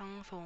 방송.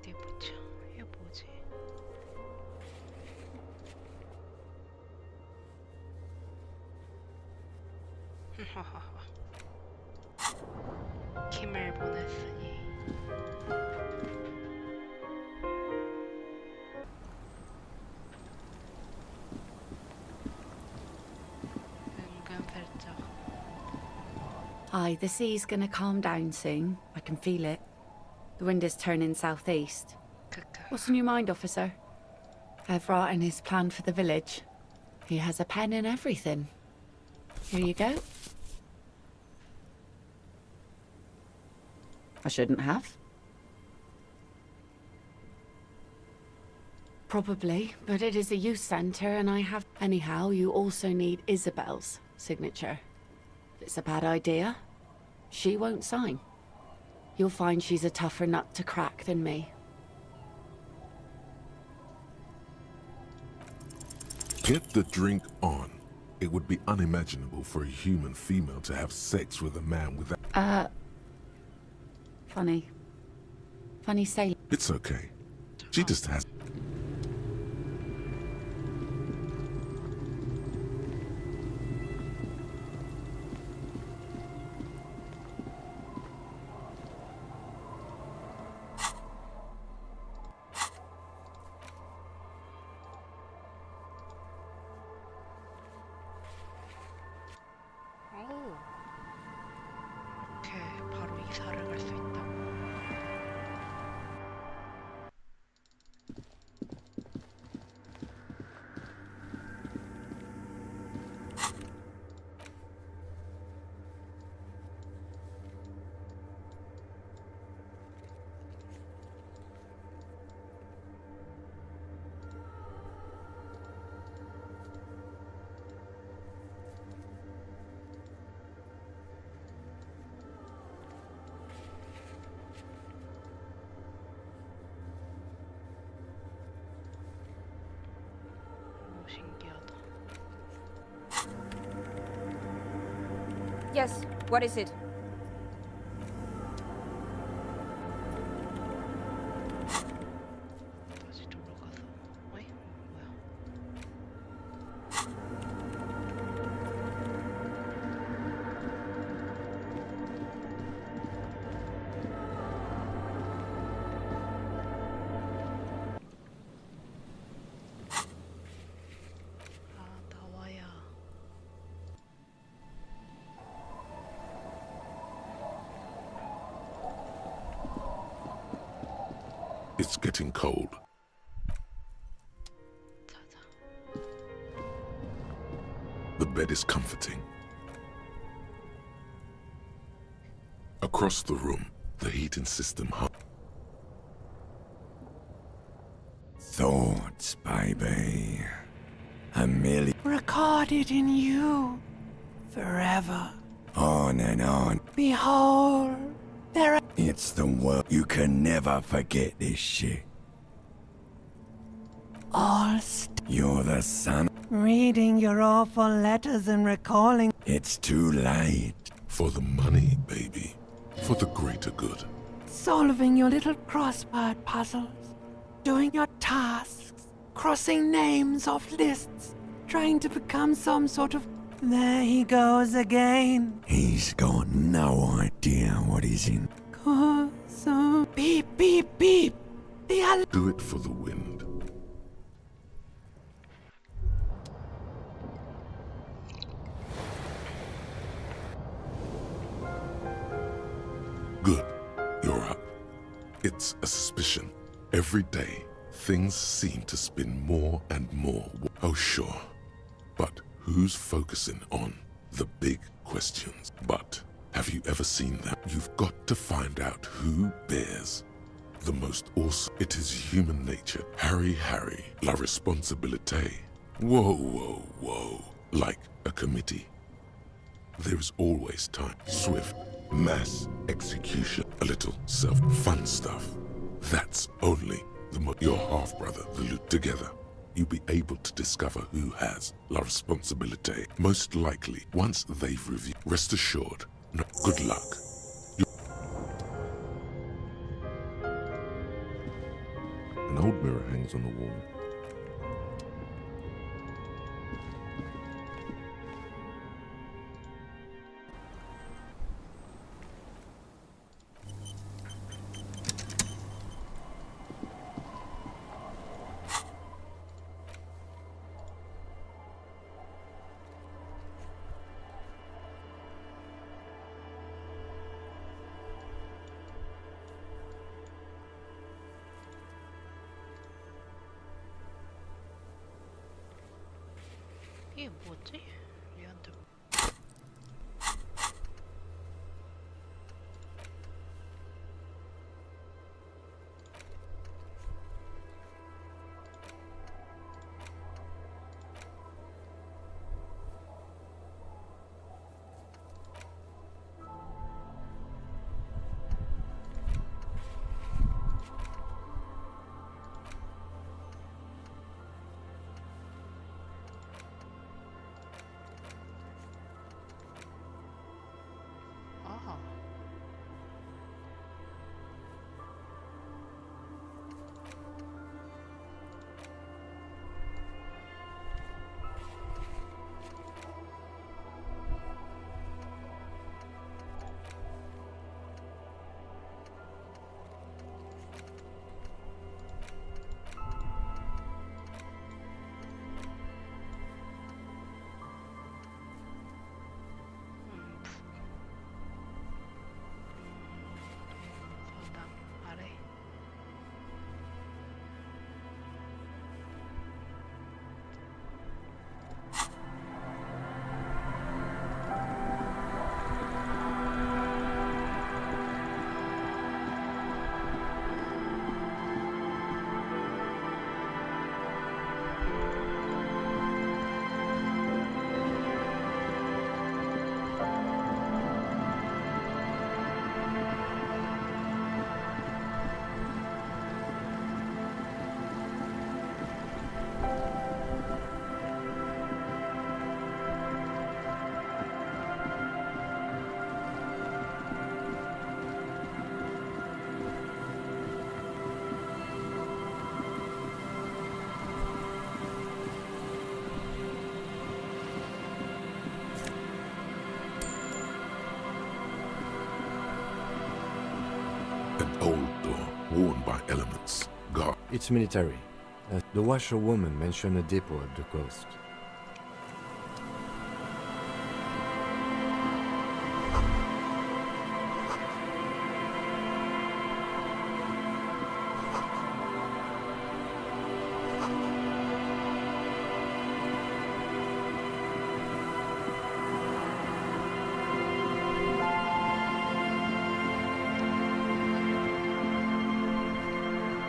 어디 보자. 이게 뭐지? 김을 보냈으니 은근슬쩍. Aye, the sea's gonna calm down soon. I can feel it. The wind is turning southeast. 크크. What's on your mind, officer? I've written his plan for the village. He has a pen and everything. Here you go. I shouldn't have. Probably, but it is a youth centre and I have... Anyhow, you also need Isabel's signature. If it's a bad idea, she won't sign. You'll find she's a tougher nut to crack than me. Get the drink on. It would be unimaginable for a human female to have sex with a man without... Funny say... It's okay. She just has... 오. 이렇게 바로 이사를 갈 수 있다고. 오, 신기하다. Yes, what is it? 다시 돌아가서. 어이? 뭐야? 아, 나와야. It's getting cold. 자자. The bed is comforting. Across the room, the heating system hum. Thoughts, baby. A million. Recorded in you forever. On and on. Behold, there are It's the world. You can never forget this shit. all You're the son. reading your awful letters and recalling. It's too late. For the money, baby. For the greater good. Solving your little crossword puzzles, doing your tasks, crossing names off lists, trying to become some sort of There he goes again. He's got no idea what he's in. So beep, beep, beep. The Do it for the wind. Good. You're up. It's a suspicion. Every day, things seem to spin more and more. Oh, sure. But who's focusing on the big questions? But have you ever seen that? You've got to find out who bears the most awesome. It is human nature. Harry, la responsabilité. Whoa, whoa, whoa. Like a committee. There's always time. Swift, mass execution. A little fun stuff. That's only your half-brother, the loot together. You'll be able to discover who has la responsabilité. Most likely, once they've reviewed. Rest assured, no, good luck. An old mirror hangs on the wall. 이게 뭐지? 얘한테 아하. 서당 아래. An old door, worn by elements. Guard. It's military. The washerwoman mentioned a depot at the coast.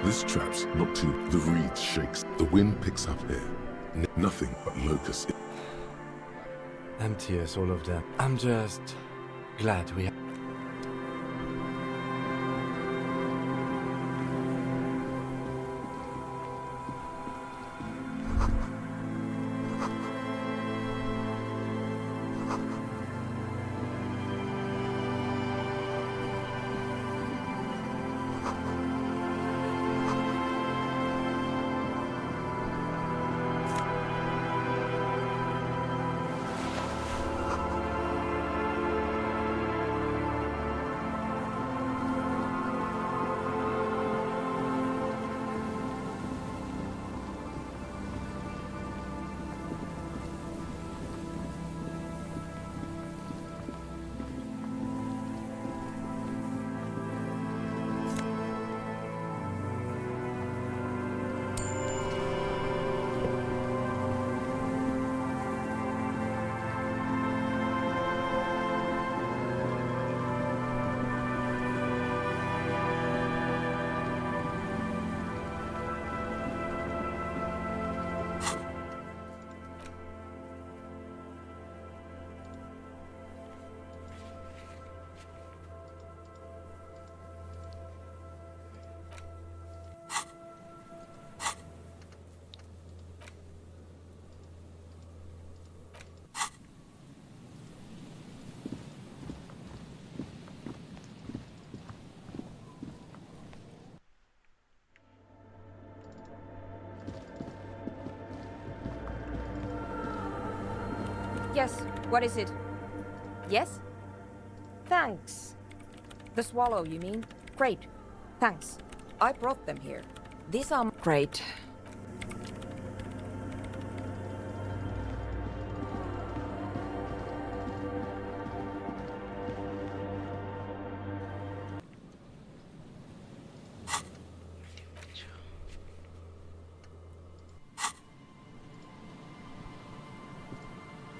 This trap's not too. The reed shakes. The wind picks up here. Nothing but locusts. Empty as all of that. I'm just glad we Yes, what is it? Yes? Thanks. The swallow, you mean? Great. Thanks. I brought them here. These are great.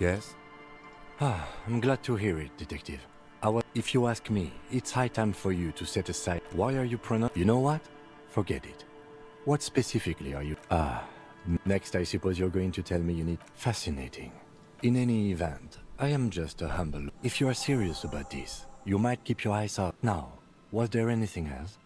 Yes? I'm glad to hear it, Detective. If you ask me, it's high time for you to set aside. Why are you You know what? Forget it. What specifically are you... next I suppose you're going to tell me you need... Fascinating. In any event, I am just a humble... If you are serious about this, you might keep your eyes out. Now, was there anything else?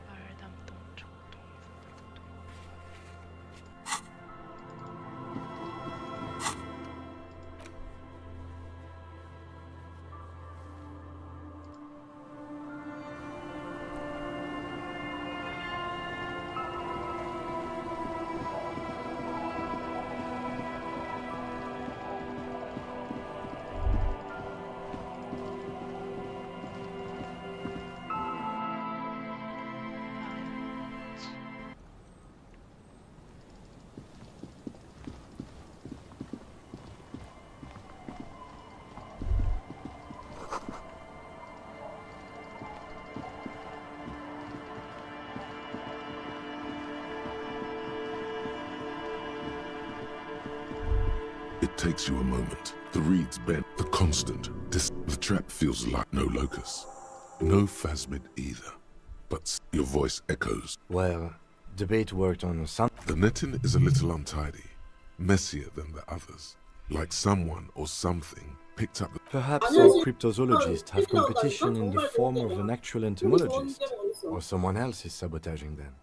알담동 촉동 It takes you a moment. The reeds bend, the constant. The trap feels like no locus. No phasmid either. But your voice echoes. Well, debate worked on some... The netting is a little untidy. Messier than the others. Like someone or something picked up the... Perhaps all cryptozoologists have competition in the form of an actual entomologist. Or someone else is sabotaging them.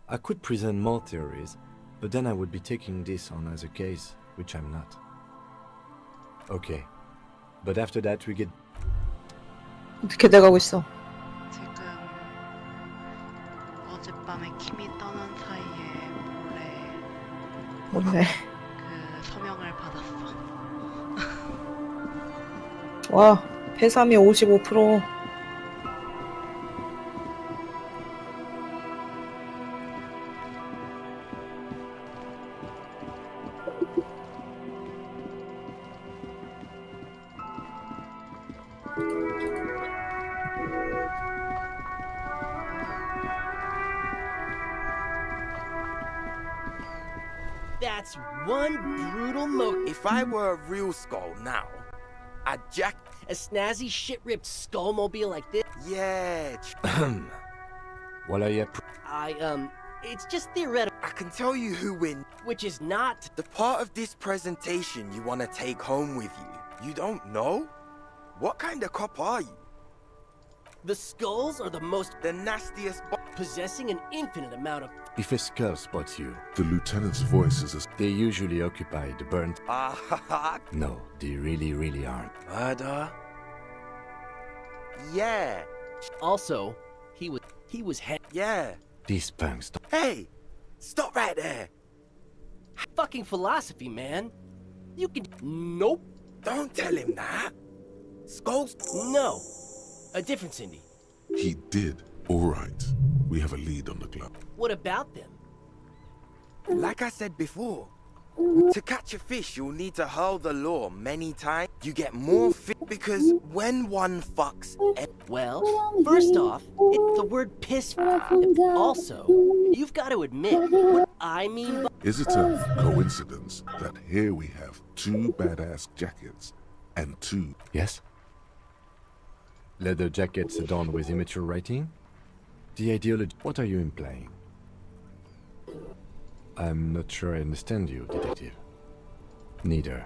I could present more theories, but then I would be taking this on as a case, which I'm not. Okay. But after that we get... 어떻게 돼가고 있어? 지금 어젯밤에 킴이 떠난 사이에 몰래 뭔데? 그 서명을 받았어. 와, 배삼이 55%. That's one brutal If I were a real skull now, I'd jack a snazzy shit-ripped skullmobile like this. Yeah, Well, it's just theoretical. I can tell you who wins, which is not the part of this presentation you want to take home with you. You don't know? What kind of cop are you? The skulls are the nastiest, possessing an infinite amount of... if a skull spots you, The lieutenant's voice is a... they usually occupy the burnt... Ah, No, they really aren't. murder? Yeah. Also, he was yeah. These punks... Hey, stop right there. Fucking philosophy, man. You can... Nope. Don't tell him that. Skulls? No. A different Cindy. He did. All right. We have a lead on the club. What about them? Like I said before, to catch a fish, you'll need to hurl the lure many times. You get more fish because when one fucks... Well, first off, it's the word piss. Also, you've got to admit what I mean by... Is it a coincidence that here we have two badass jackets and two... Yes? Leather jackets adorned with immature writing? The ideology... What are you implying? I'm not sure I understand you, Detective. Neither.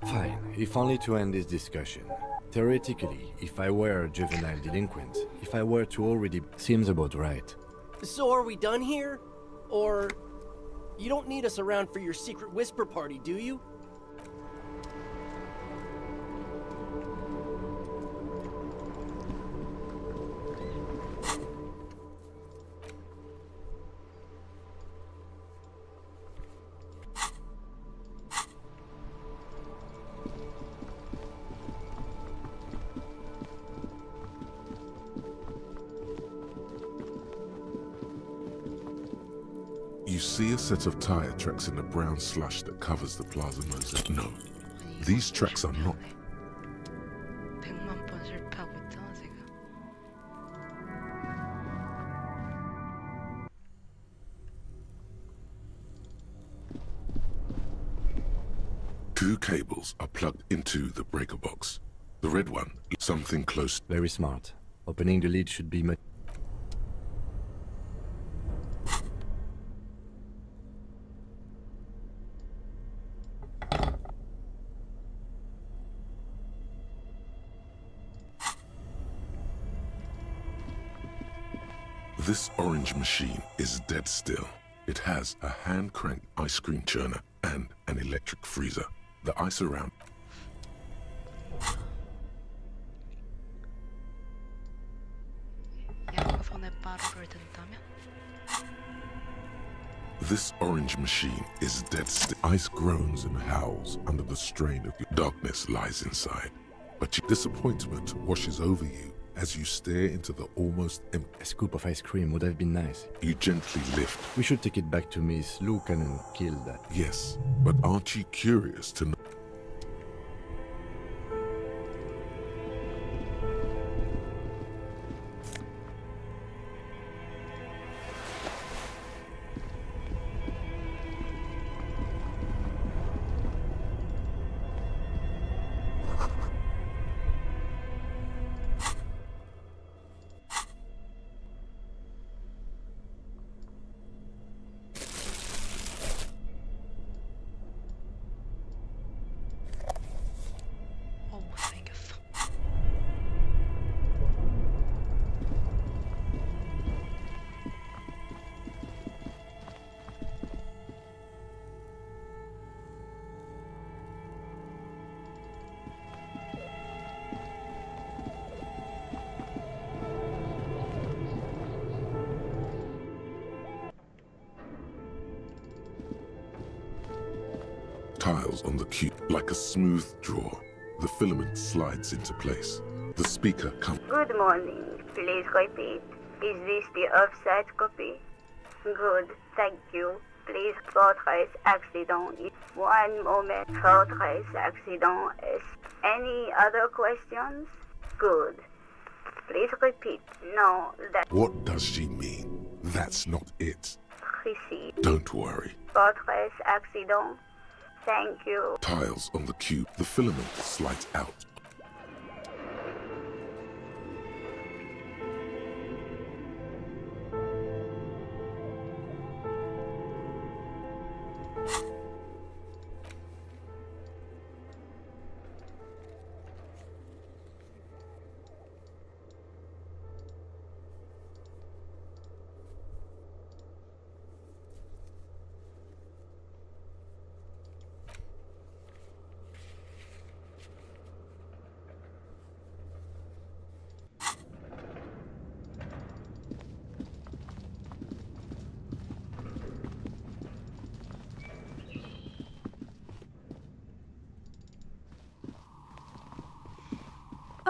Fine, if only to end this discussion. Theoretically, if I were a juvenile delinquent, if I were to already... Seems about right. So are we done here? Or... You don't need us around for your secret whisper party, do you? You see a set of tire tracks in the brown slush that covers the plaza mosaic. No, these tracks are not. 100만 번 실패하고 있잖아 지금. Two cables are plugged into the breaker box. The red one, something close. Very smart. Opening the lid should be much... This orange machine is dead still. It has a hand-cranked ice cream churner and an electric freezer. The ice around. 양손에 빠루를 든다면? This orange machine is dead still. Ice groans and howls under the strain of your darkness lies inside. But your disappointment washes over you as you stare into the almost empty. A scoop of ice cream would have been nice. You gently lift. We should take it back to Miss Lucan and kill that. Yes, but aren't you curious to know? 못생겼어. Tiles on the cube like a smooth draw. The filament slides into place. The speaker comes. Good morning. Please repeat. Is this the offset copy? Good. Thank you. Please fortress accident. One moment. Fortress accident. Any other questions? Good. Please repeat. No, that... What does she mean? That's not it. Receive. Don't worry. Fortress accident. Thank you. Tiles on the cube. The filament slides out.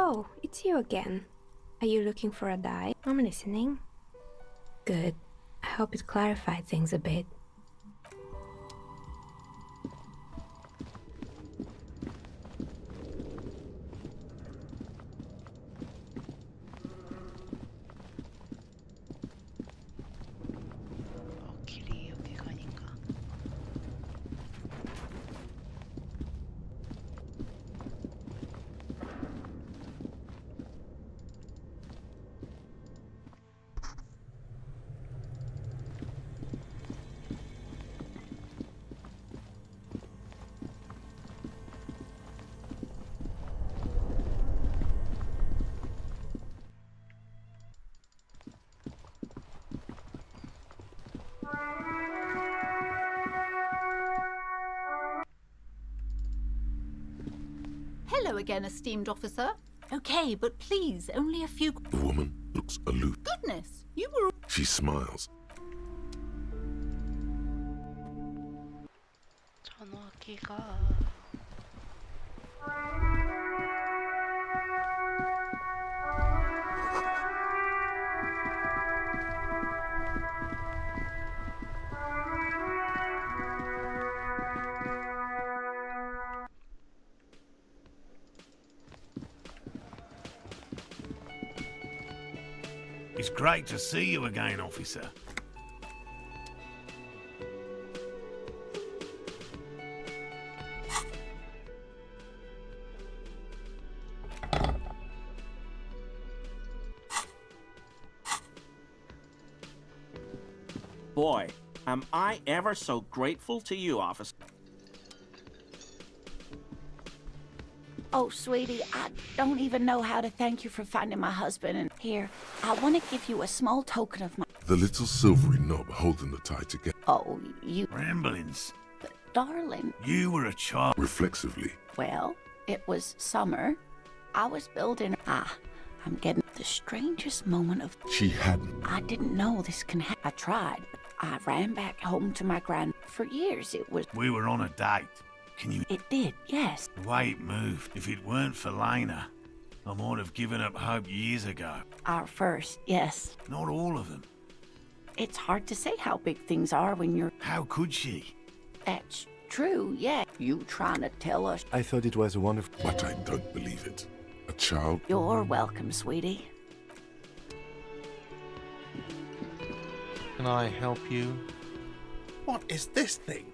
Oh, it's you again. Are you looking for a dye? I'm listening. Good. I hope it clarified things a bit. 길이 여기가 아닌가? again, esteemed officer. Okay, but please, only a few... The woman looks aloof. Goodness, you were... She smiles. 전화기가 It's great to see you again, officer. Boy, am I ever so grateful to you, officer. Oh, sweetie, I don't even know how to thank you for finding my husband. And here, I want to give you a small token of my... The little silvery knob holding the tie together. Oh, you... Ramblings. Darling. You were a child. Reflexively. Well, it was summer. I was building... I'm getting the strangest moment of... She hadn't. I didn't know this can happen. I tried, but I ran back home to my grand... For years, it was... We were on a date. Can you... It did, yes. The way it moved. If it weren't for Lena, I might have given up hope years ago. Our first, yes. Not all of them. It's hard to say how big things are when you're... How could she? That's true, yeah. You trying to tell us... I thought it was wonderful. But I don't believe it. A child... You're welcome, sweetie. Can I help you? What is this thing?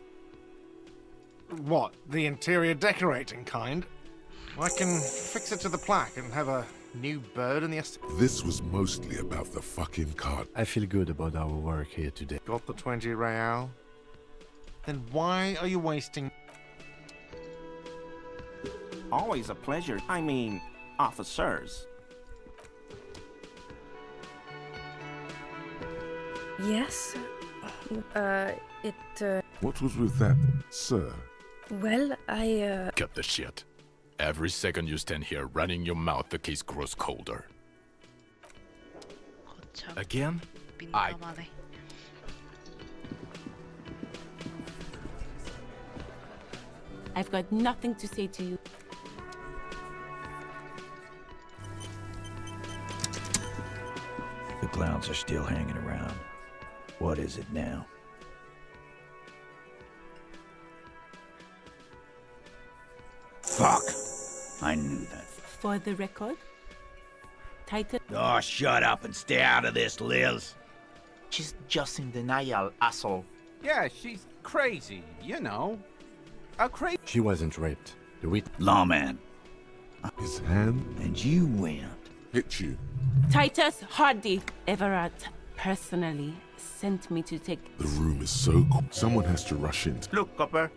What, the interior decorating kind? I can fix it to the plaque and have a new bird in the... This was mostly about the fucking card. I feel good about our work here today. Got the 20 real? Then why are you wasting... Always a pleasure. I mean, officers. Yes? What was with that, sir? Well, I, Cut the shit. Every second you stand here running your mouth, the case grows colder. Again? 민감하네. I've got nothing to say to you. The clowns are still hanging around. What is it now? Fuck! I knew that. For the record, Titan... Oh, shut up and stay out of this, Liz. She's just in denial, asshole. Yeah, she's crazy, you know. A crazy... She wasn't raped. Lawman. His hand? And you went. Hit you. Titus Hardy Everard personally sent me to take... The room is so cool. Someone has to rush in. Look, Copper.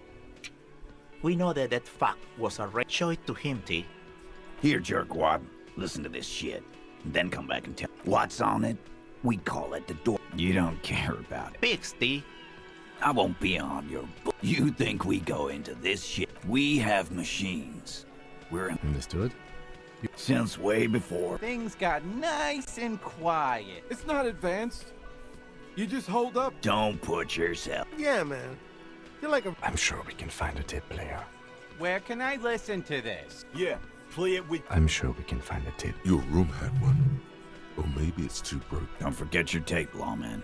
We know that that fuck was a rape. Show it to him, T. Here, jerkwad. Listen to this shit. And then come back and tell what's on it. We call it the door. You don't care about it. Fix, T. I won't be on your book. You think we go into this shit? We have machines. We're understood. Since way before. Things got nice and quiet. It's not advanced. You just hold up. Don't put yourself. Yeah, man. You're like a... I'm sure we can find a tape player. Where can I listen to this? Yeah, play it with... I'm sure we can find a tape. Your room had one. Or maybe it's too broke. Don't forget your tape, lawman.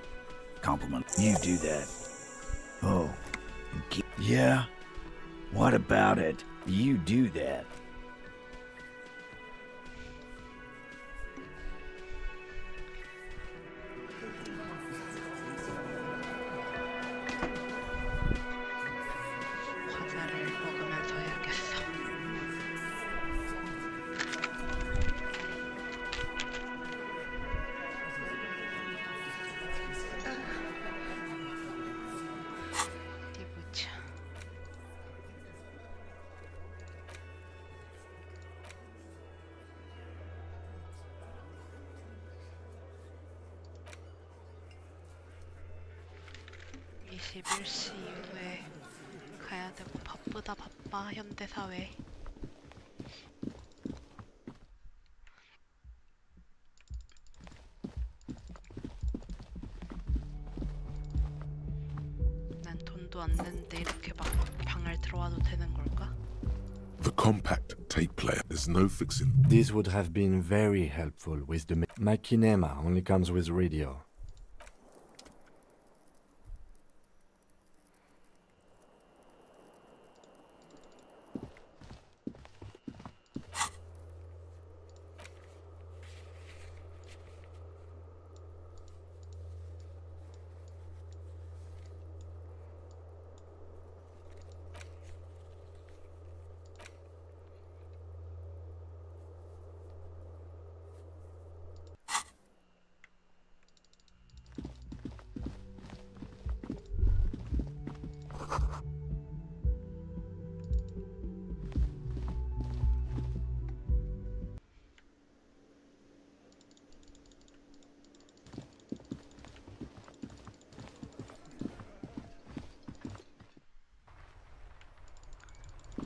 Compliment. You do that. Oh. Yeah? What about it? You do that. 과자를 먹으면서 해야겠어. 어디 보자. (21시) 이후에 가야 되고 바쁘다 바빠 현대 사회. 난 돈도 안 내는데 이렇게 막 방을 들어와도 되는 걸까? The compact tape player is no fixing. This would have been very helpful with the... My kinema only comes with radio.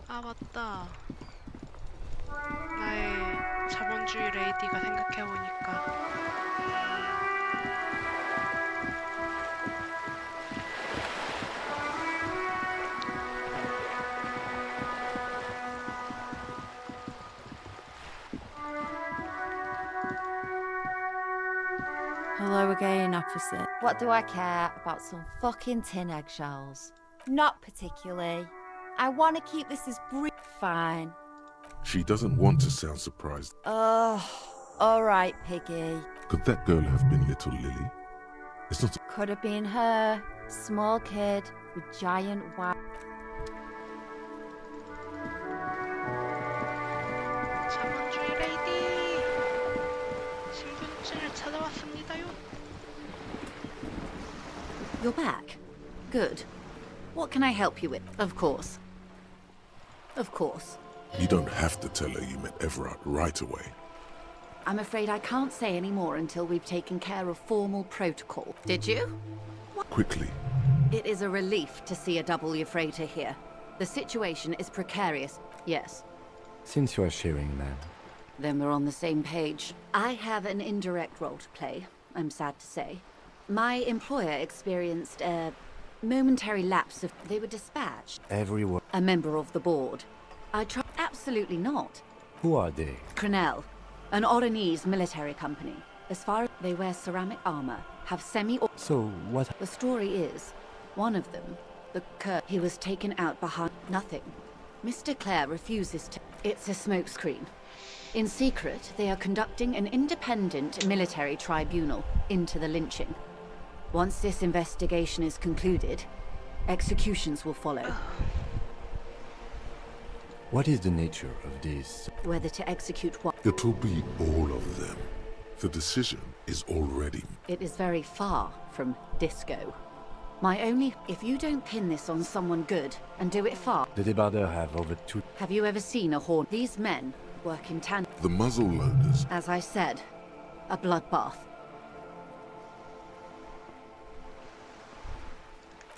아 맞다. 나의 자본주의 레이디가 생각해보니까 Hello again, officer. What do I care about some fucking tin eggshells? Not particularly. I want to keep this as brief. Fine. She doesn't want to sound surprised. Oh, all right, Piggy. Could that girl have been little Lily? It's not. Could have been her. Small kid with giant white. 자본주의 레이디 신분증을 찾아왔습니다요. You're back. Good. What can I help you with? Of course. Of course. You don't have to tell her you met Everard right away. I'm afraid I can't say any more until we've taken care of formal protocol. Did you? Quickly. It is a relief to see a W freighter here. The situation is precarious, yes. Since you are sharing, ma'am. Then we're on the same page. I have an indirect role to play, I'm sad to say. My employer experienced a momentary lapse of... They were dispatched. Everyone. A member of the board. I tried... Absolutely not. Who are they? Crenell, an Oranese military company. As far as they wear ceramic armor, have semi... So, what... The story is, one of them, the Cur, he was taken out behind nothing. Mr. Clare refuses to... It's a smokescreen. In secret, they are conducting an independent military tribunal into the lynching. Once this investigation is concluded, executions will follow. What is the nature of this? Whether to execute what... It'll be all of them. The decision is already... It is very far from disco. My only... If you don't pin this on someone good, and do it far... The débardeurs have over 2... Have you ever seen a horn? These men work in tandem. The muzzle loaders. As I said, a bloodbath.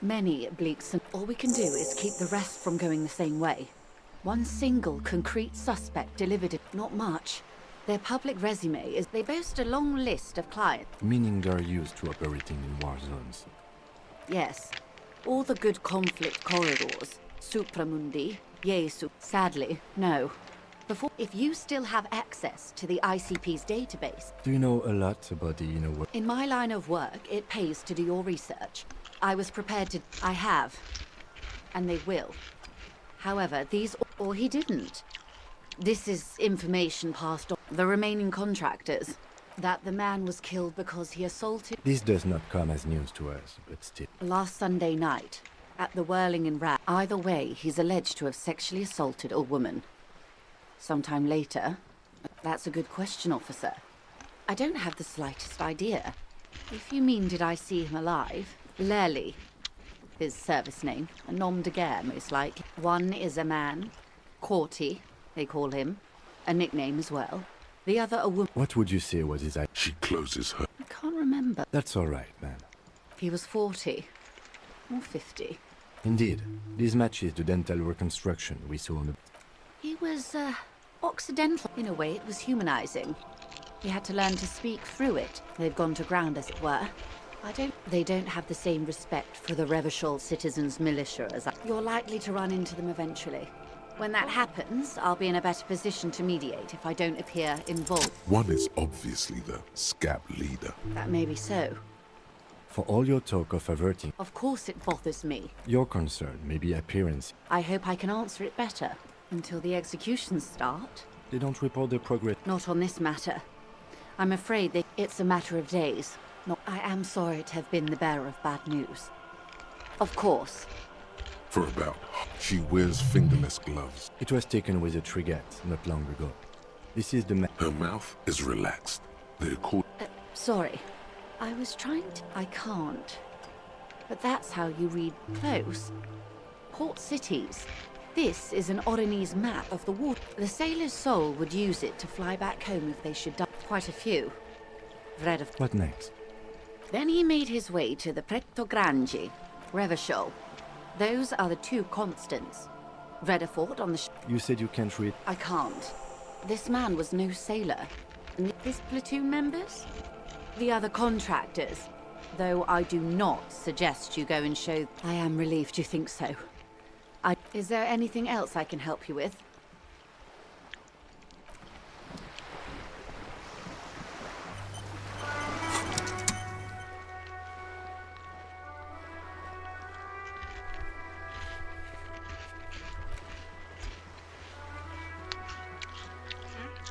Many bleaks, and all we can do is keep the rest from going the same way. One single concrete suspect delivered it. Not much. Their public resume is they boast a long list of clients. Meaning they're used to operating in war zones. Yes. All the good conflict corridors. Supramundi, Yesu. Sadly, no. Before, if you still have access to the ICP's database... Do you know a lot about the inner world? In my line of work, it pays to do your research. I was prepared to... I have. And they will. However, these... Or he didn't. This is information passed on. The remaining contractors. That the man was killed because he assaulted... This does not come as news to us, but still. Last Sunday night, at the Whirling in Rat. Either way, he's alleged to have sexually assaulted a woman. Sometime later... That's a good question, officer. I don't have the slightest idea. If you mean did I see him alive... Lely, his service name, a nom de guerre, most likely. One is a man, Corty, they call him, a nickname as well. The other a woman. What would you say was his... She closes her... I can't remember. That's all right, man. He was 40, or 50. Indeed, this matches the dental reconstruction we saw on the... He was, Occidental. In a way, it was humanizing. He had to learn to speak through it. They've gone to ground, as it were. They don't have the same respect for the Revachol citizens' militia as I. You're likely to run into them eventually. When that happens, I'll be in a better position to mediate if I don't appear involved. One is obviously the scab leader. That may be so. For all your talk of averting, Of course it bothers me. your concern may be appearance. I hope I can answer it better. Until the executions start. They don't report their progress. Not on this matter. I'm afraid that it's a matter of days. No, I am sorry to have been the bearer of bad news. Of course. For about, she wears fingerless gloves. It was taken with a trigette not long ago. This is the Her mouth is relaxed. They're called. Sorry. I was trying to. I can't. But that's how you read close. Port cities. This is an Oronese map of the water. The sailor's soul would use it to fly back home if they should die. Quite a few. Read of. What next? Then he made his way to the Preto Grande, Revachol. Those are the two constants. Redefort on the You said you can't read. I can't. This man was no sailor. And his platoon members? The other contractors. Though I do not suggest you go and show. I am relieved you think so. Is there anything else I can help you with?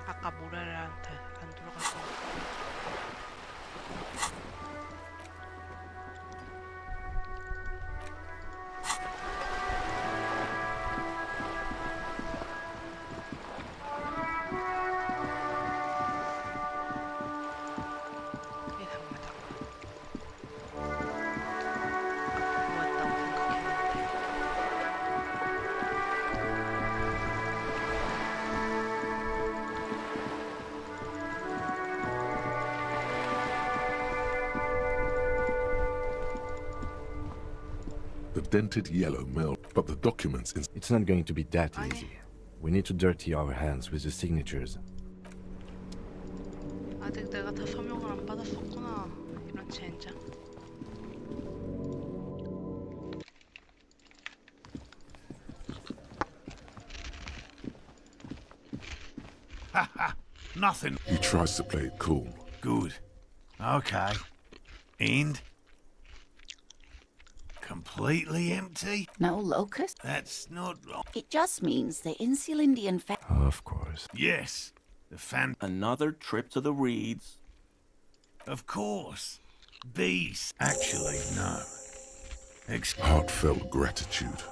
아까 모래라한테 안 들어갔어. The dented yellow mail, but the documents in. It's not going to be that easy. We need to dirty our hands with the signatures. 아직 내가 다 서명을 안 받았었구나. 이런 젠장. Haha, nothing. He tries to play it cool. Good. Okay. And? Completely empty? No locust? That's not wrong. It just means the Insulindian Of course. Yes. The fan. Another trip to the Reeds. Of course. Beast. Actually, no. Heartfelt gratitude.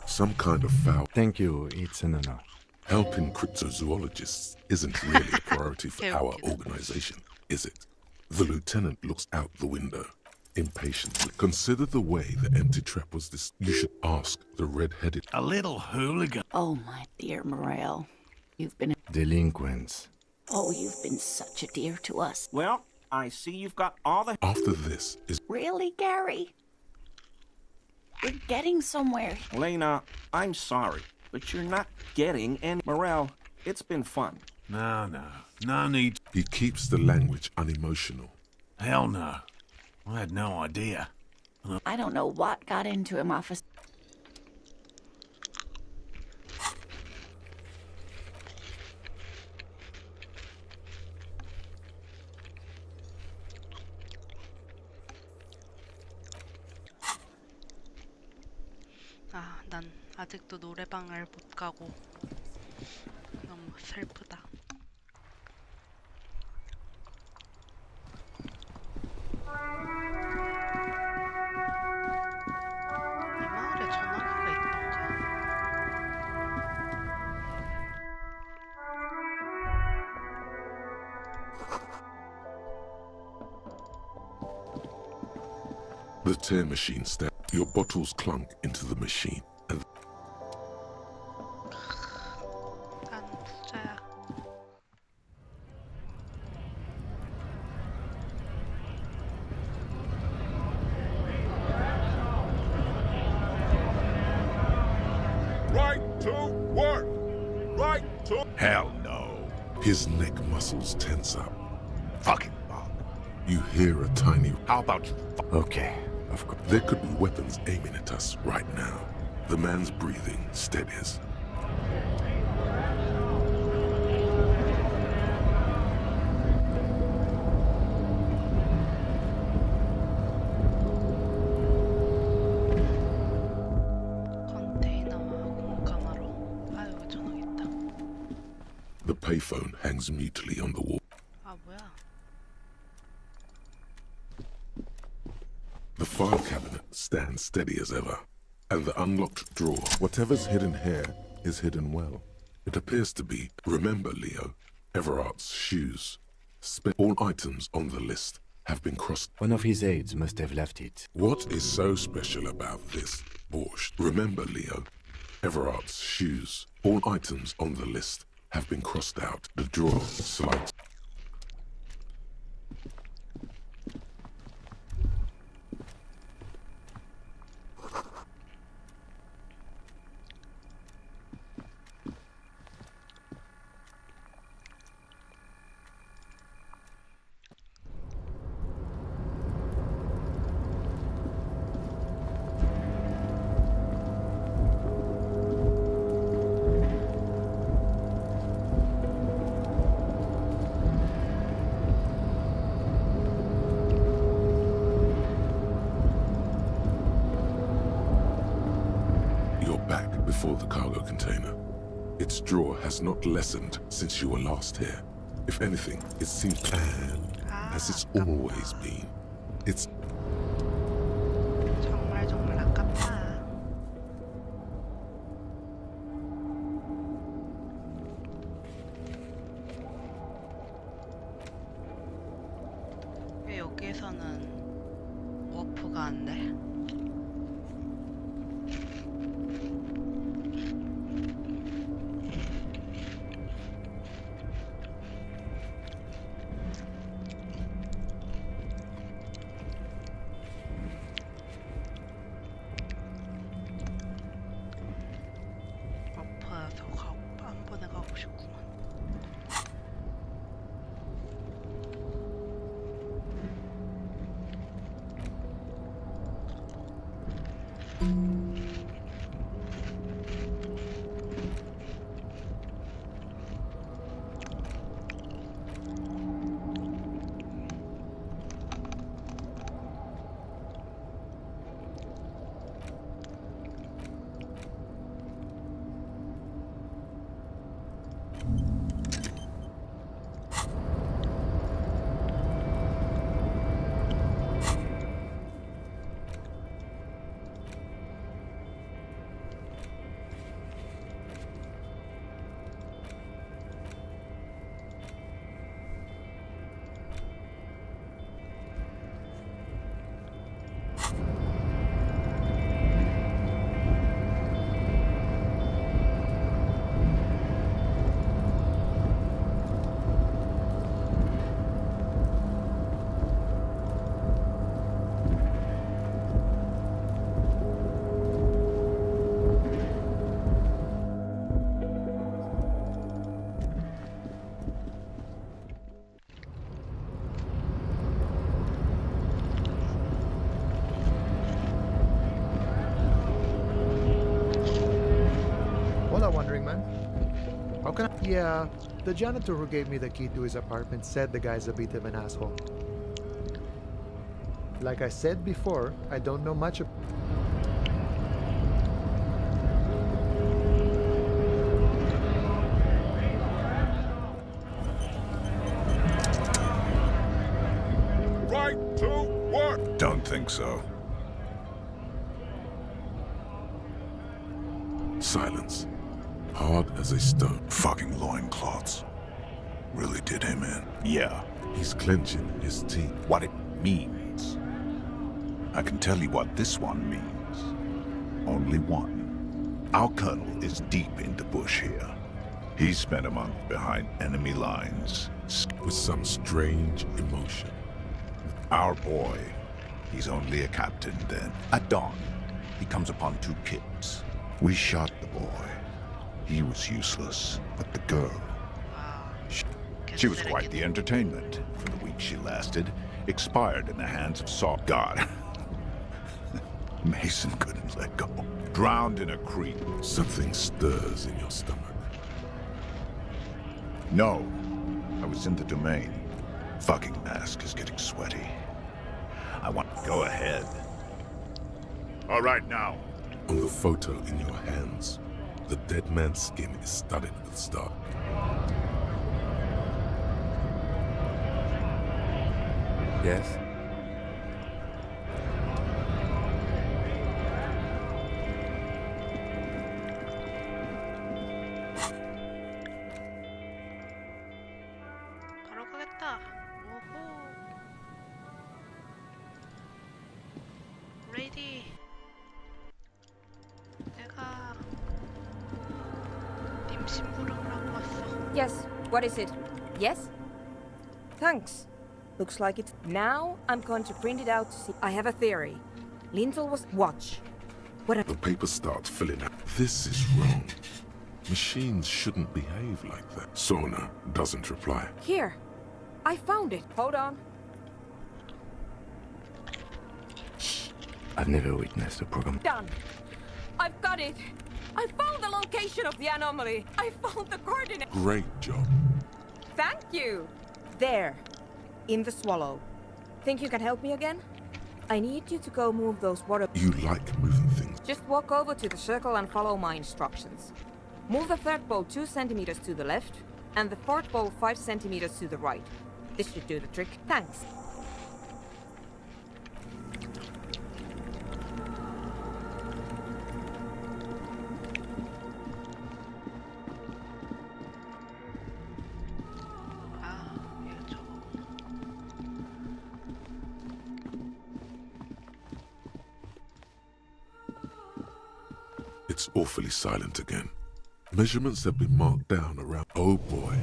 Some kind of foul. Thank you, it's an honor. Helping cryptozoologists isn't really a priority for our organization, is it? The lieutenant looks out the window, impatiently. Consider the way the empty trap was this. You should ask the red-headed. A little hooligan. Oh, my dear Morel. You've been... Delinquents. Oh, you've been such a dear to us. Well, I see you've got all the... After this is... Really, Gary? We're getting somewhere. Lena, I'm sorry, but you're not getting any... Morel, it's been fun. No need. He keeps the language unemotional. Hell no. I had no idea. I don't know what got into him, officer. 아, 난 아직도 노래방을 못 가고 너무 슬프다. 이 마을에 전화기가 있던가? The tear machine step. Your bottles clunk into the machine. And 난 부자야. right to work! Right to... Hell no. His neck muscles tense up. Fucking bug. You hear a tiny... How about you? Okay, of course. There could be weapons aiming at us right now. The man's breathing steadies. The payphone hangs mutely on the wall. 아 뭐야? The file cabinet stands steady as ever, and the unlocked drawer, whatever's hidden here, is hidden well. It appears to be, remember Leo, Everart's shoes. All items on the list have been crossed. One of his aides must have left it. What is so special about this borscht? Remember Leo, Everart's shoes. All items on the list have been crossed out. The drawer slides. Before the cargo container. Its drawer has not lessened since you were last here. If anything, it seems as it's always been. It's 정말 아깝다. 왜 여기에서는 워프가 안 돼? 한 번에 가고 싶구만. Wondering, man. How can I? Yeah, the janitor who gave me the key to his apartment said the guy's a bit of an asshole. Like I said before, I don't know much about... Right to work! Don't think so. silence. Hard as a stone. Fucking loincloths. Really did him in. Yeah. He's clenching his teeth. What it means. I can tell you what this one means. Only one. Our colonel is deep in the bush here. He spent a month behind enemy lines. With some strange emotion. Our boy. He's only a captain then. At dawn, he comes upon two kids. We shot the boy. He was useless, but the girl... She was quite the entertainment for the week she lasted. expired in the hands of Saul. God. Mason couldn't let go. Drowned in a creek. Something stirs in your stomach. No. I was in the domain. Fucking mask is getting sweaty. I want... Go ahead. All right, now. On the photo in your hands, the dead man's skin is studded with stars. Yes? 바로 가겠다. 오호. 레이디. 내가 님 심부름을 하고 왔어. Yes, what is it? Yes? Thanks. Looks like it's... Now I'm going to print it out to see... I have a theory. Lintel was... Watch. What The paper starts filling out. This is wrong. Machines shouldn't behave like that. Sona doesn't reply. Here. I found it. Hold on. I've never witnessed a program. Done. I've got it. I found the location of the anomaly. I found the coordinate. Great job. Thank you. There. In the swallow. Think you can help me again? I need you to go move those water... You like moving things. Just walk over to the circle and follow my instructions. Move the third bowl 2 centimeters to the left, and the fourth bowl 5 centimeters to the right. This should do the trick. Thanks. It's awfully silent again. Measurements have been marked down around... Oh boy,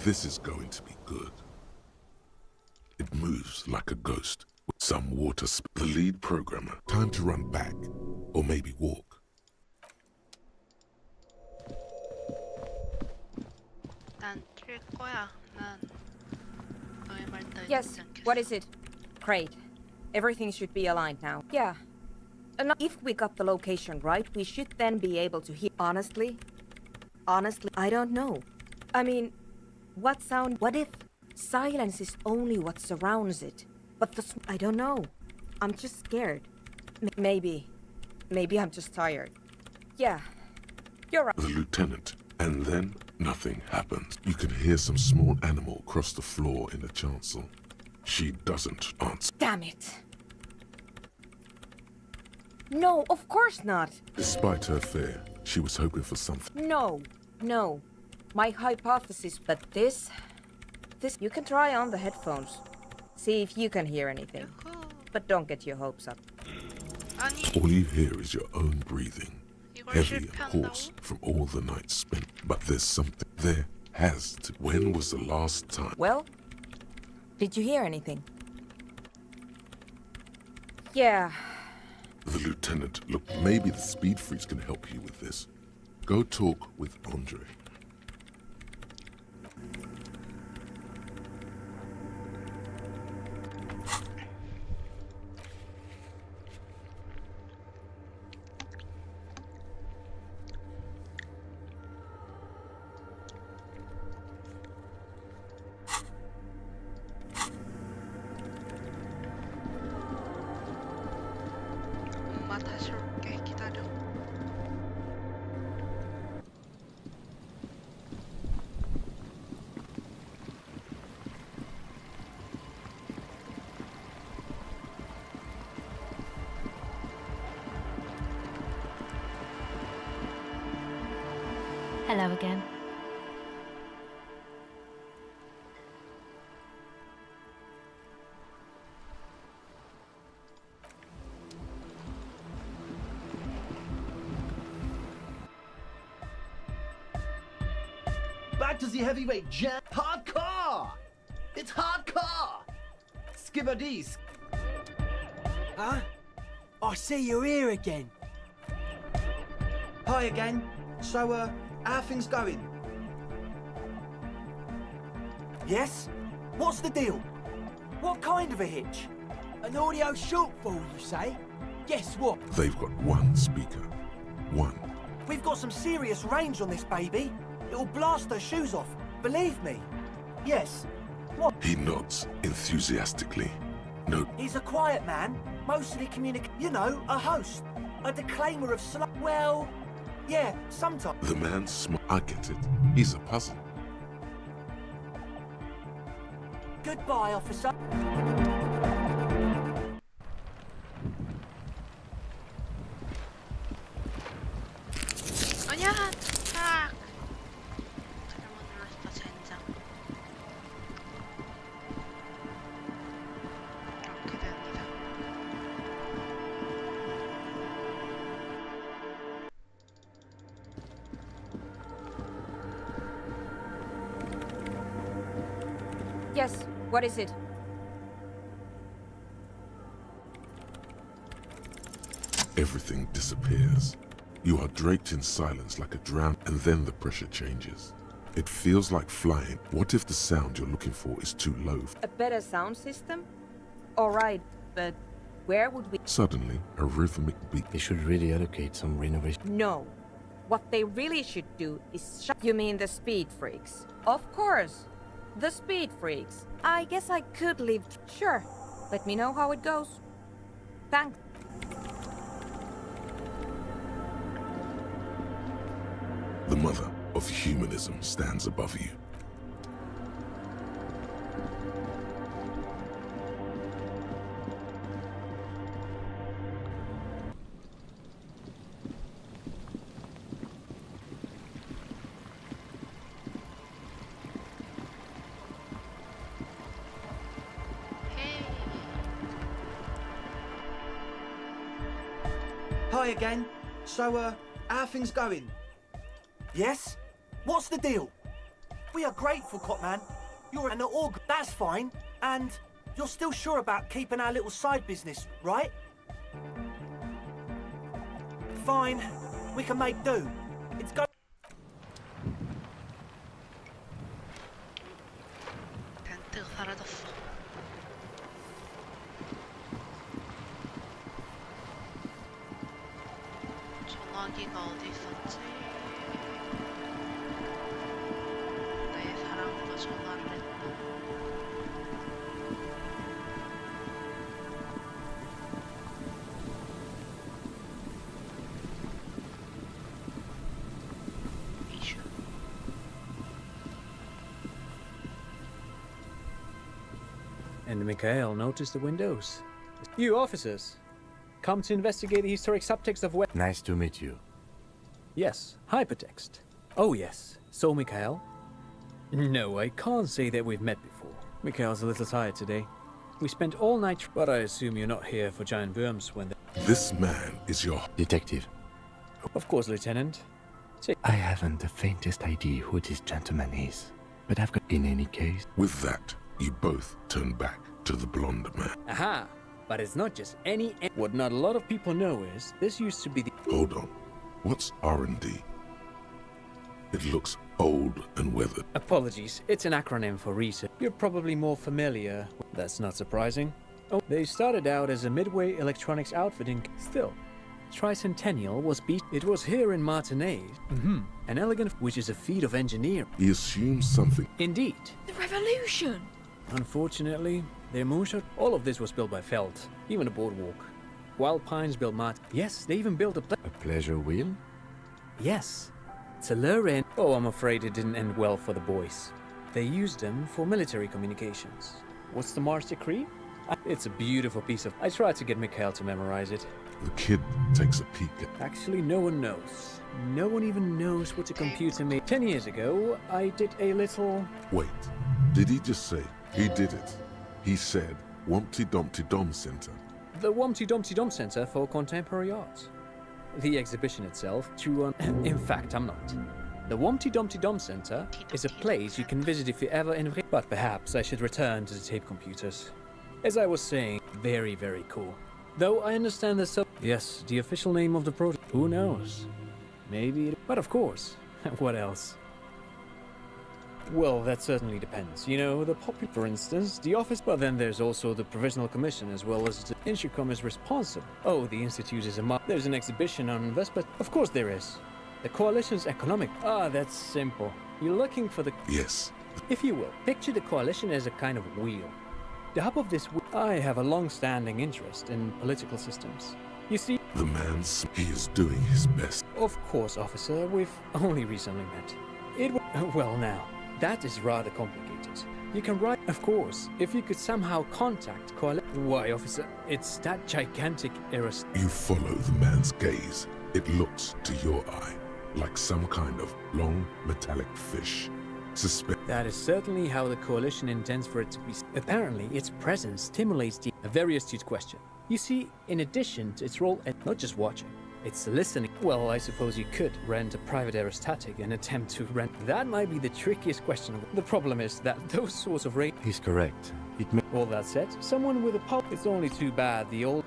this is going to be good. It moves like a ghost with some water The lead programmer. Time to run back. Or maybe walk. 난 뛸 거야. 난 너의 말 따위 Yes, 듣지 않겠어. what is it? Great. Everything should be aligned now. Yeah. And if we got the location right, we should then be able to hear... Honestly, I don't know. I mean, what sound... What if silence is only what surrounds it? But I don't know. I'm just scared. Maybe I'm just tired. Yeah, you're right. The lieutenant. And then nothing happens. You can hear some small animal cross the floor in the chancel. She doesn't answer. Damn it. No, of course not. Despite her fear, she was hoping for something. No. My hypothesis, but this, you can try on the headphones. See if you can hear anything. But don't get your hopes up. All you hear is your own breathing. Heavy and hoarse from all the nights spent. But there's something. There has to. When was the last time? Well, did you hear anything? Yeah. The lieutenant. Look, maybe the speed freaks can help you with this. Go talk with Andre. 엄마 다시 올게. 기다려. Hello again. Back to the heavyweight jam. Hardcore! It's hardcore! Skibberdee. Huh? I see you're here again. Hi again. So, how things going? Yes? What's the deal? What kind of a hitch? An audio shortfall, you say? Guess what? They've got one speaker. One. We've got some serious range on this baby. It'll blast her shoes off. Believe me. Yes. What? He nods enthusiastically. No. He's a quiet man. Mostly you know, a host. A declaimer of well, yeah, sometimes. The man's smart. I get it. He's a puzzle. Goodbye, officer. O nie, tak! Czerwony rozpoczęcia. 기다립니다. Yes, what is it? Everything disappears. You are draped in silence like a drown, and then the pressure changes. It feels like flying. What if the sound you're looking for is too low? A better sound system? Alright, but where would we... Suddenly, a rhythmic beat. They should really allocate some renovation. No. What they really should do is You mean the speed freaks? Of course. The speed freaks. I guess I could leave... Sure. Let me know how it goes. Thanks. The mother of humanism stands above you. Hi again. So, how are things going? Yes? What's the deal? We are grateful, Cotman. You're an org. That's fine. And you're still sure about keeping our little side business, right? Fine. We can make do. It's go. 벤트가 사라졌어. 전화기가 어디 있었지? 내 사랑과 전화를 했다. 이슈. And Mikhail noticed the windows. You officers, come to investigate the historic subtext of what? Nice to meet you. Yes, hypertext. Oh yes, so Mikhail? No, I can't say that we've met before. Mikhail's a little tired today. We spent all night, but I assume you're not here for giant worms when they... This man is your... Detective. Of course, Lieutenant. I haven't the faintest idea who this gentleman is, but I've got... In any case... With that, you both turn back to the blonde man. Aha! But it's not just any... What not a lot of people know is, this used to be the... Hold on. What's R&D? It looks old and weathered. Apologies, it's an acronym for research. You're probably more familiar. That's not surprising. Oh, they started out as a midway electronics outfit in... Still, Tricentennial was beat. It was here in Martinez. An elegant... Which is a feat of engineering. He assumes something. Indeed. The revolution! Unfortunately, their moonshot... All of this was built by Feld. Even the boardwalk. Wild Pines built Yes, they even built a... A pleasure wheel? Yes. To lure in... Oh, I'm afraid it didn't end well for the boys. They used them for military communications. What's the Mars Decree? It's a beautiful piece of... I tried to get Mikhail to memorize it. The kid takes a peek at... Actually, no one knows. No one even knows what a computer made. 10 years ago, I did a little... Wait, did he just say he did it? He said Wumpty Dumpty Dom Center. The Wumpty Dumpty Dom Center for Contemporary Art. The exhibition itself, in fact, I'm not. The Wumpty Dumpty Dom Center is a place you can visit if you're ever in... But perhaps I should return to the tape computers. As I was saying, very, very cool. Though I understand the Yes, the official name of the project. Who knows? Maybe it... But of course. What else? Well, that certainly depends. You know, the popular, for instance, the office, but then there's also the Provisional Commission as well as the Intercom is responsible. Oh, the Institute is there's an exhibition on investment. Of course there is. The Coalition's economic. Ah, that's simple. You're looking for the... Yes. If you will, picture the Coalition as a kind of wheel. The hub of this wheel... I have a long-standing interest in political systems. You see... The man's... He is doing his best. Of course, officer. We've only recently met. Well, now, that is rather complicated. You can write... Of course, if you could somehow contact Coalition... Why, officer? It's that gigantic error... You follow the man's gaze. It looks, to your eye, like some kind of long, metallic fish. That is certainly how the Coalition intends for it to be. Apparently, its presence stimulates the... A very astute question. You see, in addition to its role at not just watching, it's listening. Well, I suppose you could rent a private aerostatic and attempt to rent... That might be the trickiest question. The problem is that those sorts of rate... He's correct. It may... All that said, someone with a pulp... It's only too bad the old...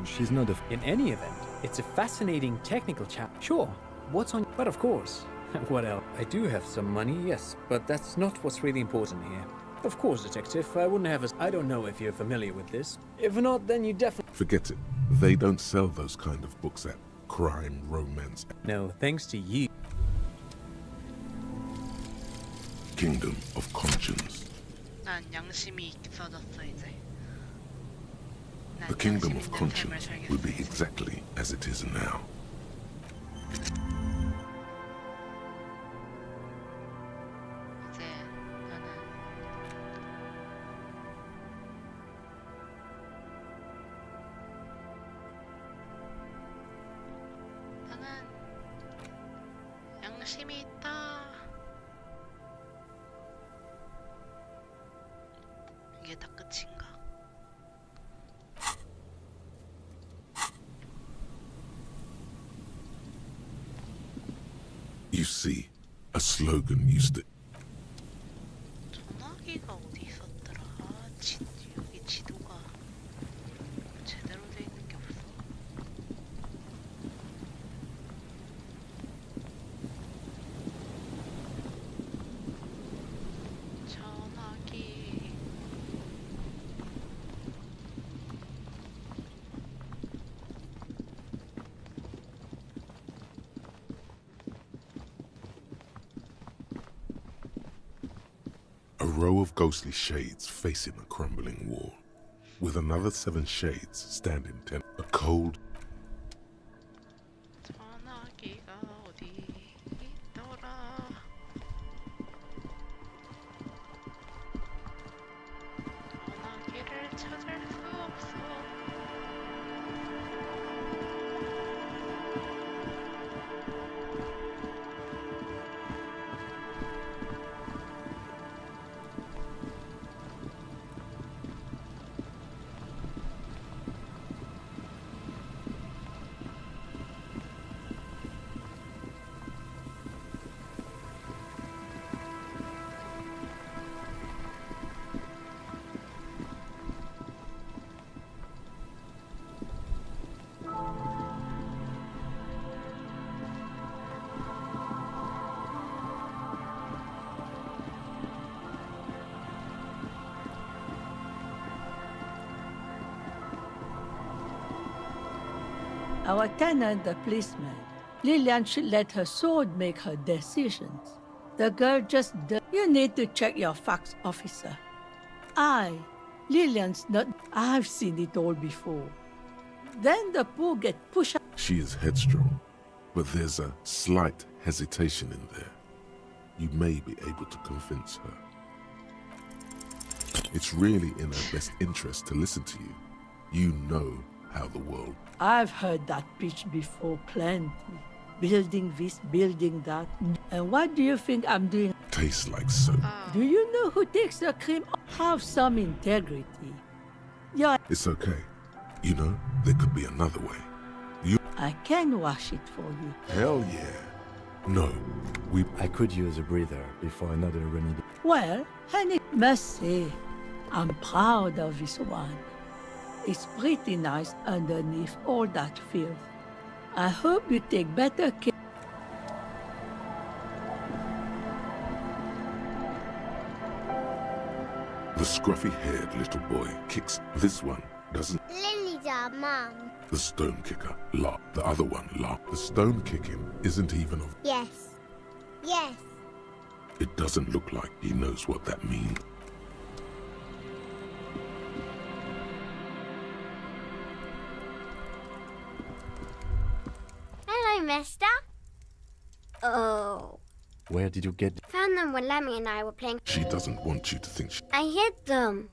She's not a... In any event, it's a fascinating technical chat. Sure, what's on... But of course... What else? I do have some money, yes, but that's not what's really important here. Of course, detective, I wouldn't have I don't know if you're familiar with this. If not, then you definitely... Forget it. They don't sell those kind of books at crime, romance... No, thanks to you. Kingdom of Conscience. 난 양심이 있어졌어 이제. The Kingdom of Conscience will be exactly as it is now. 양심이 있다. 이게 다 끝인가? You see, a slogan used to... 전화기가 어디 있었더라? 여기 지도가 제대로 돼 있는 게 없어. 전화기. A row of ghostly shades facing a crumbling wall, with another 7 shades standing 10. A cold... 전화기가 어디 있더라? 전화기를 찾을 수 없어. Our tenant, the policeman. Lillian should let her sword make her decisions. The girl just You need to check your facts, officer. Lillian's not... I've seen it all before. Then the poor get pushed... She is headstrong, but there's a slight hesitation in there. You may be able to convince her. It's really in her best interest to listen to you. You know how the world... I've heard that pitch before plenty. Building this, building that. And what do you think I'm doing? Tastes like soap. Do you know who takes the cream? Have some integrity. Yeah. It's okay. You know, there could be another way. I can wash it for you. Hell yeah. No, I could use a breather before another rainy day. Well, honey, must say, I'm proud of this one. It's pretty nice underneath all that filth. I hope you take better care. scruffy-haired little boy kicks. This one doesn't. Lily's our mum. The stone kicker laughed. The other one laughed. The stone kicking isn't even of. Yes. Yes. It doesn't look like he knows what that means. Hello, mister. Oh. Where did you get? Found them when Lemmy and I were playing. She doesn't want you to think she. I hid them.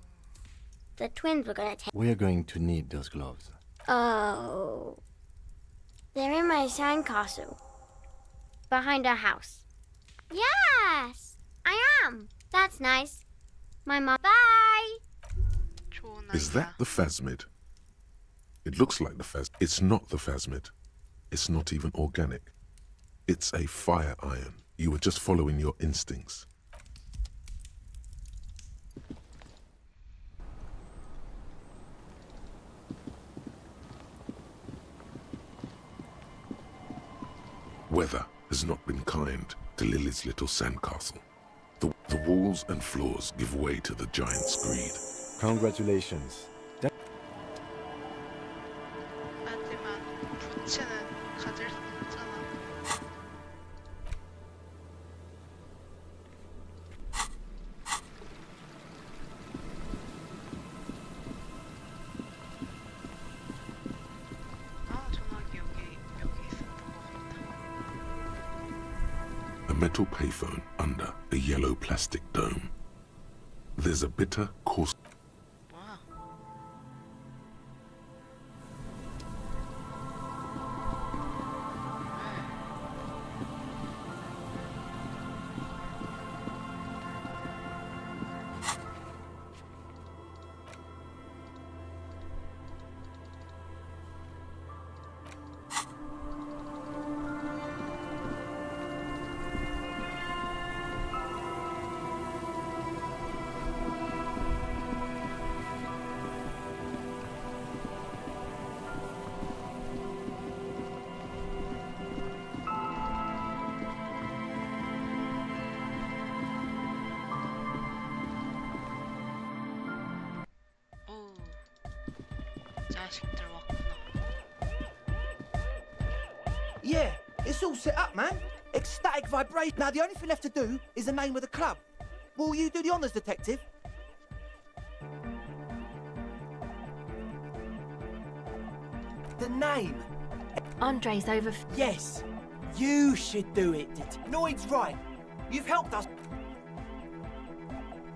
The twins were gonna take. We're going to need those gloves. Oh. They're in my sandcastle. Behind our house. Yes! I am. That's nice. My mom. Bye! Is that the phasmid? It looks like the phas. It's not the phasmid. It's not even organic. It's a fire iron. You were just following your instincts. Weather has not been kind to Lily's little sandcastle. The walls and floors give way to the giant's greed. Congratulations. 하지만 부채는 가질 수 없잖아. 아, 전화기 여기 있었던 것 같아. A metal payphone under a yellow plastic dome. There's a bitter, coarse. 자식들 왔구나. Yeah, it's all set up, man. Ecstatic vibration. Now, the only thing left to do is the name of the club. Will you do the honours, detective? The name. Andre's over. Yes, you should do it. Noid's right. You've helped us.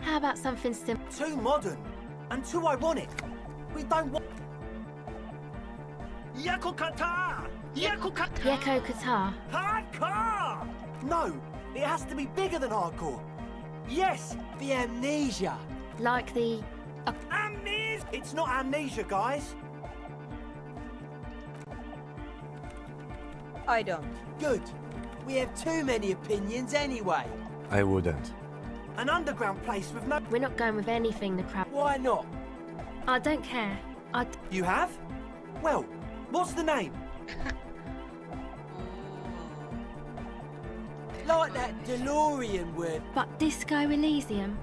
How about something simple? Too modern and too ironic. We don't want. Yakokata! Yakokata! Yeko Qatar. Hardcore! No, it has to be bigger than hardcore. Yes, the amnesia. Like the. Amnesia! It's not amnesia, guys. I don't. Good. We have too many opinions anyway. I wouldn't. An underground place with no. We're not going with anything the crowd. Why not? I don't care. You have? Well, what's the name? Like that DeLorean word. But Disco Elysium.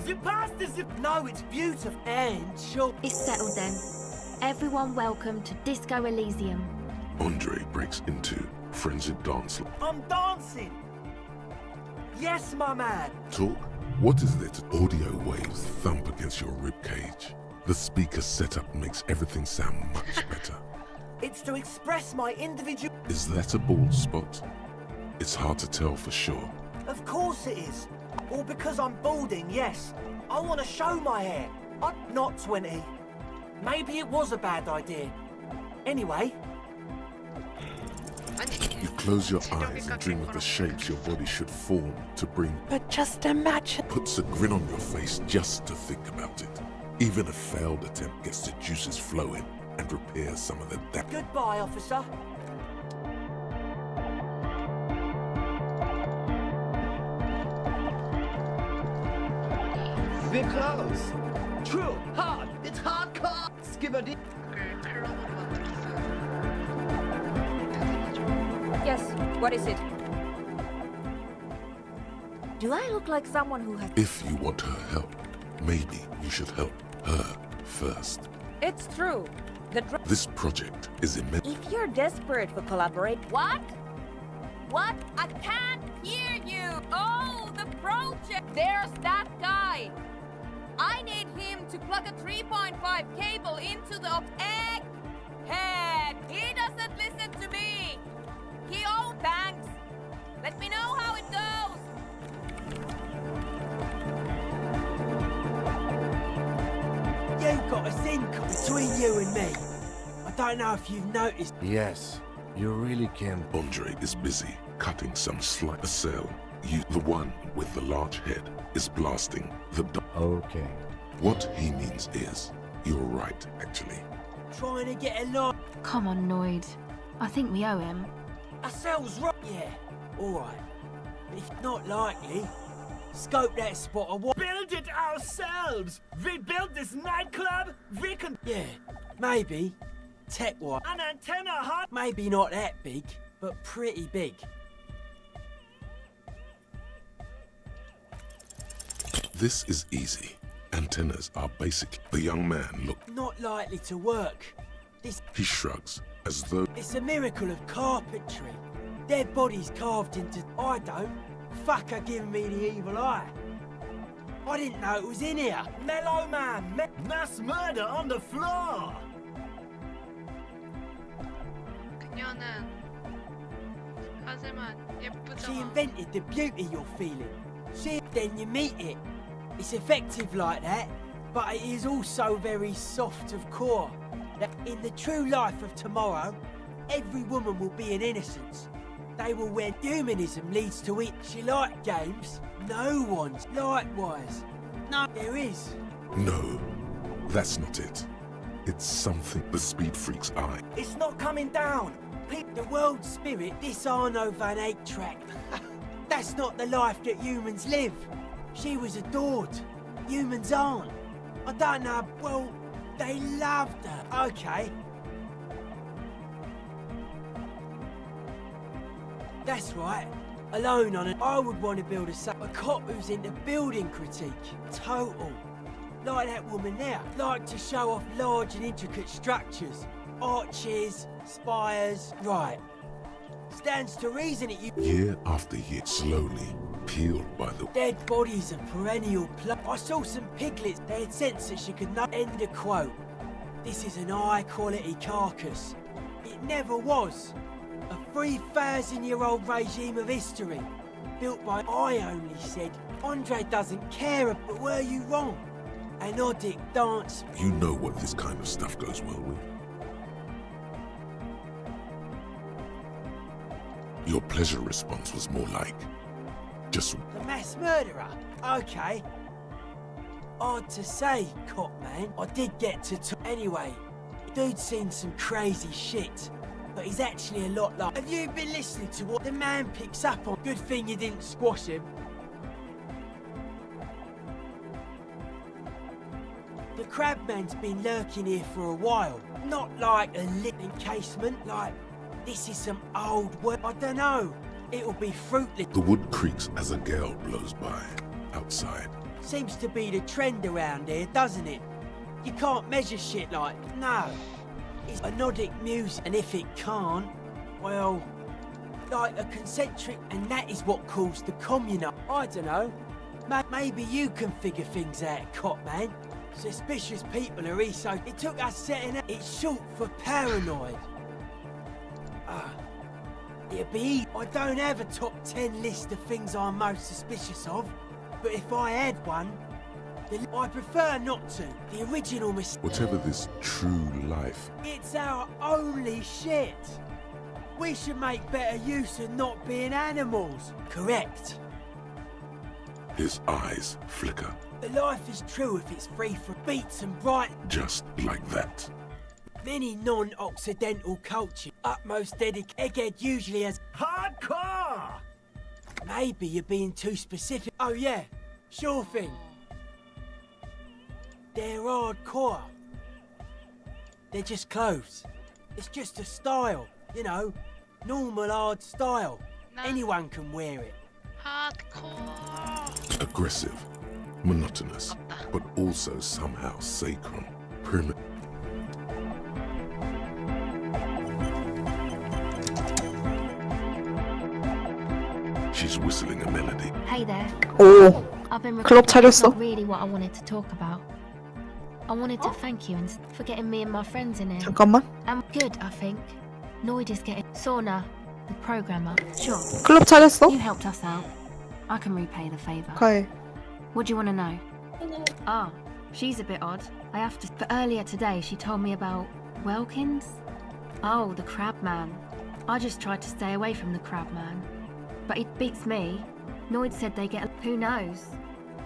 The past is. No, it's beautiful and sure. It's settled then. Everyone welcome to Disco Elysium. Andre breaks into frenzied dance. I'm dancing. Yes, my man. Talk? What is there to audio waves thump against your ribcage? The speaker setup makes everything sound much better. It's to express my individual. Is that a bald spot? It's hard to tell for sure. Of course it is. Or because I'm balding, yes. I want to show my hair. I'm not 20. Maybe it was a bad idea. Anyway. You close your eyes and dream of the shapes your body should form to bring. But just imagine. Puts a grin on your face just to think about it. Even a failed attempt gets the juices flowing and repairs some of the damage. Goodbye, officer. We're close. True, hard. It's hardcore. Skibberdy. Yes, what is it? Do I look like someone who has... If you want her help, maybe you should help her first. It's true. This project is immense. If you're desperate for collaborate... What? What? I can't hear you! Oh, the project! There's that guy! I need him to plug a 3.5 cable into the egghead! He doesn't listen to me! He owns thanks! Let me know how it goes! You've got a thing between you and me. I don't know if you've noticed. Yes, you really can. Andre is busy cutting some slight cell. The one with the large head is blasting the... Okay. What he means is, you're right, actually. Trying to get a lot. Come on, Noid. I think we owe him. Ourselves right. Yeah, alright. But if not likely, scope that spot or what? Build it ourselves! We built this nightclub, we can... Yeah, maybe. Tech-wise. An antenna hut? Maybe not that big, but pretty big. This is easy. Antennas are basic. The young man looked... Not likely to work. He shrugs, as though... It's a miracle of carpentry. Dead bodies carved into... I don't. Fucker giving me the evil eye. I didn't know it was in here. Mellow man, mass murder on the floor! 그녀는 하지만 예쁘잖아. She invented the beauty you're feeling. Then you meet it. It's effective like that, but it is also very soft of core. In the true life of tomorrow, every woman will be an innocence. They will when humanism leads to it. She liked games. No one's likewise. No, there is. No, that's not it. It's something the Speed Freak's eye. It's not coming down. The world spirit, this Arno van Eyck track. That's not the life that humans live. She was adored. Humans aren't. I don't know, well, they loved her. Okay. That's right. Alone on it, I would want to build a cop who's into building critique. Total. Like that woman there. Like to show off large and intricate structures. Arches, spires. Right. Stands to reason it you... Year after year, slowly peeled by the... Dead bodies of perennial I saw some piglets. They had sense that she could not... End a quote. This is an high-quality carcass. It never was. A 3,000-year-old regime of history. Built by... I only said... Andre doesn't care, but were you wrong? An Odic dance... You know what this kind of stuff goes well with. Your pleasure response was more like... just... The mass murderer? Okay. Odd to say, cop man. I did get to anyway, dude's seen some crazy shit. But he's actually a lot like... Have you been listening to what the man picks up on? Good thing you didn't squash him. The crabman's been lurking here for a while. Not like a lit encasement, like... This is some old work. I don't know. It'll be fruitless. The wood creaks as a gale blows by, outside. Seems to be the trend around here, doesn't it? You can't measure shit like... No. It's anodic music, and if it can't, well... Like a concentric, and that is what caused the communal. I don't know. Maybe you can figure things out, cop man. Suspicious people are so... It took us setting up... It's short for paranoid. It'd be... I don't have a top 10 list of things I'm most suspicious of, but if I had one, I prefer not to. The original mistake... Whatever this true life... It's our only shit. We should make better use of not being animals. Correct. His eyes flicker. The life is true if it's free from beats and bright... Just like that. Many non-Occidental cultures, utmost egghead usually has... Hardcore! Maybe you're being too specific. Oh yeah, sure thing. They're hardcore. They're just clothes. It's just a style, you know, normal hard style. Anyone can wear it. Hardcore. Aggressive, monotonous. but also somehow sacrum, primitive. She's whistling a melody. Hey there. 오, I've been 클럽 That's 차렸어. not really what I wanted to talk about. I wanted to thank you for getting me and my friends in here. 잠깐만. I'm good, I think. Noid is getting Sauna, the programmer. Sure. 클럽 차렸어? You helped us out. I can repay the favor. 축하해. What do you want to know? Ah, she's a bit odd. I have to. But earlier today, she told me about Welkins. Oh, the crab man. I just tried to stay away from the crab man, but he beats me. Noid said they get. Who knows?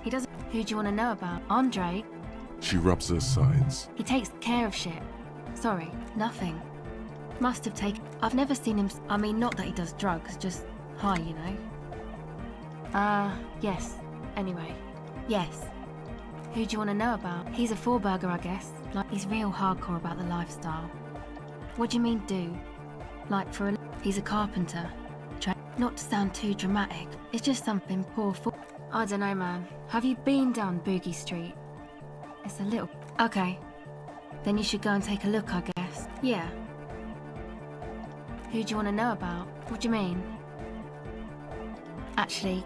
He doesn't. Who do you want to know about? Andre. She rubs her sides. He takes care of shit. Sorry, nothing. Must have taken. I've never seen him. I mean, not that he does drugs, just high, you know. Yes. Anyway, yes. Who do you want to know about? He's a four-burger, I guess. Like, he's real hardcore about the lifestyle. What do you mean, do? Like, for a... He's a carpenter. Not to sound too dramatic, it's just something poor for... I don't know, man. Have you been down Boogie Street? It's a little... Okay. Then you should go and take a look, I guess. Yeah. Who do you want to know about? What do you mean? Actually,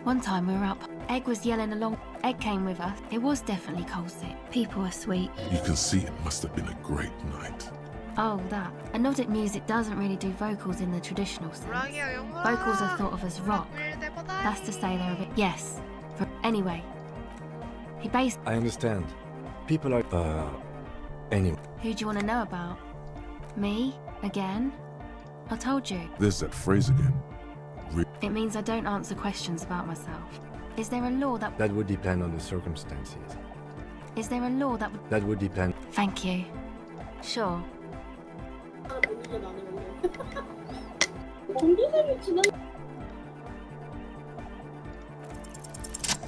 one time we were up. Egg was yelling along. Egg came with us. It was definitely coal sick. People were sweet. You can see it must have been a great night. Oh, that. Anodic music doesn't really do vocals in the traditional sense. Vocals are thought of as rock. That's to say they're a bit... Yes. Anyway. He based... I understand. People are... Anyway. Who do you want to know about? Me? Again? I told you. There's that phrase again. It means I don't answer questions about myself. Is there a law that... That would depend on the circumstances. Is there a law that would... That would depend... Thank you. Sure.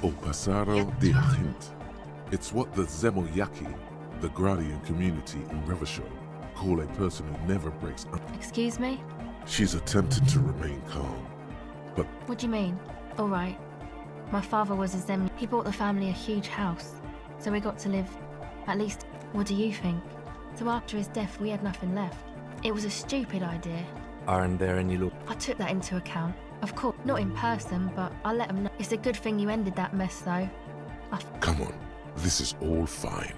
O pasado de agente. It's what the Zemoyaki, the Gradian community in Revachol, call a person who never breaks up. Excuse me? She's attempting to remain calm, but... What do you mean? All right. My father was a Zem. He bought the family a huge house, so we got to live. At least, what do you think? So after his death, we had nothing left. It was a stupid idea. Aren't there any law? I took that into account. Of course, not in person, but I let him know. It's a good thing you ended that mess, though. Come on, this is all fine.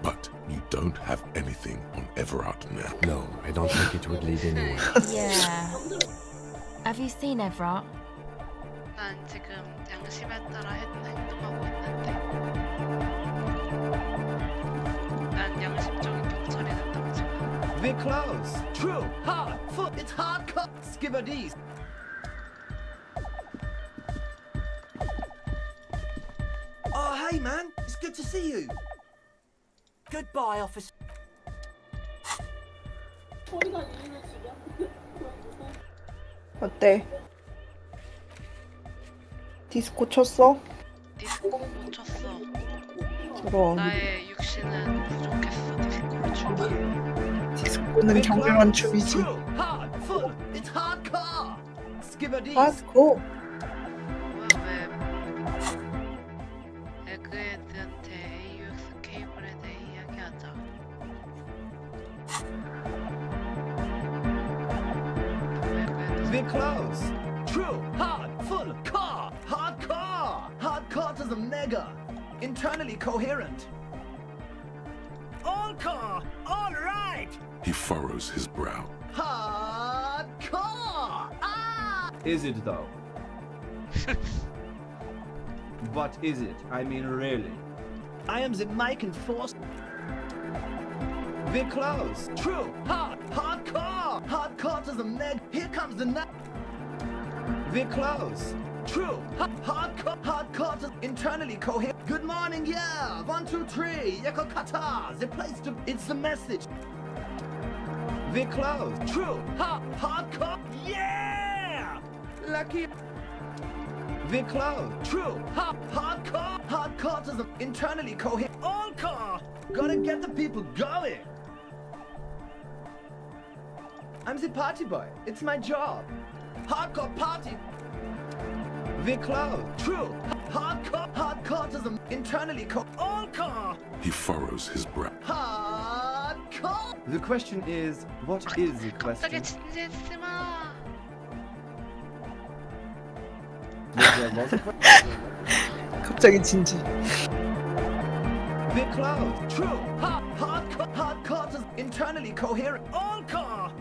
But you don't have anything on Everard now. No, I don't think it would lead anywhere. Yeah. Have you seen Everard? 난 지금 양심에 따라 행동하고 있는데 난 양심적인 경찰이 된다고 생각. We're close. True. Hard. Foot. It's hardcore. Skibberdees. Oh, hey, man. It's good to see you. Goodbye, officer. 어때? 디스코 쳤어? 디스코 못 쳤어. 그럼 나의 육신은 부족했어. 디스코를 추기. 디스코는 정글만 춤이지. Hard. Foot. It's hardcore. Skibberdees. 하드코. 왜 에그헤드한테 AUX 케이블에 대해 이야기하자. We're close. True. Hard. Full. Car. Hardcore. Hardcore to the mega. Internally coherent. All car. All right. He furrows his brow. Hardcore. Ah. Is it though? But is it? I mean, really? I am the mic and force. We're close. True. Hard. Hardcore. Hardcore to the meg. Here comes the net. We're close. True. Hardcore. Hardcore to internally coherent. Good morning, yeah. 1, 2, 3. Yeko kata. The place to. It's the message. We're close. True. Hardcore. Yeah. Lucky. We're close. True. Hardcore. Hardcore to the internally coherent. All car. Gotta get the people going. I'm the party boy. It's my job. Hardcore party. We're close. True. Hardcore is internally all car. He furrows his brow. Hardcore. The question is, what is the question? 갑자기 진지해지지 마. 갑자기 진지. We're close. True. Hardcore is internally coherent. All car.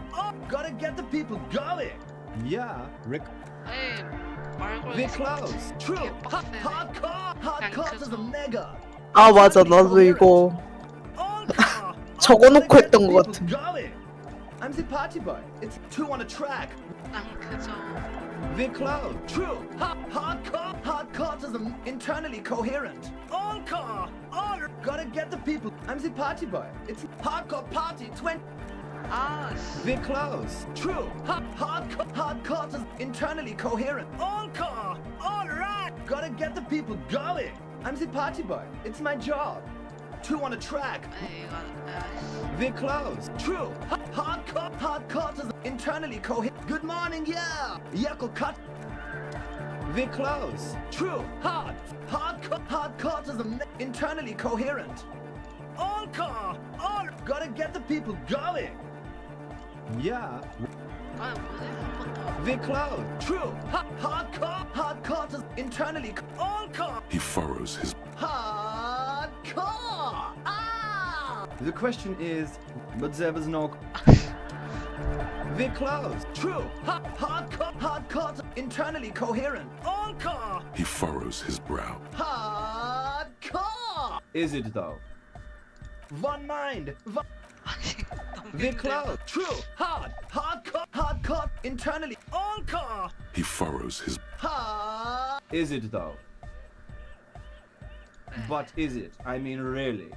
Gotta get the people going. Yeah, Rick. 에이, 말고 We're close. True. Hardcore is a mega. 아 맞아 나도 이거 적어놓고 했던 것 같은. Going. I'm the party boy. It's two on a track. 난 그저 We're close. True. Hardcore is internally coherent. All car. All. Gotta get the people. I'm the party boy. It's hardcore party 20. 아, We're close. True. Hardcore is internally coherent. All car. All right. Gotta get the people going. I'm the party boy. It's my job. Two on a track. 에이, 이거 We're close. True. Hardcore is internally coherent. Good morning, yeah. Yako cut. We're close. True. Hardcore is internally coherent. All car. All. Gotta get the people going. Yeah. 아, 뭐지? 한번 더. We're close. True. Hardcore is internally all car. He furrows his. Hardcore. Ah. The question is, but there was no. We're close. True. Hardcore is internally coherent. All car. He furrows his brow. Hardcore. Is it though? One mind. We're close. True. Hardcore. Internally. All car. He furrows his. Is it though? But is it? I mean, really?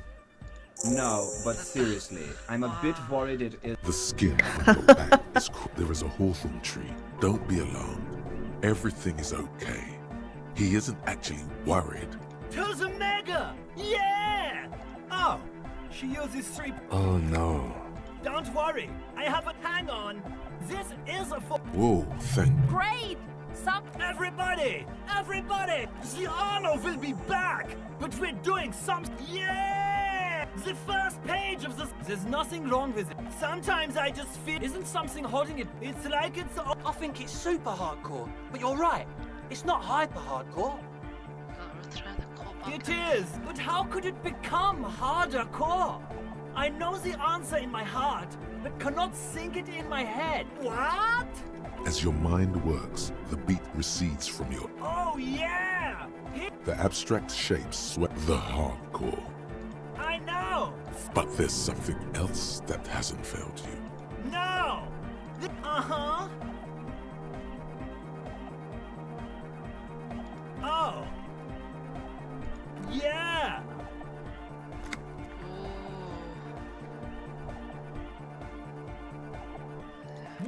No, but seriously, I'm a bit worried it is. The skin on your back is. There is a hawthorn tree. Don't be alarmed. Everything is okay. He isn't actually worried. To the mega! Yeah! Oh, she uses 3. Oh no. Don't worry, I have a. Hang on. This is a. Whoa, thank. Great! Everybody! Everybody! The honor will be back! But we're doing some. Yeah! The first page of this. There's nothing wrong with it. Sometimes I just feel. Isn't something holding it? It's like it's. I think it's super hardcore. But you're right. It's not hyper hardcore. It is. But how could it become harder core? I know the answer in my heart, but cannot sink it in my head. What? As your mind works, the beat recedes from your. Oh yeah! The abstract shapes sweat the hardcore. I know! But there's something else that hasn't failed you. No! Uh-huh. Oh. Yeah!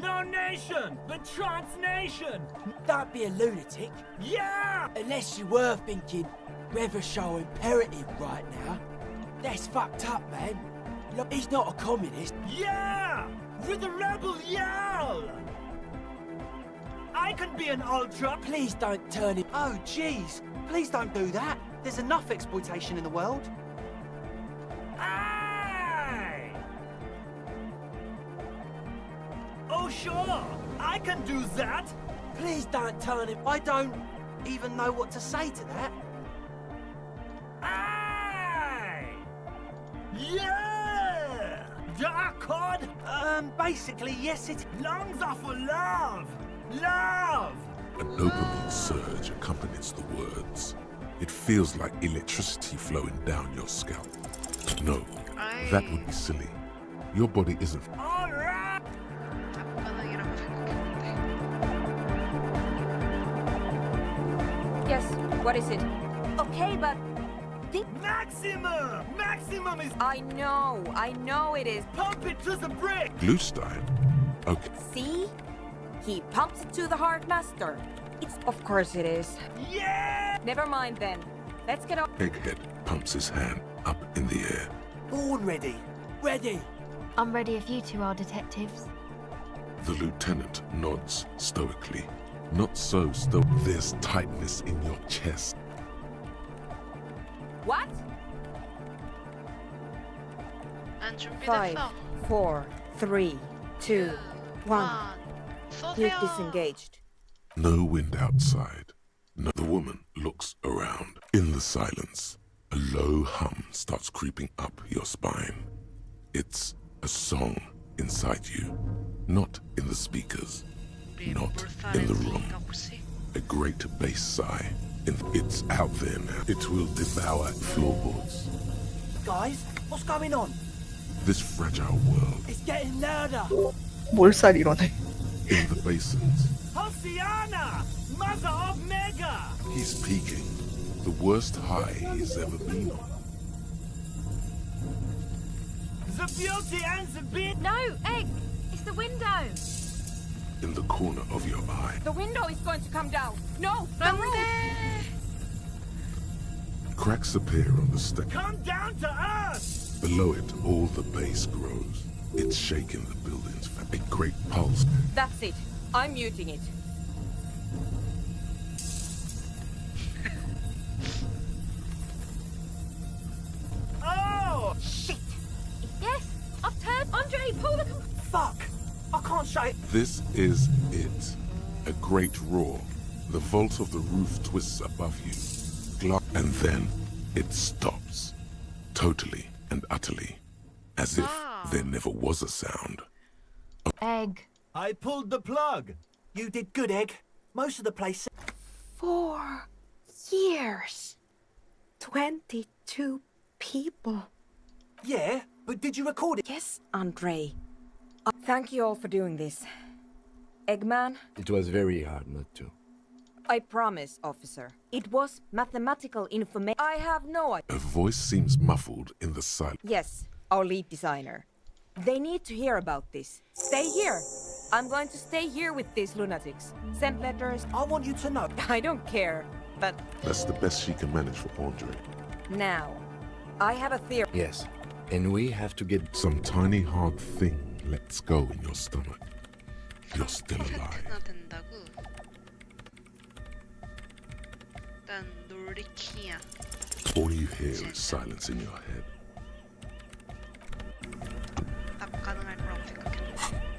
No nation, but transnation! Don't be a lunatic. Yeah! Unless you were thinking weather show imperative right now. That's fucked up, man. Look, he's not a communist. Yeah! With a rebel yell! I can be an ultra. Please don't turn him. Oh, jeez. Please don't do that. There's enough exploitation in the world. Aye! Oh, sure. I can do that. Please don't turn him. I don't even know what to say to that. Aye! Yeah! Dark Cod? Basically, yes, it. Lungs are for love! Love! A dopamine surge accompanies the words. It feels like electricity flowing down your scalp. No, that would be silly. Your body isn't. All right! Yes, what is it? Okay, but... Maximum! Maximum is... I know it is. Pump it to the brick! Gluestein? Okay. See? He pumps it to the Heartmaster. It's... Of course it is. Yeah! Never mind then. Let's get on. Egghead pumps his hand up in the air. Born ready. Ready. I'm ready if you two are detectives. The lieutenant nods stoically. Not so, still. There's tightness in your chest. What? 안 Five, 준비됐어. 4, 3, 2, 1. You're 쏘세요. disengaged. No wind outside. No. The woman looks around. In the silence, a low hum starts creeping up your spine. It's a song inside you, not in the speakers, not in the room. A great bass sigh. It's out there now. It will devour floorboards. Guys, what's going on? This fragile world. It's getting louder. 몰살 이러네. In the basins, Hosiana! Mother of Mega! he's peaking. The worst high he's ever been on. The beauty and the beat! No, Egg! It's the window! In the corner of your eye, The window is going to come down! No! The roof! cracks appear on the step. Come down to us! Below it, all the base grows. It's shaking the buildings. A great pulse. That's it. I'm muting it. Oh! Shit! Yes! I've turned! Andre, pull the... Fuck! I can't shut it. This is it. A great roar. The vault of the roof twists above you. And then it stops. Totally and utterly. As if there never was a sound. Egg. I pulled the plug. You did good, Egg. Most of the place... 4 years. 22 people. Yeah, but did you record it? Yes, Andre. Thank you all for doing this. Eggman, It was very hard not to. I promise, officer. It was mathematical information. I have no idea. A voice seems muffled in the silence. Yes, our lead designer. They need to hear about this. Stay here. I'm going to stay here with these lunatics. Send letters. I want you to know. I don't care, but That's the best she can manage for Andre. now, I have a theory. Yes, and we have to get... Some tiny hard thing lets go in your stomach. You're still alive. 나 된다고. 일단 놀리키야. All you hear is silence in your head. 딱 가능할 거라고 생각했는데.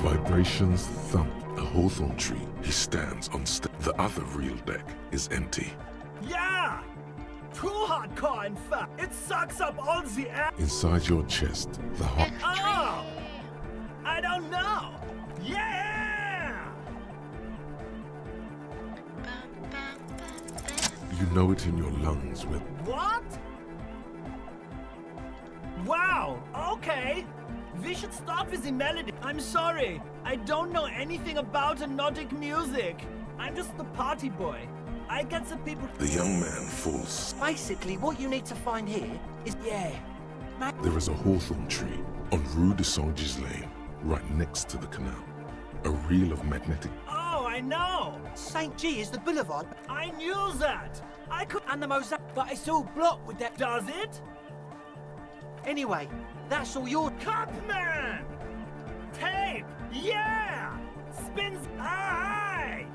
Vibrations thump a hawthorn tree. He stands on The other real deck is empty. Yeah! Too hardcore, in fact. It sucks up all the air. Inside your chest, the hot. Oh! I don't know. Yeah! You know it in your lungs with. What? Wow, okay. We should start with the melody. I'm sorry. I don't know anything about Nordic music. I'm just the party boy. I get the people. The young man falls. Basically, what you need to find here is. Yeah. There is a hawthorn tree on Rue de Saint-Gislain, right next to the canal. A reel of magnetic. Oh, I know. St. G is the boulevard. I knew that. I could. And the mosaic. But it's all blocked with that. Does it? Anyway, that's all your. Cupman! Tape! Yeah! Spins. Alright!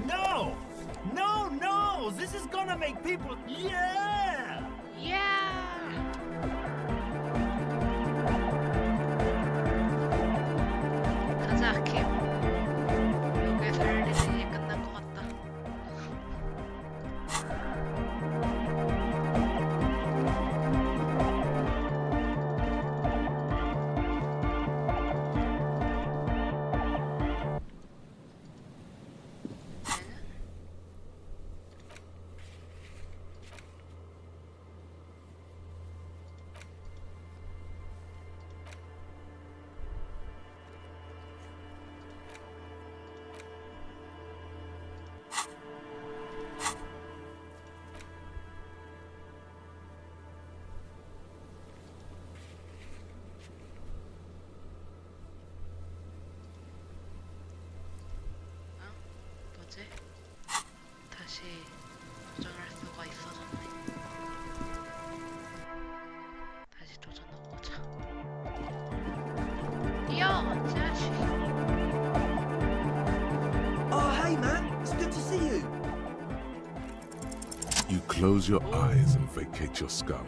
No! No, no! This is gonna make people. Yeah! Yeah! 가자, 킴. 여기에서 할 일이 끝난 것 같다. 다시 도전할 수가 있어졌네. 다시 도전하고 보자. 뛰어, 자식. Oh, hey, man. It's good to see you. You close your eyes and vacate your skull.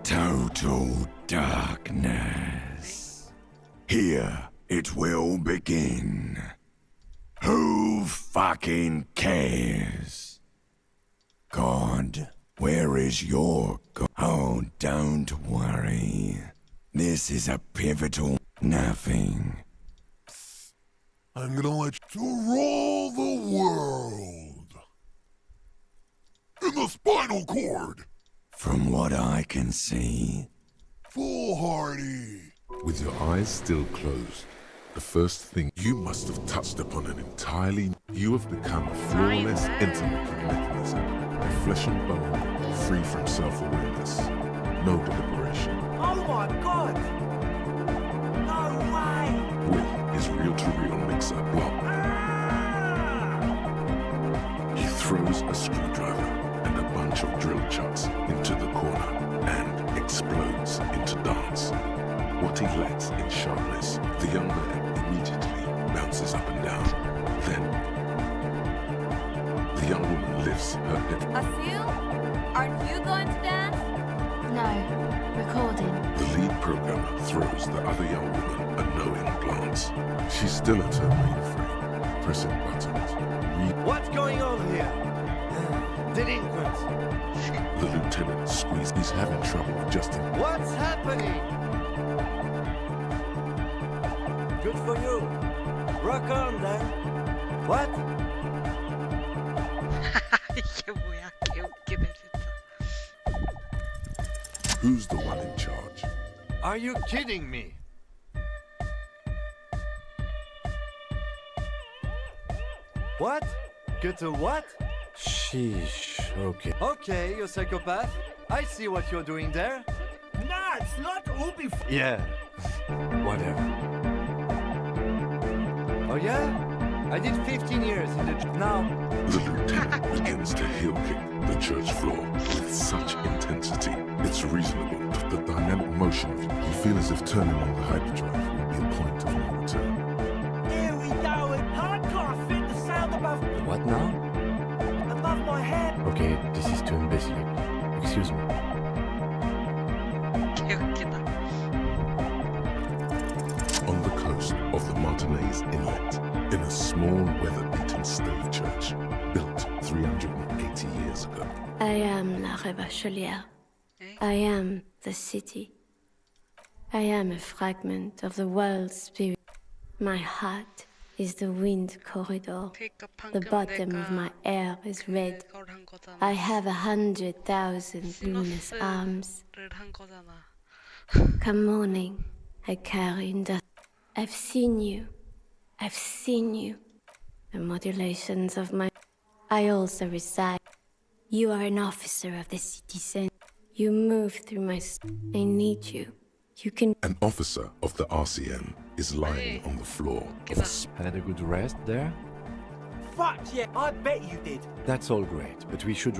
Total darkness. Here it will begin. Who fucking cares? God, where is your God? Oh, don't worry. This is a pivotal nothing. I'm gonna let you rule the world. In the spinal cord. From what I can see, Foolhardy. With your eyes still closed, the first thing you must have touched upon an entirely. You have become a flawless intimate mechanism, of flesh and bone, free from self-awareness, no deliberation. Oh my god! No way! With his reel-to-reel mixer block, he throws a screwdriver and a bunch of drill chucks into the corner and explodes into dance. What he lacks in sharpness, the young man immediately bounces up and down. Then, the young woman lifts her head. Asil, aren't you going to dance? No, recording. The lead programmer throws the other young woman a knowing glance. She's still at her mainframe, pressing buttons. What's going on here? Delinquents. The lieutenant squeezes. He's having trouble adjusting. What's happening? Good for you. Rock on then. What? 이게 뭐야? 개웃기네 진짜. Who's the one in charge? Are you kidding me? What? Get a what? Sheesh, okay. Okay, you psychopath. I see what you're doing there. Nah, it's not Ubi. Yeah, whatever. Oh yeah? I did 15 years in the now. The lieutenant begins to heel kick the church floor with such intensity. It's reasonable that the dynamic motion of you feel as if turning on the hyperdrive will be a point of no return. Here we go, and hardcore fit the sound above What now? my head. Okay, this is too imbecile. Excuse me. 개웃기다. On the coast of the Martinez Inlet, in a small weather-beaten stave church built 380 years ago. I am La Rebachelière. I am the city. I am a fragment of the world's spirit. My heart is the wind corridor. The bottom of my air is red. I have 100,000 luminous arms. Come morning, I carry in dust. I've seen you. I've seen you. The modulations of my... I also reside. You are an officer of the citizen. You move through my... I need you. You can... An officer of the RCN is lying on the floor of a... Had a good rest there? Fuck yeah, I bet you did. That's all great, but we should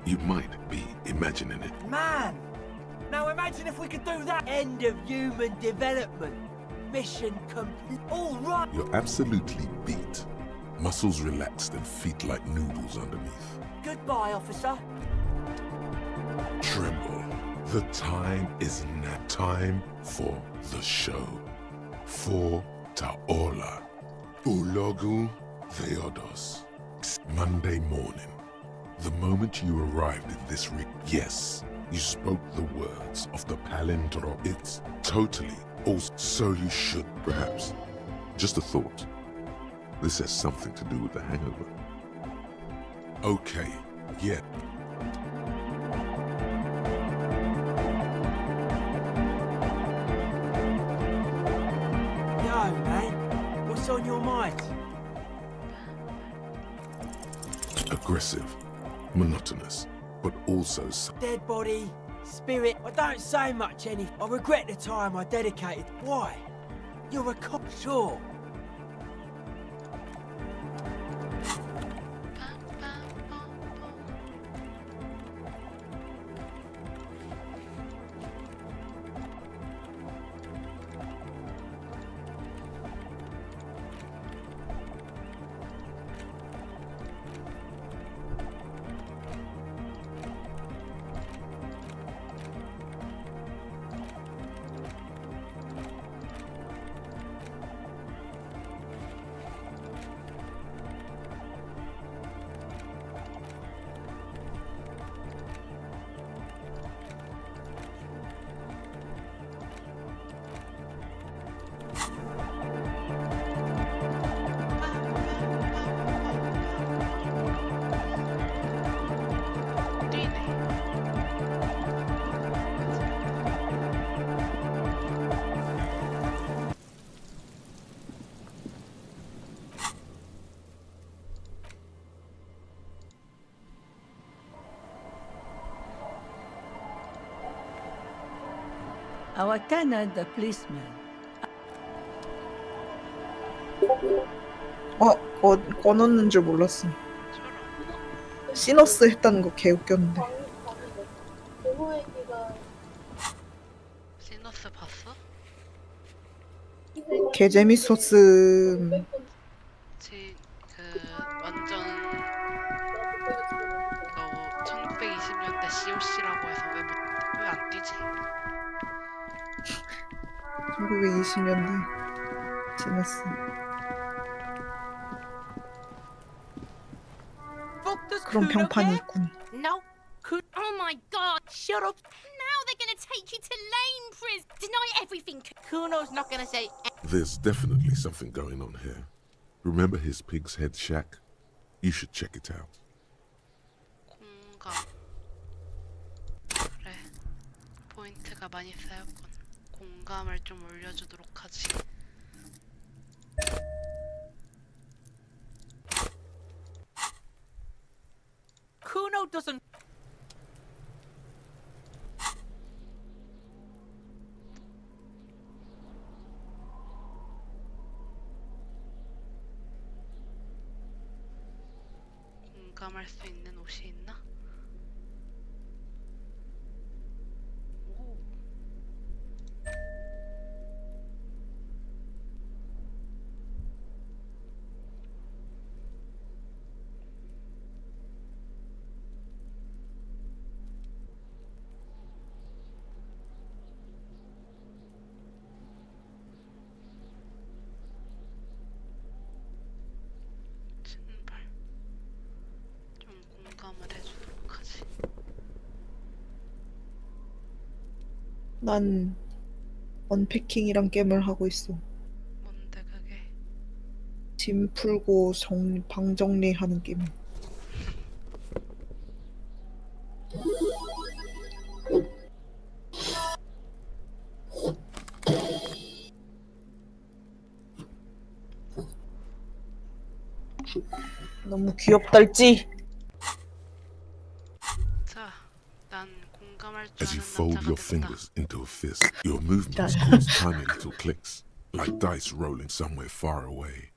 You might be imagining it. Man! Now imagine if we could do that. End of human development. Mission complete. All right. You're absolutely beat. Muscles relaxed and feet like noodles underneath. Goodbye, officer. Tremble. The time is now. Time for the show. For Taola. Ulogu Theodos. Monday morning. The moment you arrived in this yes, you spoke the words of the palindrome. It's totally also. So you should, perhaps. Just a thought. This has something to do with the hangover. Okay, yeah. Yo, man. What's on your mind? Aggressive, monotonous, but also Dead body, spirit. I don't say much I regret the time I dedicated. Why? You're a cop, sure. Our canon, the policeman. 꺼놓는 줄 몰랐어. 시너스 했다는 거 개웃겼는데. 시너스 봤어? 개 재밌었음. 완전 1920년대 COC라고 해서 왜 안 뛰지? 1920년대 지났어. 그런 평판이 있군. No. Oh my god. Shut up. Now they're gonna take you to lane prison. Deny everything. Kuno's not gonna say. There's definitely something going on here. Remember his pig's head shack? You should check it out. 공감. 그래. 포인트가 많이 쌓였군. 공감을 좀 올려주도록 하지. Kuno doesn't. 공감할 수 있는 옷이 있나? 오. 신발. 좀 공감을 해주도록 하지. 난 언패킹이란 게임을 하고 있어. 뭔데 그게? 짐 풀고 방 정리하는 게임. 너무 귀엽달지? 자, 난 공감할 줄 As you 아는 fold 남자가 your 된다. fingers into a fist, your movements cause tiny little clicks, like dice rolling somewhere far away.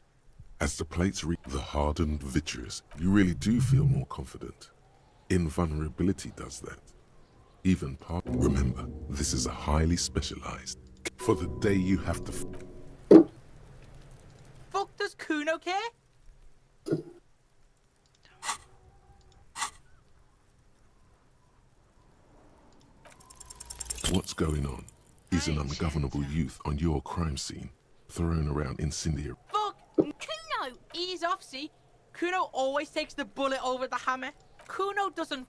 As the plates reach the hardened vitreous, you really do feel more confident. Invulnerability does that. Even part. Remember, this is a highly specialized. For the day you have to. Fuck does Kuno care? What's going on? He's an ungovernable youth on your crime scene, throwing around incendiary. Fuck! Kuno! Ease off, see? Kuno always takes the bullet over the hammer. Kuno doesn't.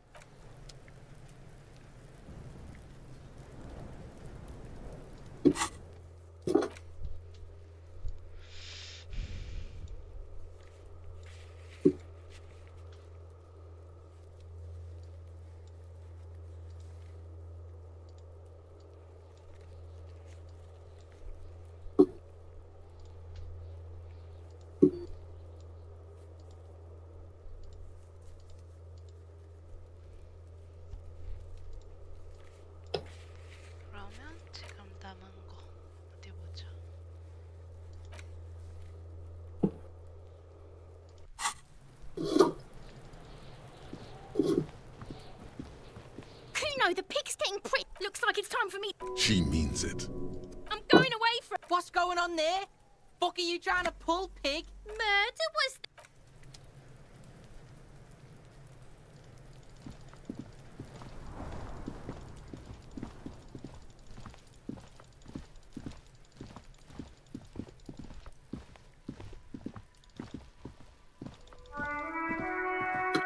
그러면 지금 남은 거. Looks like it's time for me. She means it. I'm going away from. What's going on there? Fuck are you trying to pull, pig? Murder was.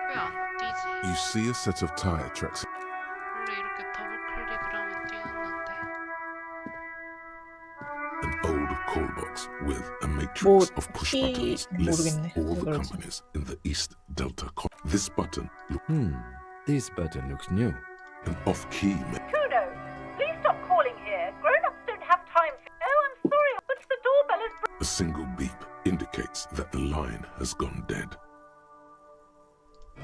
왜안 뛰지? You see a set of tire tracks. 원래 이렇게 더블 클릭을 하면 뛰었는데. An old call box with a matrix 뭐, of push 키 buttons lists 모르겠네. all the 그러지. companies in the East Delta. This button, This button looks new. an off-key. Kudos. Please stop calling here. Grown-ups don't have time for... Oh, I'm sorry, but the doorbell is... A single beep indicates that the line has gone dead.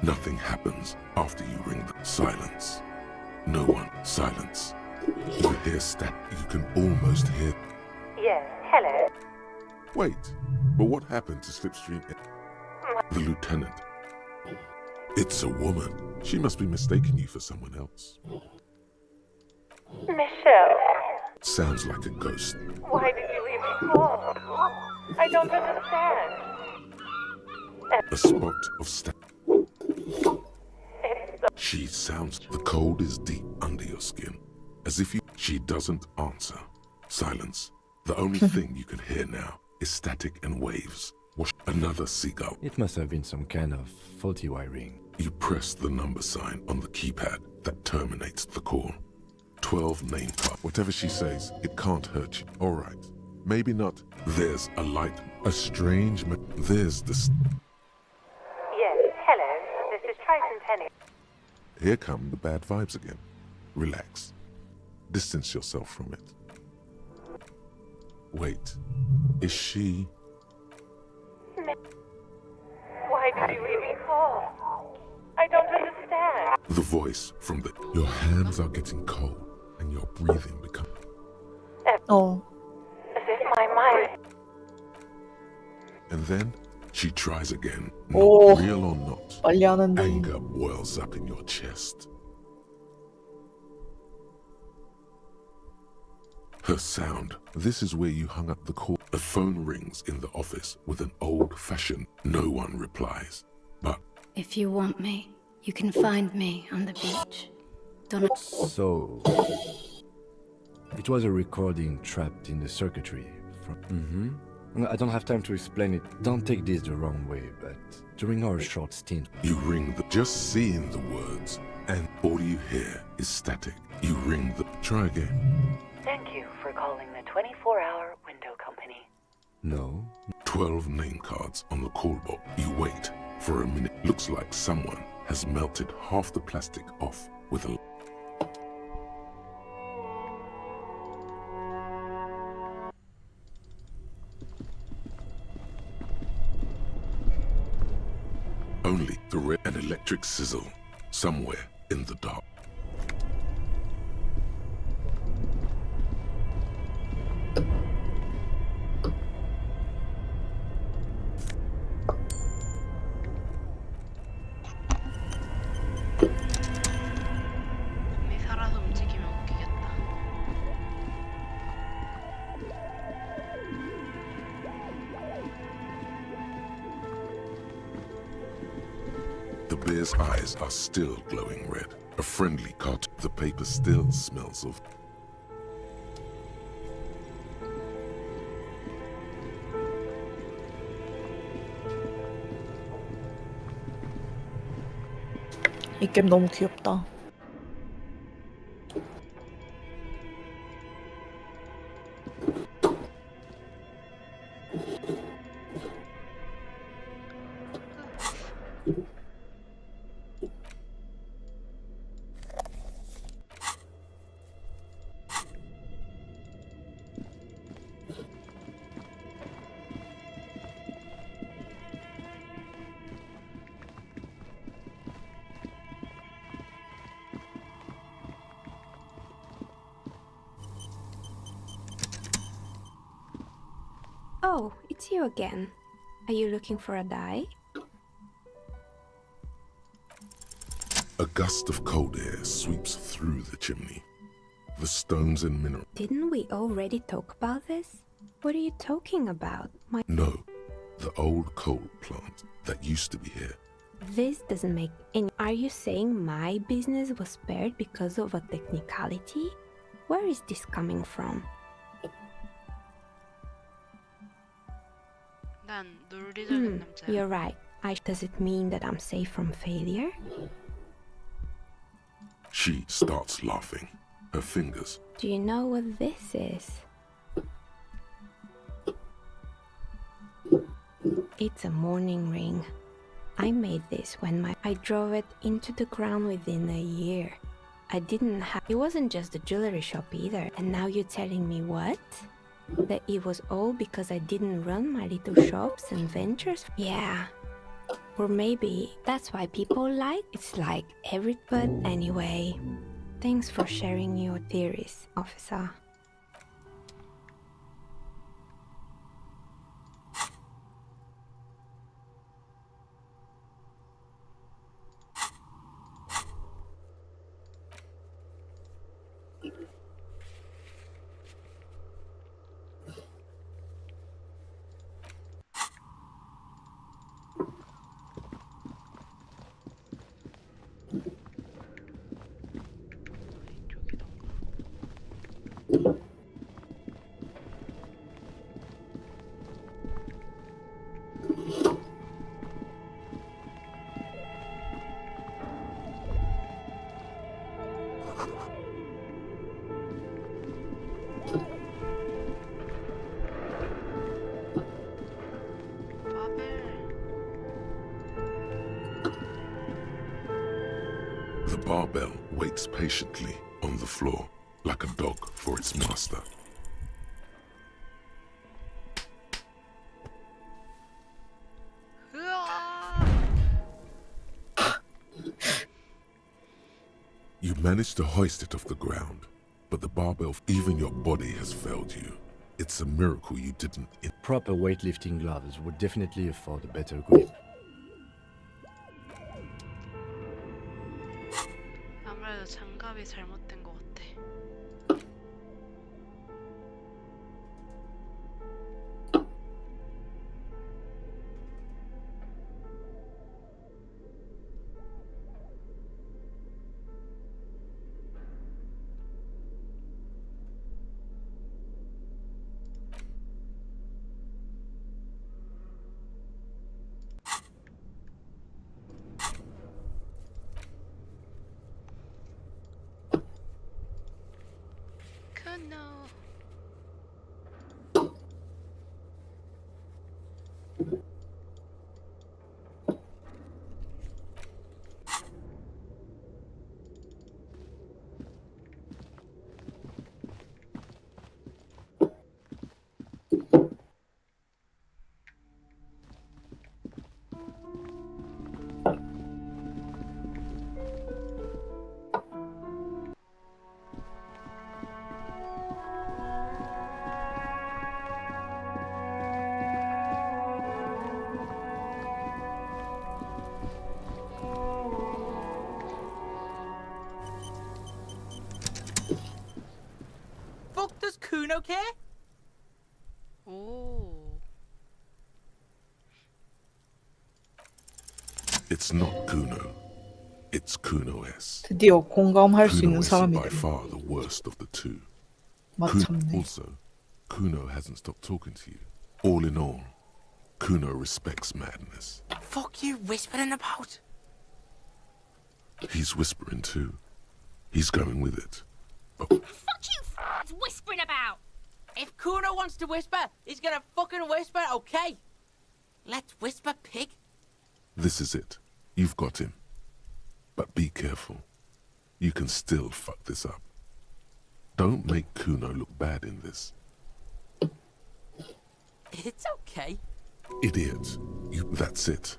Nothing happens after you ring the silence. No one. Silence. You hear you can almost hear. Yes, hello. Wait, but what happened to Slipstream? The lieutenant. It's a woman. She must be mistaking you for someone else. Michelle, Sounds like a ghost. why did you even call? I don't understand. A spot of She sounds. The cold is deep under your skin. As if you. She doesn't answer. Silence. The only thing you can hear now is static and waves. Another seagull. It must have been some kind of faulty wiring. You press the number sign on the keypad that terminates the call. 12 name card. Whatever she says, it can't hurt you. All right. Maybe not. There's a light. A strange. There's this. Yes, hello. This is Tricentennial. Here come the bad vibes again. Relax. Distance yourself from it. Wait. Is she... Why did you even call? I don't understand. The voice from the... Your hands are getting cold and your breathing becomes... Oh. As if my mind... And then she tries again. Oh. Not real or not. 빨리 하는데. Anger boils up in your chest. Her sound. This is where you hung up the call. A phone rings in the office with an old-fashioned. No one replies. But If you want me, you can find me on the beach. Don't. So, it was a recording trapped in the circuitry. I don't have time to explain it. Don't take this the wrong way, but during our short stint, you ring the... Just seeing the words, and all you hear is static. You ring the... Try again. Thank you for calling the 24-hour window company. No. 12 name cards on the call box. You wait for a minute. Looks like someone has melted half the plastic off with a... Only the red and electric sizzle somewhere in the dark. 곰이 살아서 움직이면 웃기겠다. The bear's eyes are still glowing red. A friendly cartoon. The paper still smells of... 이 게임 너무 귀엽다. Oh, it's you again. Are you looking for a dye? A gust of cold air sweeps through the chimney. the stones and minerals. Didn't we already talk about this? What are you talking about? No, the old coal plant that used to be here. This doesn't make any. Are you saying my business was spared because of a technicality? Where is this coming from? 난 논리적인 남자야. You're right. Does it mean that I'm safe from failure? She starts laughing. Her fingers. Do you know what this is? It's a mourning ring. I made this when I drove it into the ground within a year. I didn't have. It wasn't just a jewelry shop either. And now you're telling me what? That it was all because I didn't run my little shops and ventures? Yeah. Or maybe that's why people like it's like every. But anyway, thanks for sharing your theories, officer. The barbell waits patiently on the floor, like a dog for its master. You managed to hoist it off the ground, but the barbell, even your body has failed you. It's a miracle you didn't. Proper weightlifting gloves would definitely afford a better grip. 아무래도 장갑이 잘못된 것 같아. No. Fuck does Kuno care? 오. It's not Kuno. It's Kuno S. 드디어 공감할 수 있는 Kuno is 사람이 by 됐네. far the worst of the two. 마참네. Also, Kuno hasn't stopped talking to you. All in all, Kuno respects madness. Fuck you whispering about? He's whispering too. He's going with it. Fuck you f***s whispering about! If Kuno wants to whisper, he's gonna fucking whisper, okay? Let's whisper, pig. This is it. You've got him. But be careful. You can still fuck this up. Don't make Kuno look bad in this. It's okay. Idiot. That's it.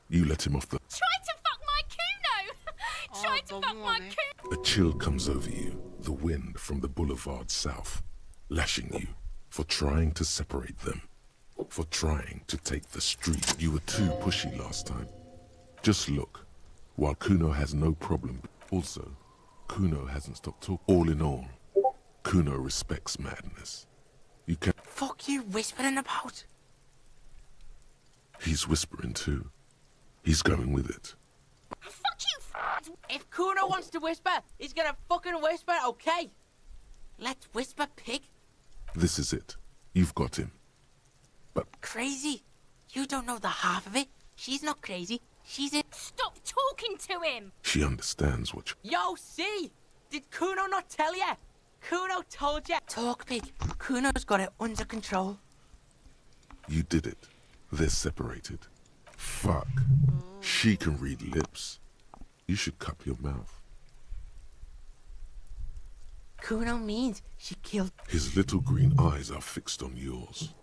You let him off the... Try to fuck my Kuno! Try to fuck my Kuno! A chill comes over you, the wind from the boulevard south, lashing you for trying to separate them, for trying to take the street. You were too pushy last time. Just look, while Kuno has no problem. Also, Kuno hasn't stopped talking. All in all, Kuno respects madness. You can. Fuck you whispering about? He's whispering too. He's going with it. Fuck you! If Kuno wants to whisper, he's gonna fucking whisper, okay? Let's whisper, pig. This is it. You've got him. Crazy? You don't know the half of it. She's not crazy. She's in. Stop talking to him! She understands what Yo, see? Did Kuno not tell ya? Kuno told ya. Talk, pig. Kuno's got it under control. you did it. They're separated. Fuck. She can read lips. You should cup your mouth. Kuno means she killed. His little green eyes are fixed on yours.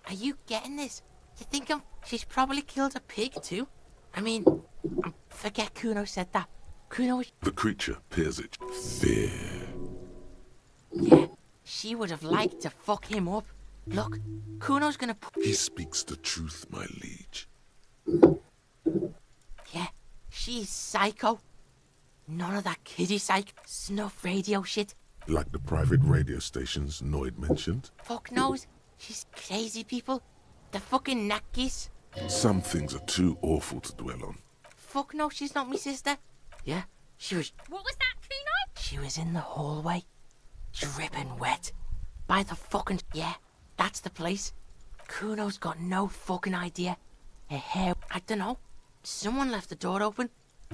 Are you getting this? You think she's probably killed a pig too? I mean, forget Kuno said that. Kuno was. The creature peers at you. Fear. Yeah, she would have liked to fuck him up. Look, Kuno's gonna. He speaks the truth, my liege. Yeah, she's psycho. None of that kiddie psych snuff radio shit. Like the private radio stations Noid mentioned. Fuck knows. She's crazy people. The fucking nackies. Some things are too awful to dwell on. Fuck no, she's not me sister. Yeah, she was. What was that, Kuno? She was in the hallway, dripping wet. By the fucking. Yeah, that's the place. Kuno's got no fucking idea. Her hair. I don't know. Someone left the door open.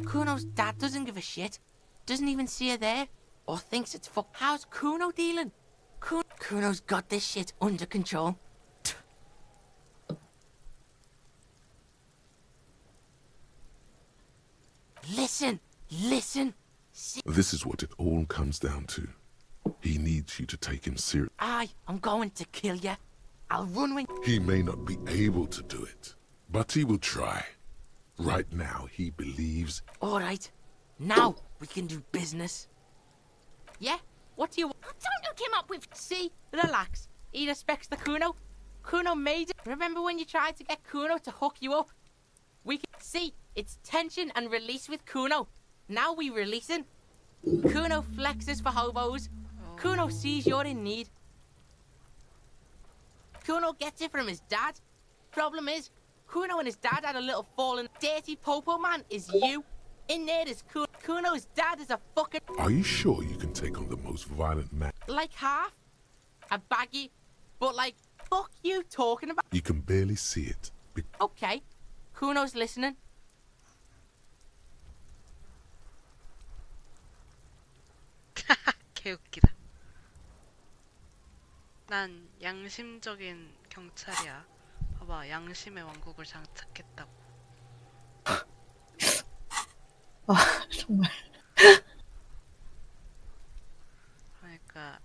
Kuno's dad doesn't give a shit. Doesn't even see her there. Or thinks it's fuck. How's Kuno dealing? Kuno's got this shit under control. Listen, listen. This is what it all comes down to. He needs you to take him seriously. I'm going to kill you. I'll run when. He may not be able to do it, but he will try. Right now, he believes. All right, now we can do business. Yeah, what do you want? Don't hook him up with. See, relax. He respects the Kuno. Kuno made it. Remember when you tried to get Kuno to hook you up? We can see it's tension and release with Kuno. Now we releasing. Kuno flexes for hobos. Kuno sees you're in need. Kuno gets it from his dad. Problem is, Kuno and his dad had a little fallen. Dirty popo man is you. In there is Kuno. Kuno's dad is a fucking. Are you sure you can take on the most violent man? Like half. A baggy. But like, fuck you talking about. You can barely see it. Okay. Kuno's listening. 개웃기다. 난 양심적인 경찰이야. 봐봐, 양심의 왕국을 장착했다고. 아, 정말. 그러니까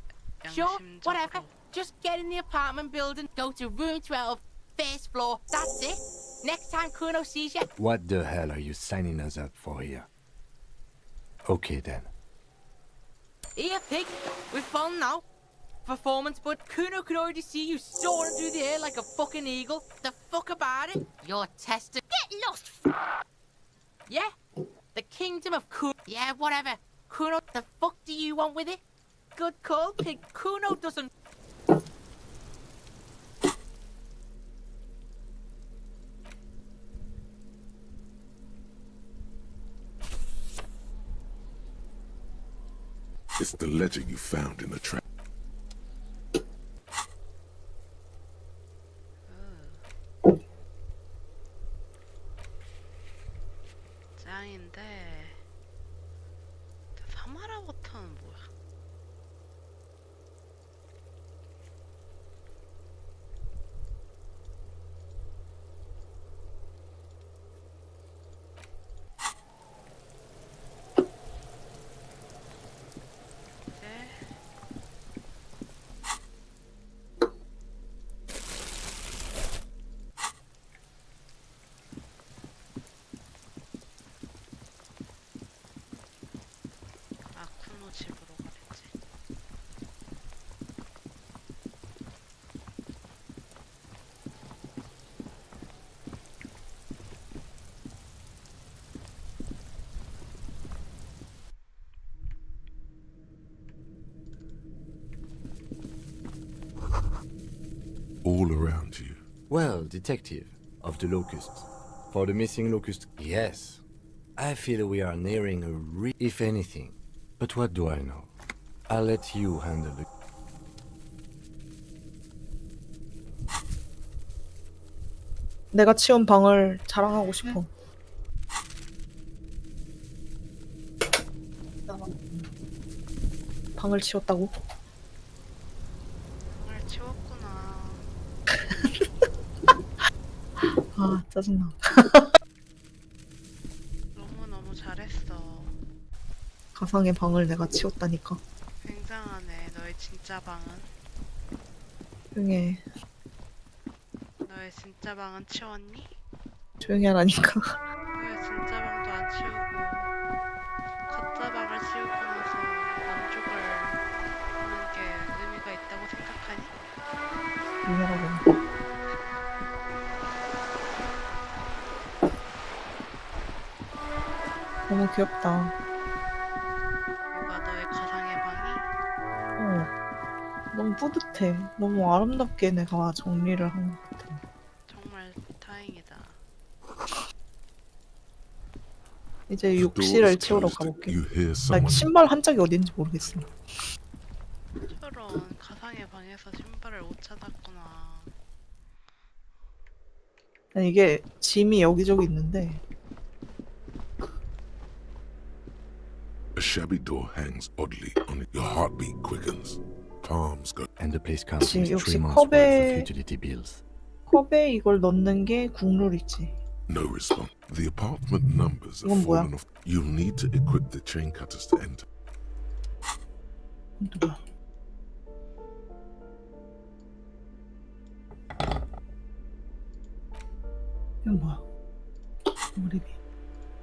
Sure, 양심적으로. whatever. Just get in the apartment building, go to room 12, first floor. That's it. Next time Kuno sees you. What the hell are you signing us up for here? Okay then. Here, pig. We're fun now. Performance, but Kuno could already see you soaring through the air like a fucking eagle. The fuck about it? You're tested. Get lost! Yeah? The kingdom of Kuno. Yeah, whatever. Kuno, the fuck do you want with it? Good call, pig. Kuno doesn't. It's the ledger you found in the trap. 짱인데. 사마라 버터는 뭐야? 쿠노 집으로 가랬지. all around you. Well, detective of the locusts. For the missing locust, yes. I feel we are nearing a if anything. But what do I know? I'll let you handle it. 내가 치운 방을 자랑하고 싶어. 방을 치웠다고? 방을 치웠구나. 아, 짜증나. 너무너무 잘했어. 가상의 방을 내가 치웠다니까. 굉장하네. 너의 진짜 방은? 조용히 해. 너의 진짜 방은 치웠니? 조용히 하라니까. 너의 진짜 방도 안 치우고 가짜 방을 치우고 나서 만족을 하는 게 의미가 있다고 생각하니? 조용하라고. 너무 귀엽다. 뭐가 너의 가상의 방이? 너무 뿌듯해. 너무 아름답게 내가 정리를 한 것 같아. 정말 다행이다. 이제 The door 욕실을 is 치우러 closed. 가볼게. You hear 나 someone. 신발 한 짝이 어딘지 모르겠어. 저런 가상의 방에서 신발을 못 찾았구나. 아니, 이게 짐이 여기저기 있는데 A shabby door hangs oddly on it. Your heartbeat quickens. Palms go. And the place comes 지금 with 역시 3 months worth of 컵에 utility bills. 컵에 이걸 넣는 게 국룰이지. No response. The apartment numbers have 이건 뭐야? fallen off. You'll need to equip the chain cutters to enter. 누구야? 이건 뭐야? 우리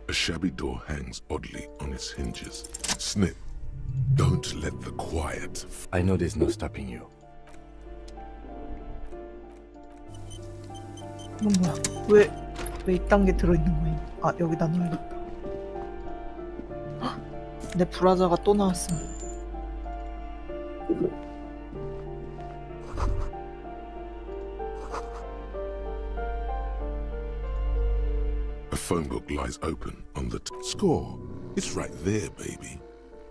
A shabby door hangs oddly on its hinges. Snip. Don't let the quiet. I know there's no stopping you. 이건 뭐야? 왜 이딴 게 들어있는 거야? 아, 여기다 넣어야겠다. 헉! 내 브라자가 또 나왔어. A phone book lies open on the score. It's right there, baby.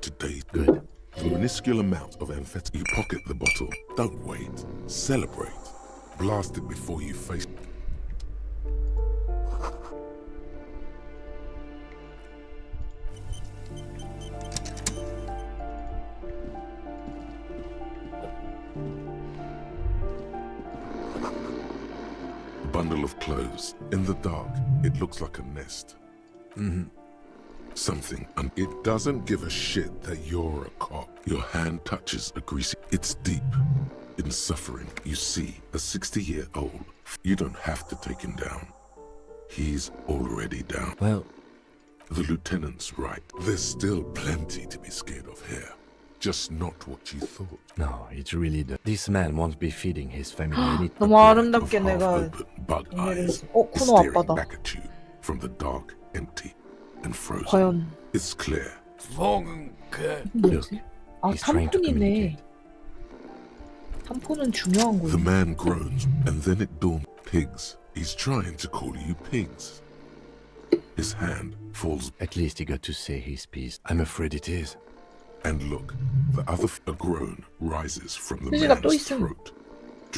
Today, good. The minuscule amount of amphetamine. You pocket the bottle. Don't wait. Celebrate. Blast it before you face. Bundle of clothes. In the dark, it looks like a nest. Something, and it doesn't give a shit that you're a cop. Your hand touches a greasy. It's deep. In suffering, you see a 60-year-old. You don't have to take him down. He's already down. Well, the lieutenant's right. There's still plenty to be scared of here. Just not what you thought. No, it really does. This man won't be feeding his family any. 너무 아름답게 내가 Bug 정리를 eyes 했어. 쿠노 staring 아빠다. back at you from the dark, empty, and frozen. 과연 It's clear. 뭐지? 아, He's trying to 탐폰이네. communicate. 탐폰은 중요한 The 거야. man groans, and then it dawns. Pigs. He's trying to call you pigs. His hand falls. At least he got to say his piece. I'm afraid it is. And look, the other a groan rises from the 휴지가 또 man's 있어. throat.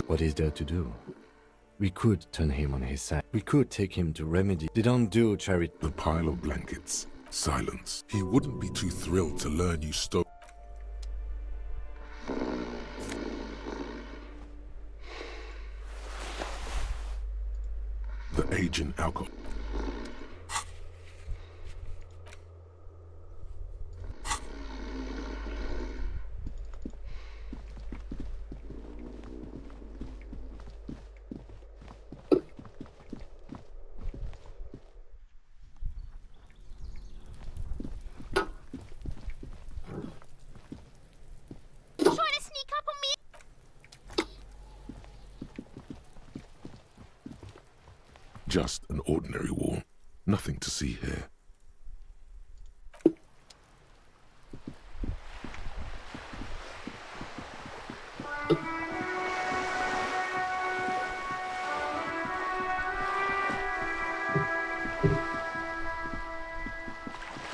What is there to do? We could turn him on his side. We could take him to remedy. They don't do charity. The pile of blankets. Silence. He wouldn't be too thrilled to learn you stole. The aging alcohol. Trying to sneak up on me? Just an ordinary wall. Nothing to see here.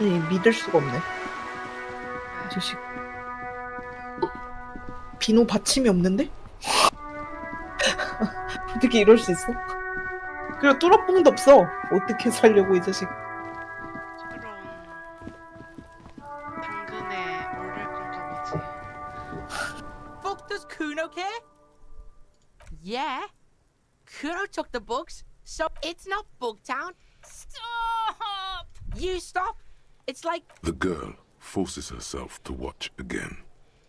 아니 믿을 수가 없네. 이 자식. 비누 받침이 없는데? 어떻게 이럴 수 있어? 그리고 뚜러뽕도 없어. 어떻게 살려고 이 자식. 당근에 오를 건가 보지. Fuck, does Kuno care? Yeah. Kuno took the bugs, so it's not Bugtown. Stop! You stop. It's like The girl forces herself to watch again.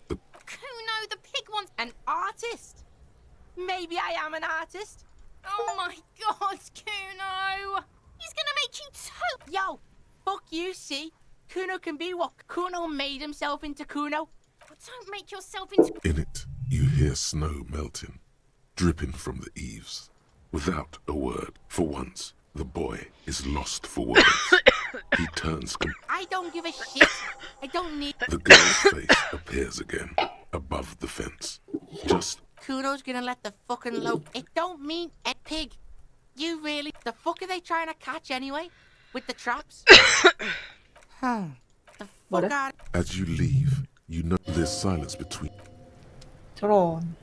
Kuno, the pig wants an artist. Maybe I am an artist. Oh my god, Kuno! He's gonna make you Yo, fuck you, see? Kuno can be what Kuno made himself into Kuno. Don't make yourself into. In it, you hear snow melting, dripping from the eaves. Without a word, for once, the boy is lost for words. He turns. I don't give a shit. I don't need. The girl's face appears again, above the fence. Just Kuno's gonna let the fucking low. It don't mean a pig. You really. The fuck are they trying to catch anyway? With the traps? The fuck out. as you leave, you know there's silence between. 저런.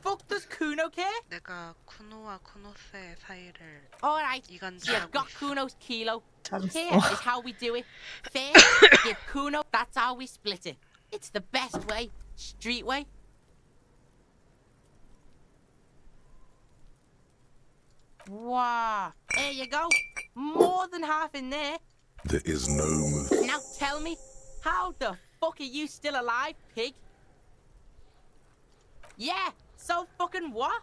Fuck does Kuno care? 내가 쿠노와 쿠노스의 사이를 Alright, so you've 이간질하고 got 있어. Kuno's kilo. 잘했어. Here is how we do it. First, give Kuno. That's how we split it. It's the best way. Street way. Wow. There you go. More than half in there. There is no move. Now tell me, how the fuck are you still alive, pig? Yeah, so fucking what?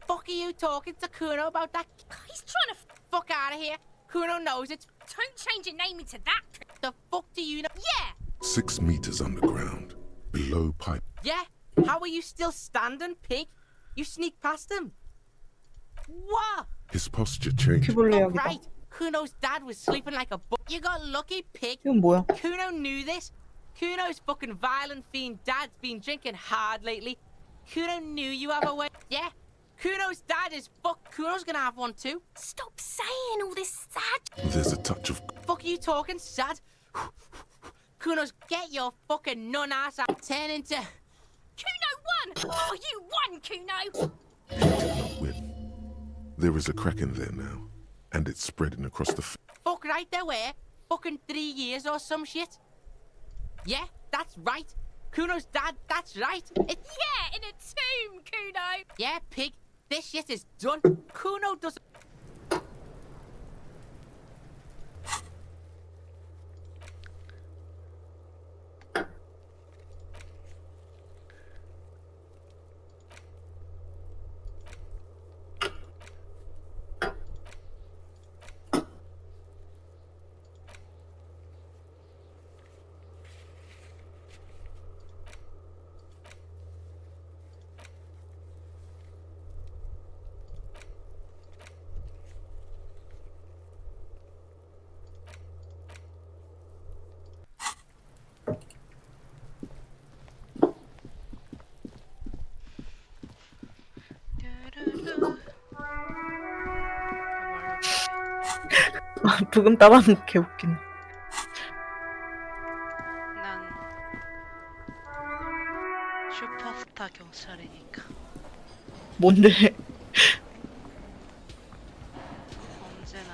Fuck are you talking to Kuno about that? He's trying to fuck out of here. Kuno knows it. Don't change your name into that. The fuck do you know? Yeah! 6 meters underground, below pipe. Yeah? How are you still standing, pig? You sneak past him. What? His posture changed. Oh, right. Kuno's dad was sleeping like a book. You got lucky, pig. 이건 뭐야? Kuno knew this. Kuno's fucking violent fiend dad's been drinking hard lately. Kuno knew you have a way. Yeah. Kuno's dad is fuck. Kuno's gonna have one too. Stop saying all this sad. There's a touch of. Fuck are you talking sad? Kuno's get your fucking nun ass out. Turn into. Kuno won! Oh, you won, Kuno! Win. There is a crack in there now, and it's spreading across the. Fuck right there were. Fucking 3 years or some shit. Yeah, that's right. Kuno's dad, that's right. It's yeah, in a tomb, Kuno. Yeah, pig. This shit is done. Kuno doesn't. 부금 따라하는 게 웃기네. 난 슈퍼스타 경찰이니까. 뭔데?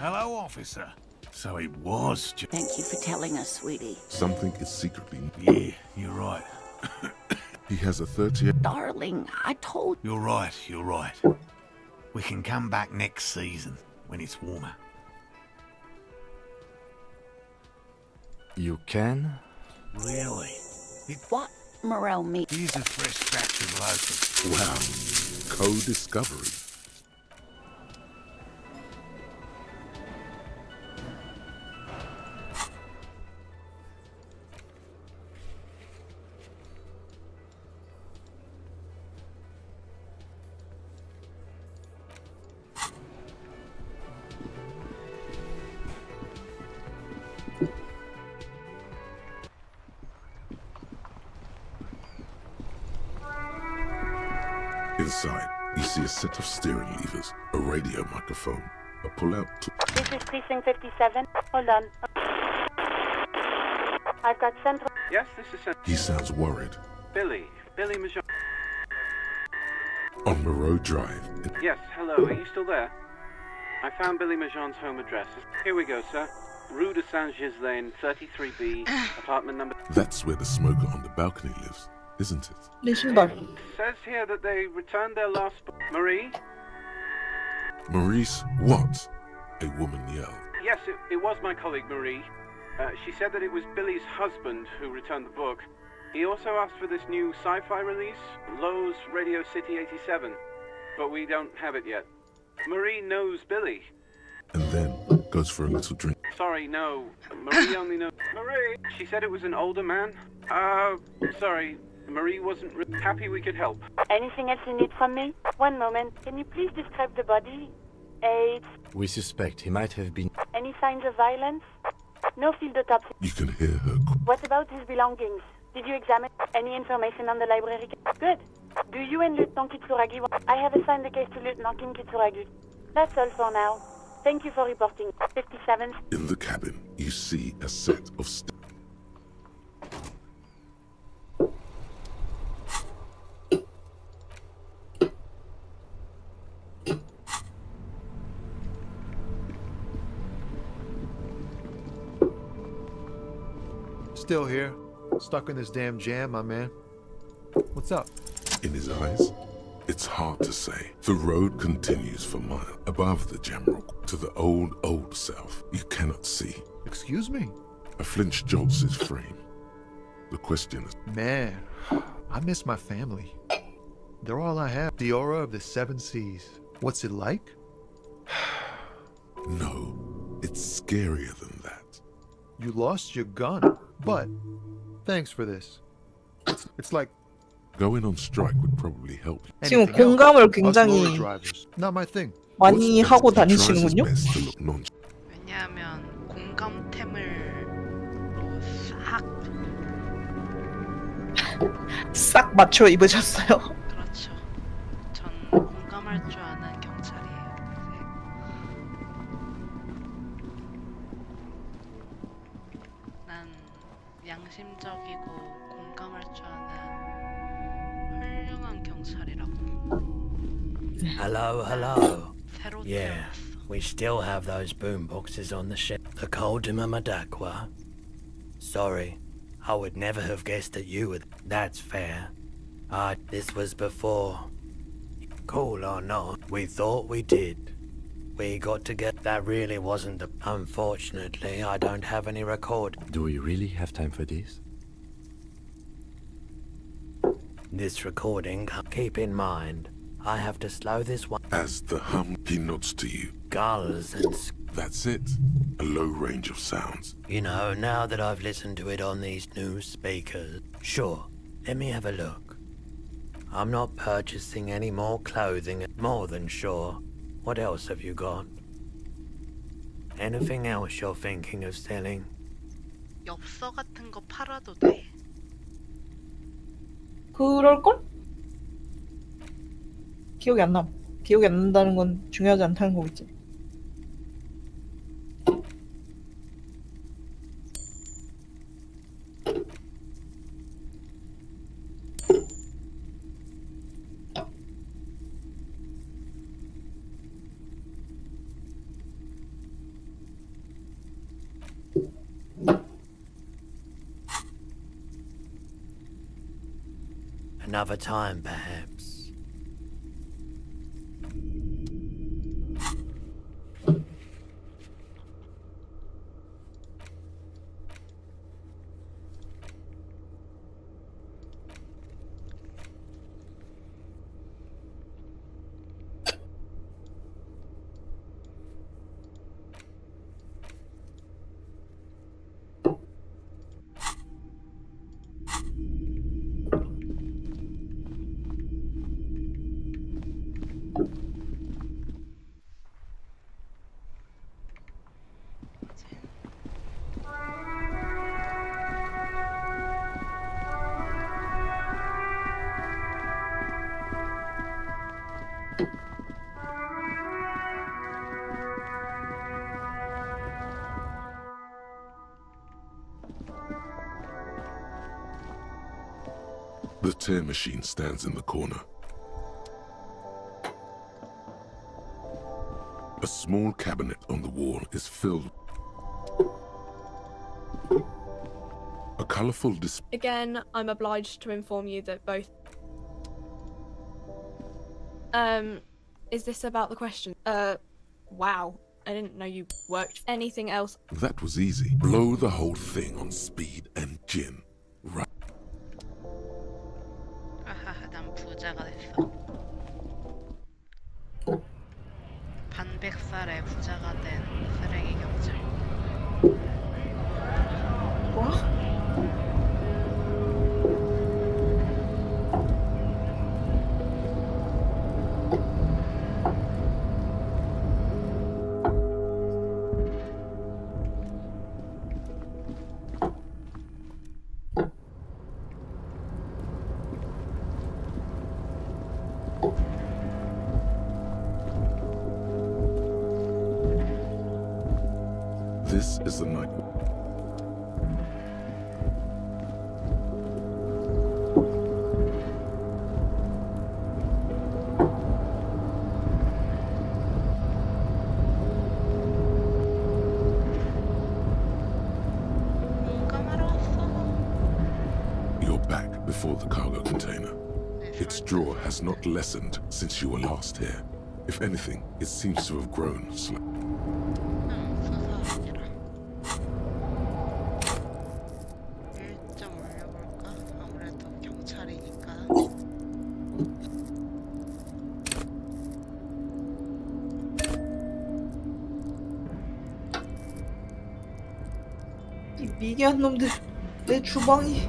Hello, officer. So it was Thank you for telling us, sweetie. Something is secretly. Yeah, you're right. He has a 30. Darling, I told You're right, you're right. We can come back next season when it's warmer. You can? Really? what Morel means. Here's a fresh batch of loafers. Wow. Co-discovery. Inside, you see a set of steering levers, a radio microphone, a pull-out tool. This is Precinct 57. Hold on. I've got central. Yes, this is He sounds worried. Billy Majon. On Moreau Drive. Yes, hello, are you still there? I found Billy Majon's home address. Here we go, sir. Rue de Saint-Ghislain, 33B, apartment number... That's where the smoker on the balcony lives, isn't it? 내 신발. Says here that they returned their last... Marie? Maurice, what? A woman yelled. Yes, it was my colleague Marie. She said that it was Billy's husband who returned the book. He also asked for this new sci-fi release, Lowe's Radio City 87, but we don't have it yet. Marie knows Billy. And then goes for a little drink. Sorry, no. Marie only knows... Marie! She said it was an older man. Sorry. Marie wasn't happy we could help. Anything else you need from me? One moment. Can you please describe the body? Age? We suspect he might have been... Any signs of violence? No field autopsy. You can hear her. What about his belongings? Did you examine any information on the library? Good. Do you and Lieutenant Kitsuragi... I have assigned the case to Lieutenant Kim Kitsuragi. That's all for now. Thank you for reporting. 57. In the cabin, you see a set of Still here. Stuck in this damn jam, my man. What's up? In his eyes, it's hard to say. The road continues for miles above the Jamrock to the old south. You cannot see. Excuse me? A flinch jolts his frame. The question is... Man, I miss my family. They're all I have. The aura of the seven seas. What's it like? No, it's scarier than that. You lost your gun, but thanks for this. It's like... Going on strike would probably help you. 지금 공감을 굉장히 Not my thing. 많이 하고 다니시는군요. 왜냐하면 공감템을로 싹 맞춰 입으셨어요. 그렇죠. 전 공감할 줄 아는 경찰이에요. 난 양심적이고 공감할 줄 아는 훌륭한 경찰이라고. Hello. Yeah, we still have those boom boxes on the ship. The Coldima Madakwa. Sorry, I would never have guessed that you would. That's fair. This was before. Cool or not, we thought we did. We got to get... That really wasn't the... Unfortunately, I don't have any record. Do we really have time for this? This recording, keep in mind, I have to slow this one. As the hum, he nods to you. Gulls and... That's it. A low range of sounds. You know, now that I've listened to it on these new speakers... Sure, let me have a look. I'm not purchasing any more clothing, more than sure. What else have you got? Anything else you're thinking of selling? 엽서 같은 거 팔아도 돼. 그럴걸? 기억이 안 남. 기억이 안 난다는 건 중요하지 않다는 거겠지. Another time, perhaps. The tear machine stands in the corner. A small cabinet on the wall is filled. A colorful display. Again, I'm obliged to inform you that both... is this about the question? Wow. I didn't know you worked. Anything else? That was easy. Blow the whole thing on speed and gin. Right. 아하, 난 부자가 됐어. 반백살에 부자가 된 쓰레기 경찰. 뭐? This is the night. You're back before the cargo container. Its drawer has not lessened since you were last here. If anything, it seems to have grown slightly. 이 미개한 놈들. 내 주방이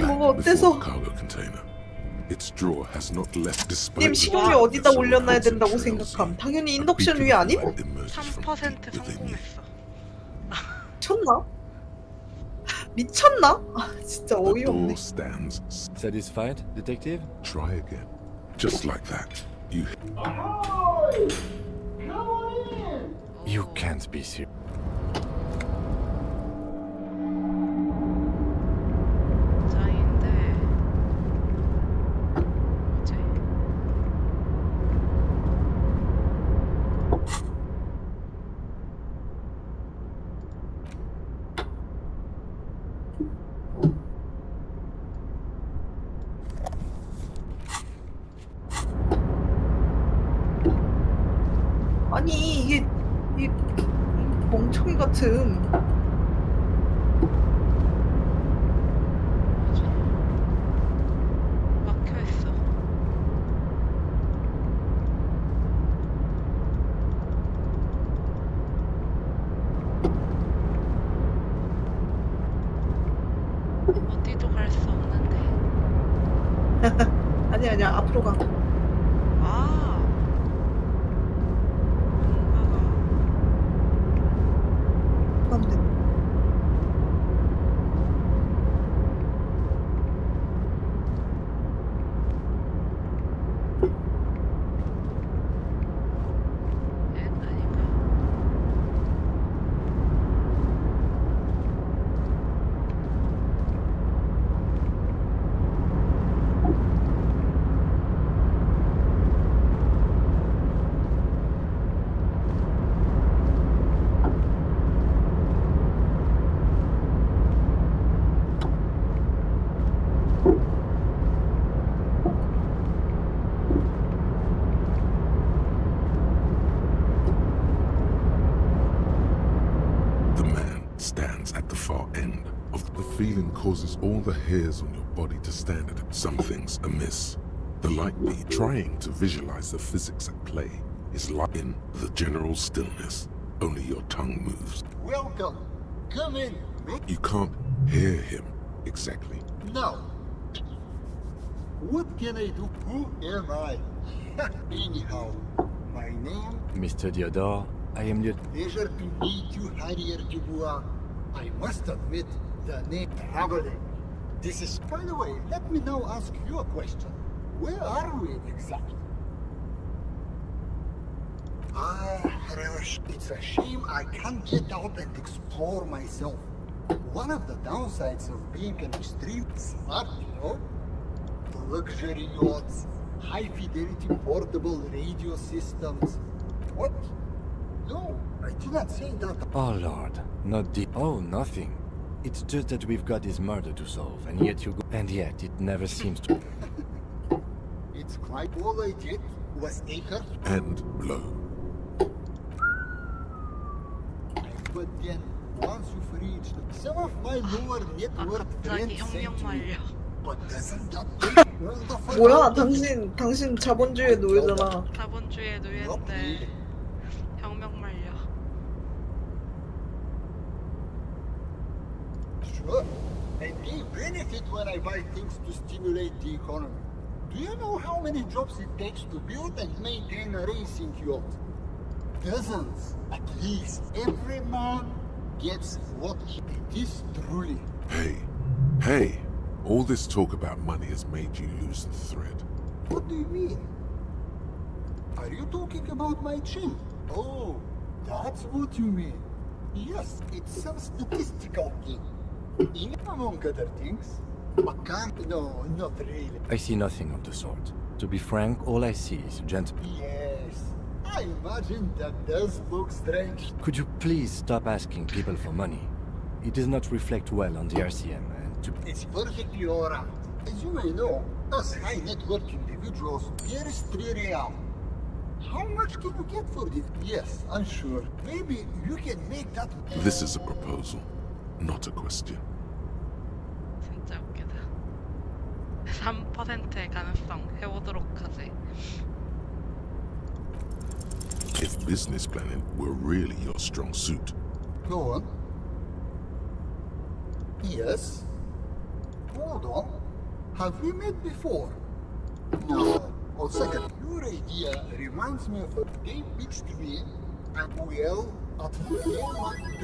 뭐가 어때서? 님 식용유 어디다 올려놔야 된다고 생각함. 당연히 인덕션 위에 아님? 3% 성공했어. 미쳤나? 미쳤나? 아, 진짜 어이없네. Satisfied, detective? Try again. Just like that. You can't be serious. 아니 이게 이 멍청이 같음. 막혀있어. 어디도 갈 수 없는데. 아니야 앞으로 가. Feeling causes all the hairs on your body to stand at it. Something's amiss. The light beam, trying to visualize the physics at play, is like in the general stillness. Only your tongue moves. Welcome. Come in. You can't hear him exactly. No. What can I do? Who am I? Anyhow, my name? Mr. Diodore, I am the... Pleasure to meet you, Harrier Dubois. I must admit, the name traveling. This is, by the way, let me now ask you a question. Where are we exactly? It's a shame I can't get out and explore myself. One of the downsides of being an extreme smart, you know? luxury yachts, high-fidelity portable radio systems. What? No, I did not say that. Oh Lord, not the. Oh, nothing. It's just that we've got this murder to solve, and yet you go. And yet it never seems to. It's quite all I did was take her. And blow. But then, once you've reached some of my lower net worth friends say to me, but doesn't that take all the fun? 뭐야, 당신 자본주의 노예잖아. 자본주의 노예인데 혁명 말려. Sure, and they benefit when I buy things to stimulate the economy. Do you know how many jobs it takes to build and maintain a racing yacht? Dozens, at least. Every man gets what he... It is truly... Hey, all this talk about money has made you lose the thread. What do you mean? Are you talking about my chin? Oh, that's what you mean. Yes, it's some statistical thing. Among other things. No, not really. I see nothing of the sort. To be frank, all I see is a gentleman. Yes, I imagine that does look strange. Could you please stop asking people for money? It does not reflect well on the RCM and to... It's perfectly alright. As you may know, us high net worth individuals, here is 3 real. How much can you get for this? Yes, I'm sure. Maybe you can make that... This is a proposal, not a question. 진짜 웃기다. 3%의 가능성 해보도록 하지. If business planning were really your strong suit. Go on. Yes. Hold on. Have we met before? No. On second, your idea reminds me of a game pitched to me, and well, at the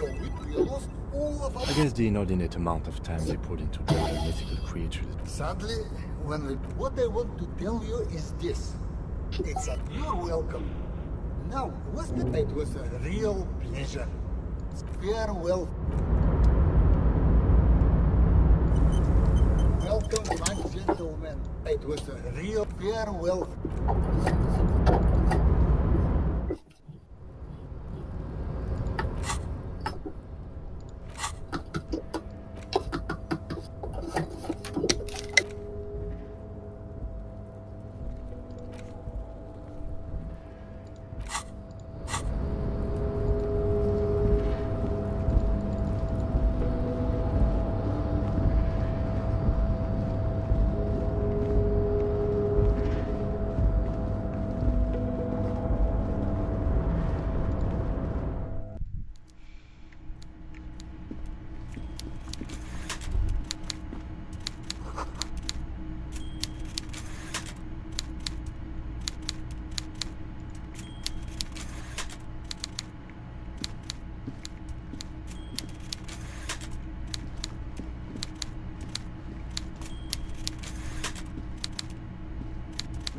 end we lost all of our... I guess the inordinate amount of time they put into drawing mythical creatures. Sadly, what I want to tell you is this. It's a you're welcome. Now, it was a real pleasure. Farewell. Welcome, my gentlemen. It was a real farewell.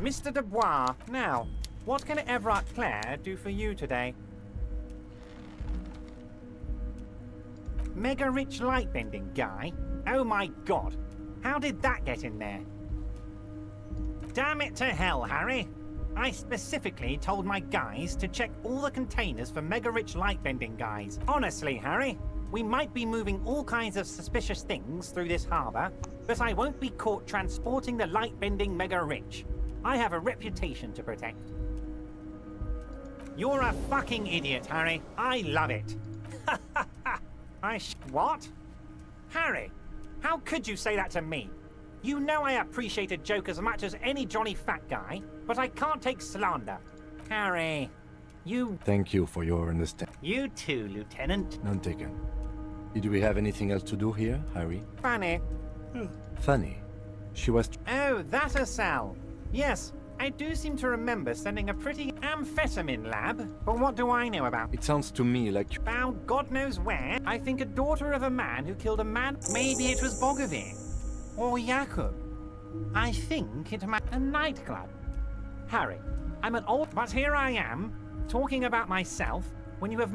Mr. Dubois, now, what can Everard Clare do for you today? Mega rich lightbending guy? Oh my god, how did that get in there? Damn it to hell, Harry! I specifically told my guys to check all the containers for mega rich lightbending guys. Honestly, Harry, we might be moving all kinds of suspicious things through this harbour, but I won't be caught transporting the lightbending mega rich. I have a reputation to protect. You're a fucking idiot, Harry. I love it. What? Harry, how could you say that to me? You know I appreciate a joke as much as any Johnny Fat Guy, but I can't take slander. Harry, you... Thank you for your understanding. You too, Lieutenant. None taken. Did we have anything else to do here, Harry? Funny. Funny. She was... Oh, that a Sal. Yes, I do seem to remember sending a pretty amphetamine lab, but what do I know about? It sounds to me like... Found God knows where. I think a daughter of a man who killed a man. Maybe it was Bogovir. Or Jakub. I think it might... A nightclub. Harry, I'm an old... But here I am, talking about myself, when you have...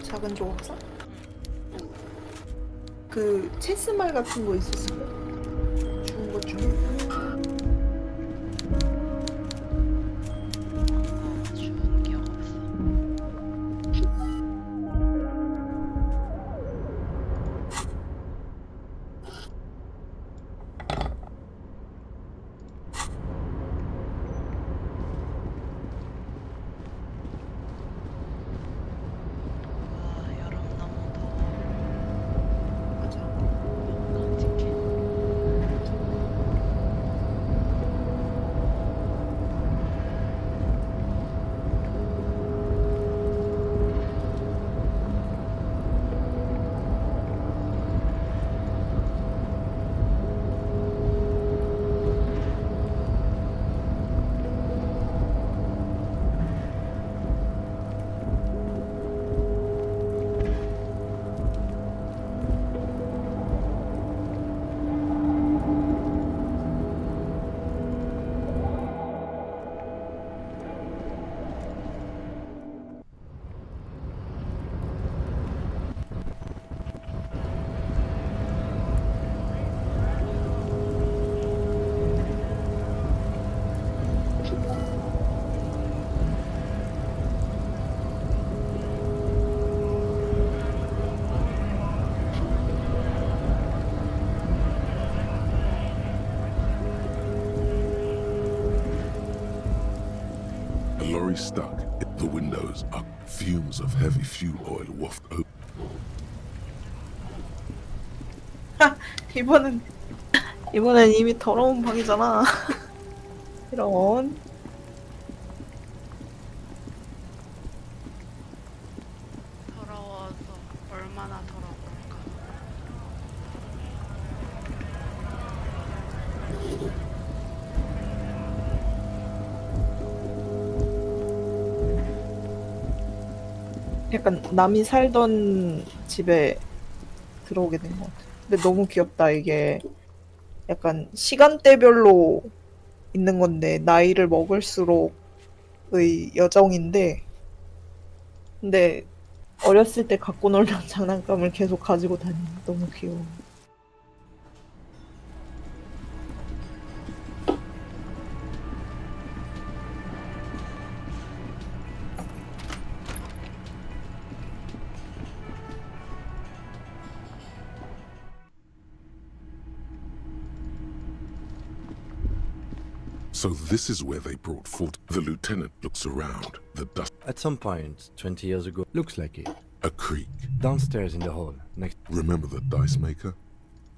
작은 조각상? 그 체스말 같은 거 있었을까? 좋은 것 중에. 주운 기억 없어. A lorry stuck. The windows are fumes of heavy fuel oil waft over. 이번엔 이미 더러운 방이잖아. 이런. 더러워서 얼마나 더러울까. 약간 남이 살던 집에 들어오게 된 것 같아. 근데 너무 귀엽다. 이게 약간 시간대별로 있는 건데 나이를 먹을수록의 여정인데, 근데 어렸을 때 갖고 놀던 장난감을 계속 가지고 다니는 너무 귀여워. So this is where they brought Fort. The lieutenant looks around. The dust. At some point, 20 years ago, looks like it. A creek. Downstairs in the hall, next. Remember the dice maker?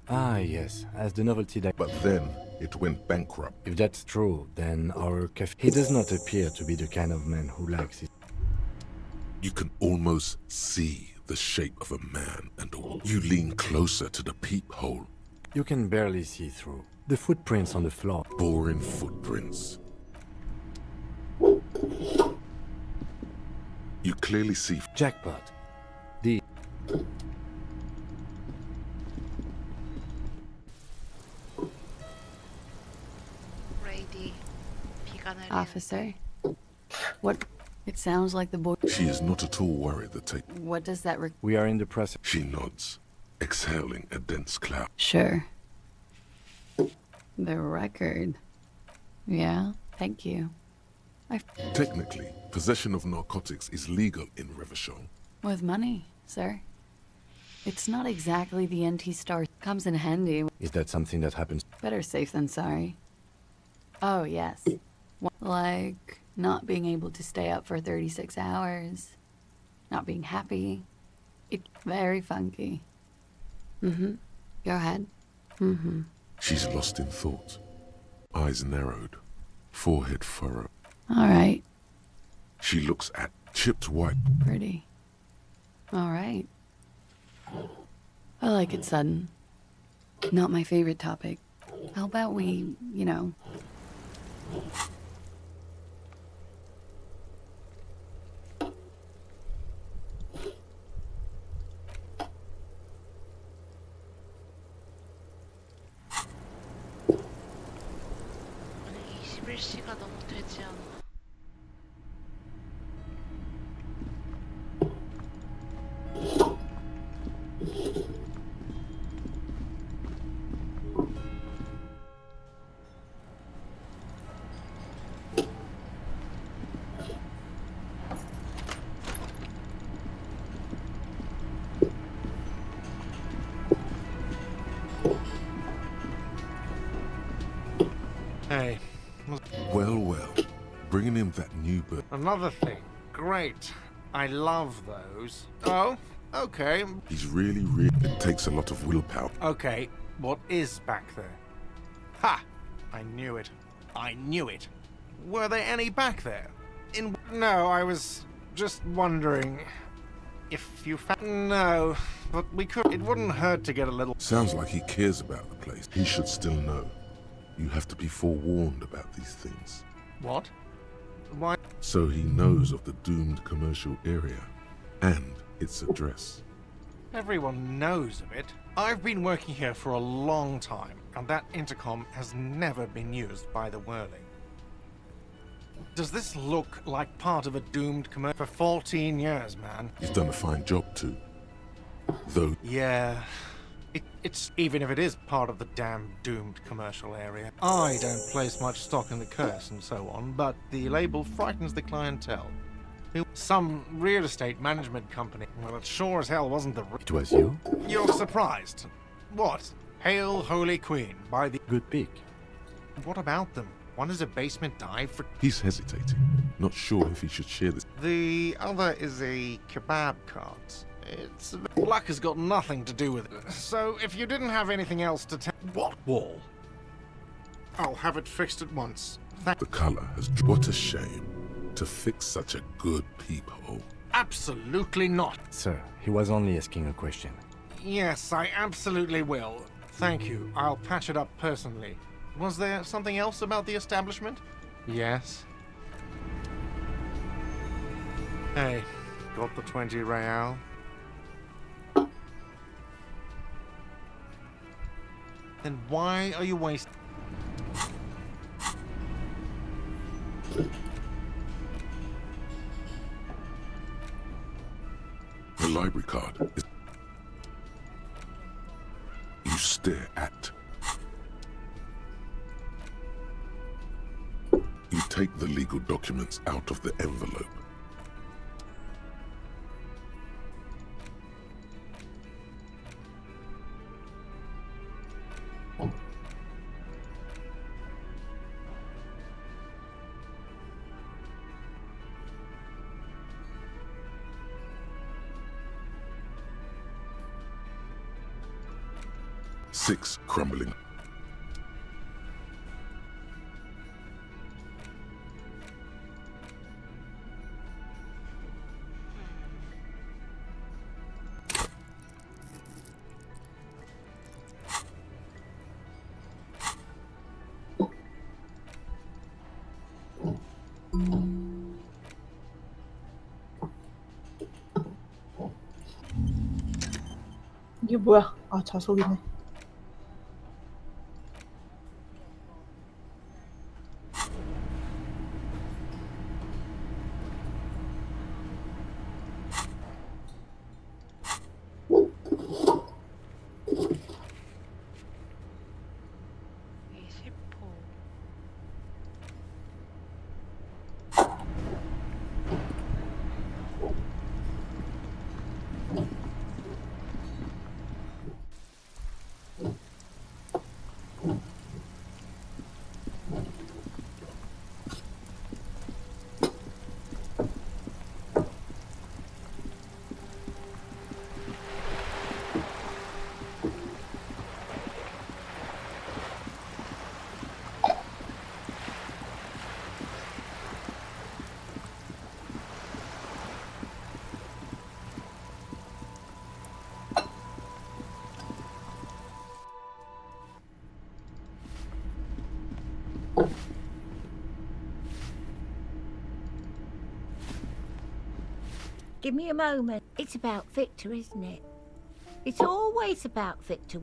Ah, yes, as the novelty dice. But then it went bankrupt. If that's true, then our cafe. He does not appear to be the kind of man who likes it. You can almost see the shape of a man and you lean closer to the peephole. You can barely see through. The footprints on the floor. Boring footprints. You clearly see. Jackpot. The. 레이디 비가 내리는데. Officer, what? It sounds like the boy. She is not at all worried that take. What does that? We are in the process. She nods, exhaling a dense cloud. Sure. The record. Yeah, thank you. Technically, possession of narcotics is legal in Revachol. With money, sir. It's not exactly the NT star. Comes in handy. Is that something that happens? Better safe than sorry. Oh, yes. Like not being able to stay up for 36 hours. Not being happy. It's very funky. Mm-hmm. Go ahead. Mm-hmm. She's lost in thought. Eyes narrowed. Forehead furrowed. All right. She looks at chipped white. Pretty. All right. I like it sudden. Not my favorite topic. How about we, you know... 아니 21시가 너무 되지 않아. Hey. Well, well. Bringing in that new bird. Another thing. Great. I love those. Oh, okay. He's really, it takes a lot of willpower. Okay, what is back there? Ha! I knew it. I knew it. Were there any back there? No, I was just wondering if you No, but we could. It wouldn't hurt to get a little. Sounds like he cares about the place. He should still know. You have to be forewarned about these things. What? Why? So he knows of the doomed commercial area and its address. Everyone knows of it. I've been working here for a long time, and that intercom has never been used by the Whirling. Does this look like part of a doomed commercial? For 14 years, man. He's done a fine job too. Though... Yeah. It's even if it is part of the damn doomed commercial area. I don't place much stock in the curse and so on, but the label frightens the clientele. Some real estate management company. Well, it sure as hell wasn't the... It was you? You're surprised. What? Hail Holy Queen by the... Good pick. What about them? One is a basement dive for... He's hesitating. Not sure if he should share this. The other is a kebab cart. It's... Luck has got nothing to do with it. So, if you didn't have anything else to tell... What wall? I'll have it fixed at once. The color has... What a shame. To fix such a good peephole. Absolutely not. Sir, he was only asking a question. Yes, I absolutely will. Thank you. I'll patch it up personally. Was there something else about the establishment? Yes. Hey, got the 20 real? Then why are you wasting... The library card is... You stare at. You take the legal documents out of the envelope. Six crumbling. 이게 뭐야? 아, 자석이네. Give me a moment. It's about Victor, isn't it? It's always about Victor.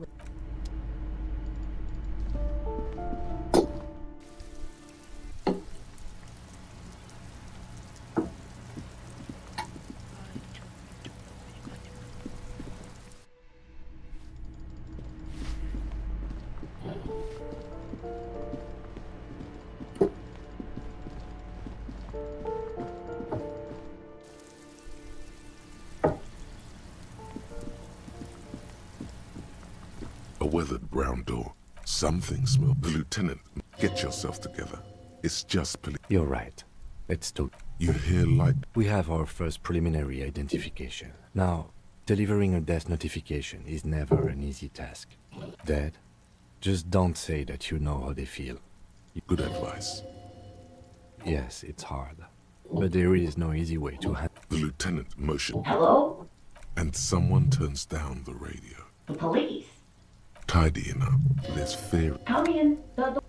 A weathered brown door Something smells. The lieutenant, get yourself together. It's just police. You're right. Let's talk. You hear light. We have our first preliminary identification. Now, delivering a death notification is never an easy task. Dead? Just don't say that you know how they feel. Good advice. Yes, it's hard. But there is no easy way to handle. The lieutenant motioned. Hello? And someone turns down the radio. The police. Tidying up. There's fear. Come in. The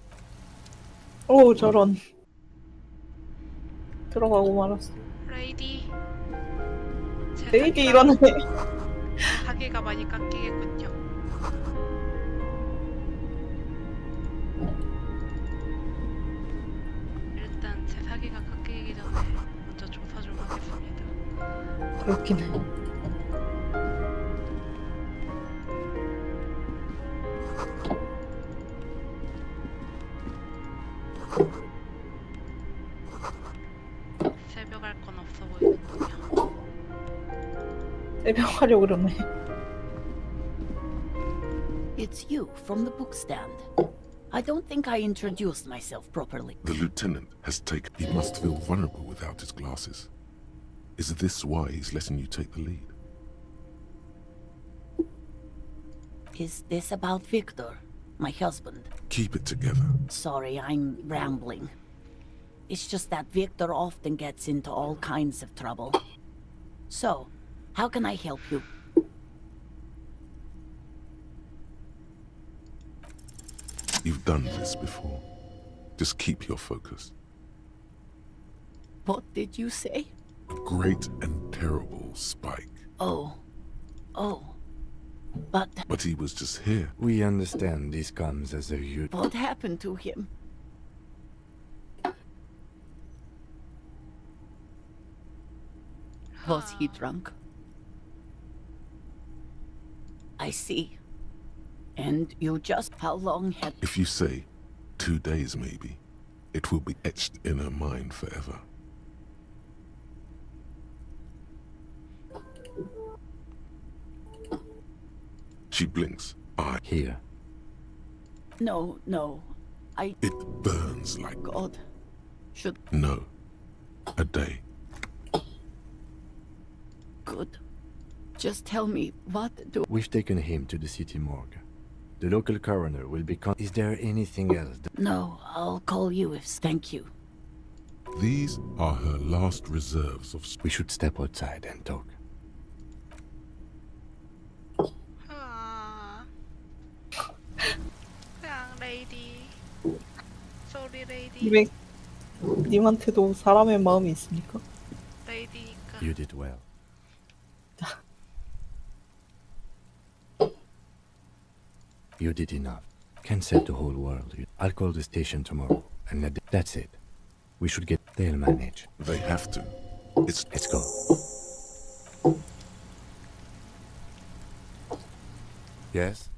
오 저런. 들어가고 말았어. 레이디. 레이디 일어나네. 사기가 많이 깎이겠군요. 일단 제 사기가 깎이기 전에 먼저 조사 좀 하겠습니다. 그렇긴 해. 새벽 할 건 없어 보이는군요. 새벽 하려고 그러네. It's you from the book stand. I don't think I introduced myself properly. The lieutenant has taken. He must feel vulnerable without his glasses. Is this why he's letting you take the lead? Is this about Victor, my husband? Keep it together. Sorry, I'm rambling. It's just that Victor often gets into all kinds of trouble. So, how can I help you? You've done this before. Just keep your focus. What did you say? Great and terrible Spike. Oh. But But he was just here. We understand this comes as a huge... what happened to him? Was he drunk? I see. And you just... how long had... If you say 2 days maybe, it will be etched in her mind forever. She blinks. Here. No. It burns like... God. Should... No. A day. Good. Just tell me, what do... We've taken him to the city morgue. The local coroner will be Is there anything else? No, I'll call you if... Thank you. These are her last reserves of... We should step outside and talk. 그냥 레이디. 쏘리 레이디. 님한테도 사람의 마음이 있습니까? 레이디니까. You did well. You did enough. Can't save the whole world. I'll call the station tomorrow and let that's it. We should get... They'll manage. They have to. Let's go. Yes?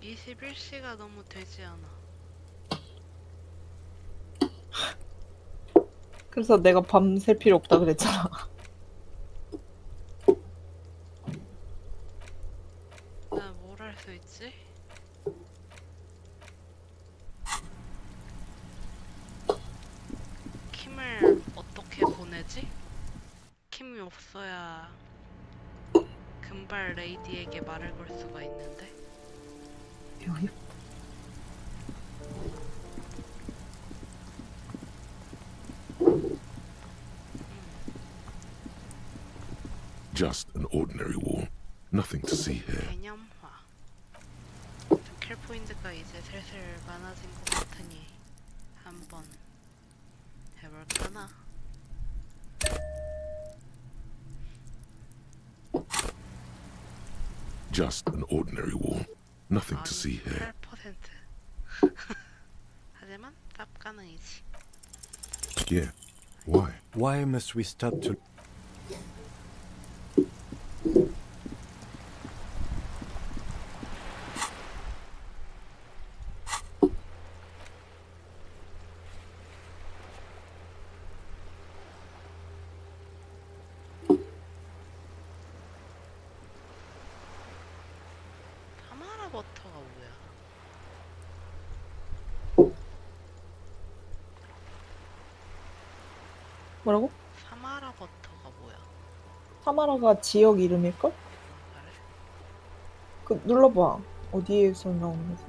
(21시가) 너무 되지 않아. 그래서 내가 밤샐 필요 없다 그랬잖아. 나 뭘 할 수 있지? 킴을 어떻게 보내지? 킴이 없어야 금발 레이디에게 말을 걸 수가 있는데. 여기 Just an ordinary wall. Nothing to see here. 개념화. 킬 포인트가 이제 슬슬 많아진 것 같으니 한번 해볼까나? Just an ordinary wall. Nothing to see here. 8%. 하지만 쌉 가능이지. Yeah. Why? Why must we stop to... 버터가 뭐야? 뭐라고? 사마라 버터가 뭐야? 사마라가 지역 이름일걸? 그 눌러봐. 어디에서 나오는 거지?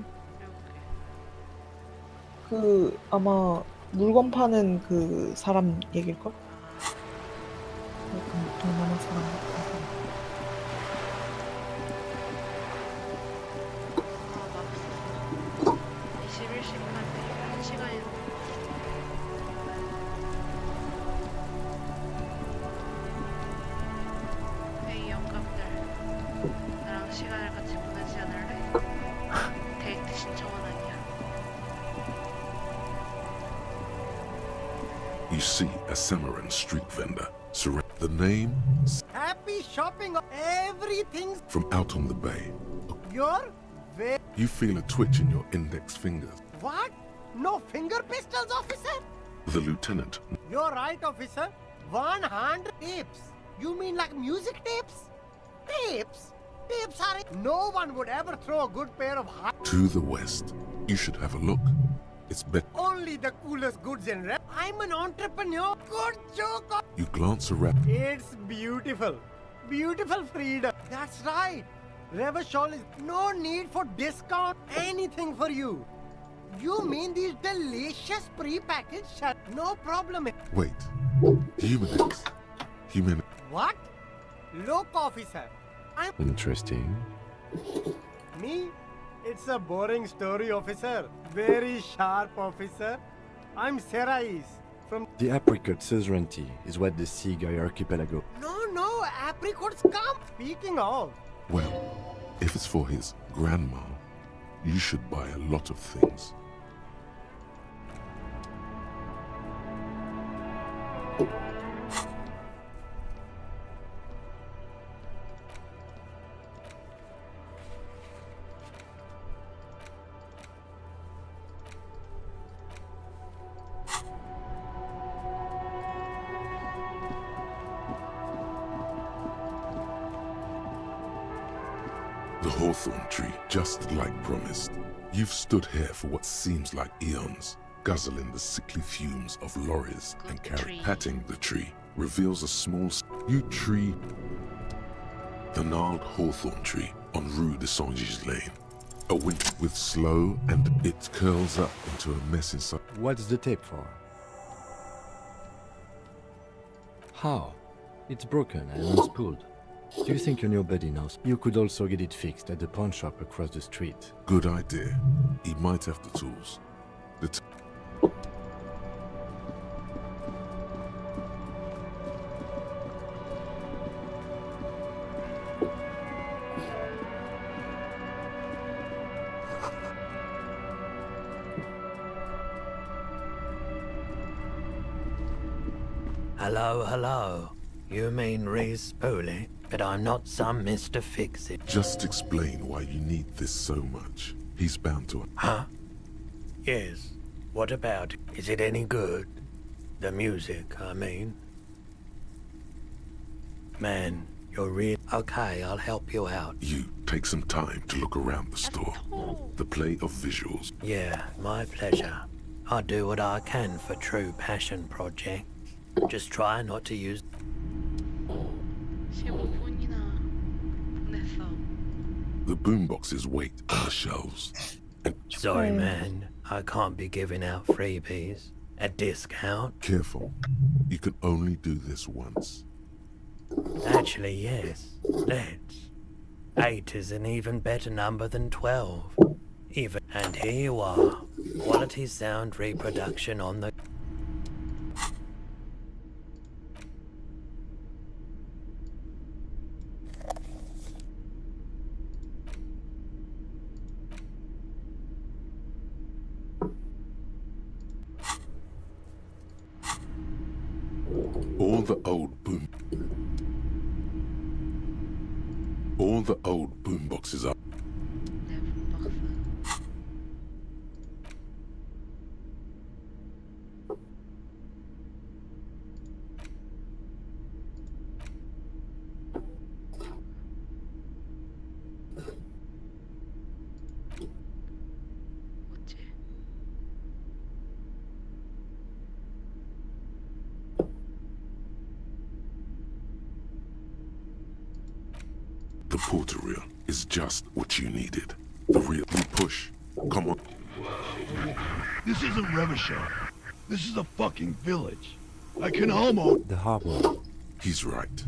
그 아마 물건 파는 그 사람 얘길걸? 약간 동남아 사람 같은 사람. 21시간인데 1시간이 헤이 영감들, 나랑 시간을 같이 보내지 않을래? 데이트 신청은 아니야. You see a Samaran street vendor. The name Happy shopping. Everything's from out on the bay. your way. You feel a twitch in your index fingers. What? No finger pistols, officer? The lieutenant, You're right, officer. 100 tapes. You mean like music tapes? Tapes? Tapes are. No one would ever throw a good pair of high. to the west. You should have a look. It's better. Only the coolest goods in rep. I'm an entrepreneur. Good joke. You glance around. It's beautiful. Beautiful freedom. That's right. Revachol is no need for discount. Anything for you. You mean these delicious pre-packaged shit? No problem. Wait. Humanics. What? Look, officer. I'm Interesting. me. It's a boring story, officer. Very sharp, officer. I'm Serais from. The apricot suzerainty is what the Seaguy archipelago. No, apricots come. Speaking of. Well, if it's for his grandma, you should buy a lot of things. The hawthorn tree, just like promised. You've stood here for what seems like eons, guzzling the sickly fumes of lorries and carry. Patting the tree reveals a small tree. The gnarled hawthorn tree on Rue de Saint-Gilles Lane. A winter with slow and it curls up into a mess inside. What's the tape for? How? It's broken and unspooled. Do you think your new buddy knows? You could also get it fixed at the pawn shop across the street. Good idea. He might have the tools. Hello. You mean Reese Pooley? But I'm not some Mr. Fix-It. Just explain why you need this so much. He's bound to. Huh? Yes. What about it? Is it any good? The music, I mean. Man, you're real. Okay, I'll help you out. You take some time to look around the store. The play of visuals. Yeah, my pleasure. I'll do what I can for true passion projects. Just try not to use. 15분이나 보냈어. The boomboxes wait on the shelves. Sorry, man. I can't be giving out freebies. A discount? Careful. You can only do this once. Actually, yes. Let's. 8 is an even better number than 12. Even. And here you are. Quality sound reproduction on the. All the old boomboxes are. porter reel is just what you needed. The real you push. Come on. This isn't Revachol. This is a fucking village. I can almost... The harbor. He's right.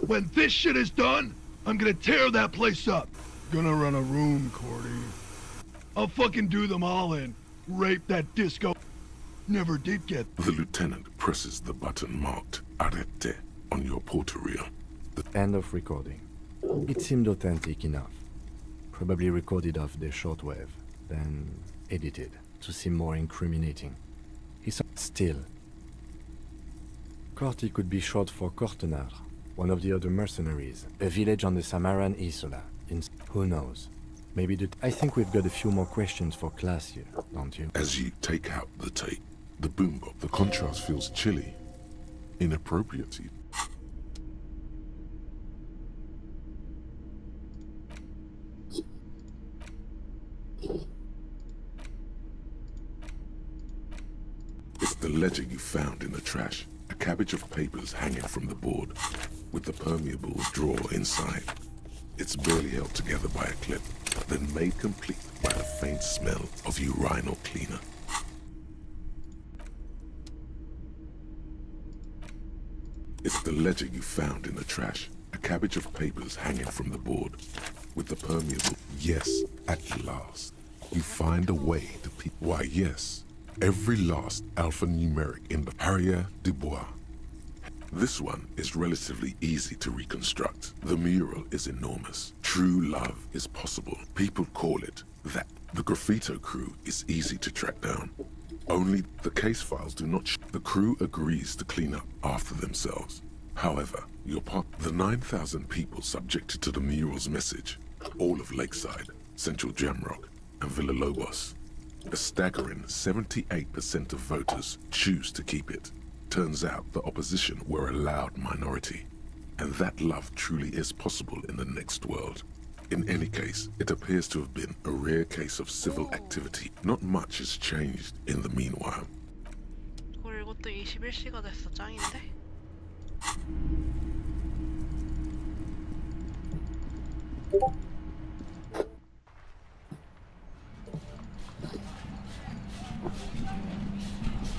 When this shit is done, I'm gonna tear that place up. Gonna run a room, Cordy. I'll fucking do them all in. Rape that disco. Never did get... The lieutenant presses the button marked Arrete on your porter reel. The end of recording. It seemed authentic enough. Probably recorded off the shortwave, then edited to seem more incriminating. He saw still. Corti could be short for Cortenar, one of the other mercenaries, a village on the Samaran Isola. Who knows? Maybe I think we've got a few more questions for class here, don't you? As you take out the tape, the boombox, the contrast feels chilly, inappropriate. It's the ledger you found in the trash. A cabbage of papers hanging from the board, with the permeable drawer inside. It's barely held together by a clip, then made complete by the faint smell of urinal cleaner. It's the ledger you found in the trash. A cabbage of papers hanging from the board, with the permeable... Yes, at last. You find a way to why, yes. Every last alphanumeric in the Harrier Dubois. This one is relatively easy to reconstruct. The mural is enormous. True love is possible. People call it that. The graffito crew is easy to track down. Only the case files do not the crew agrees to clean up after themselves. However, the 9,000 people subjected to the mural's message, all of Lakeside, Central Jamrock, and Villalobos. A staggering 78% of voters choose to keep it. Turns out the opposition were a loud minority, and that love truly is possible in the next world. In any case, it appears to have been a rare case of civil activity. Not much has changed in the meanwhile. 그리고 또 21시가 됐어. 짱인데?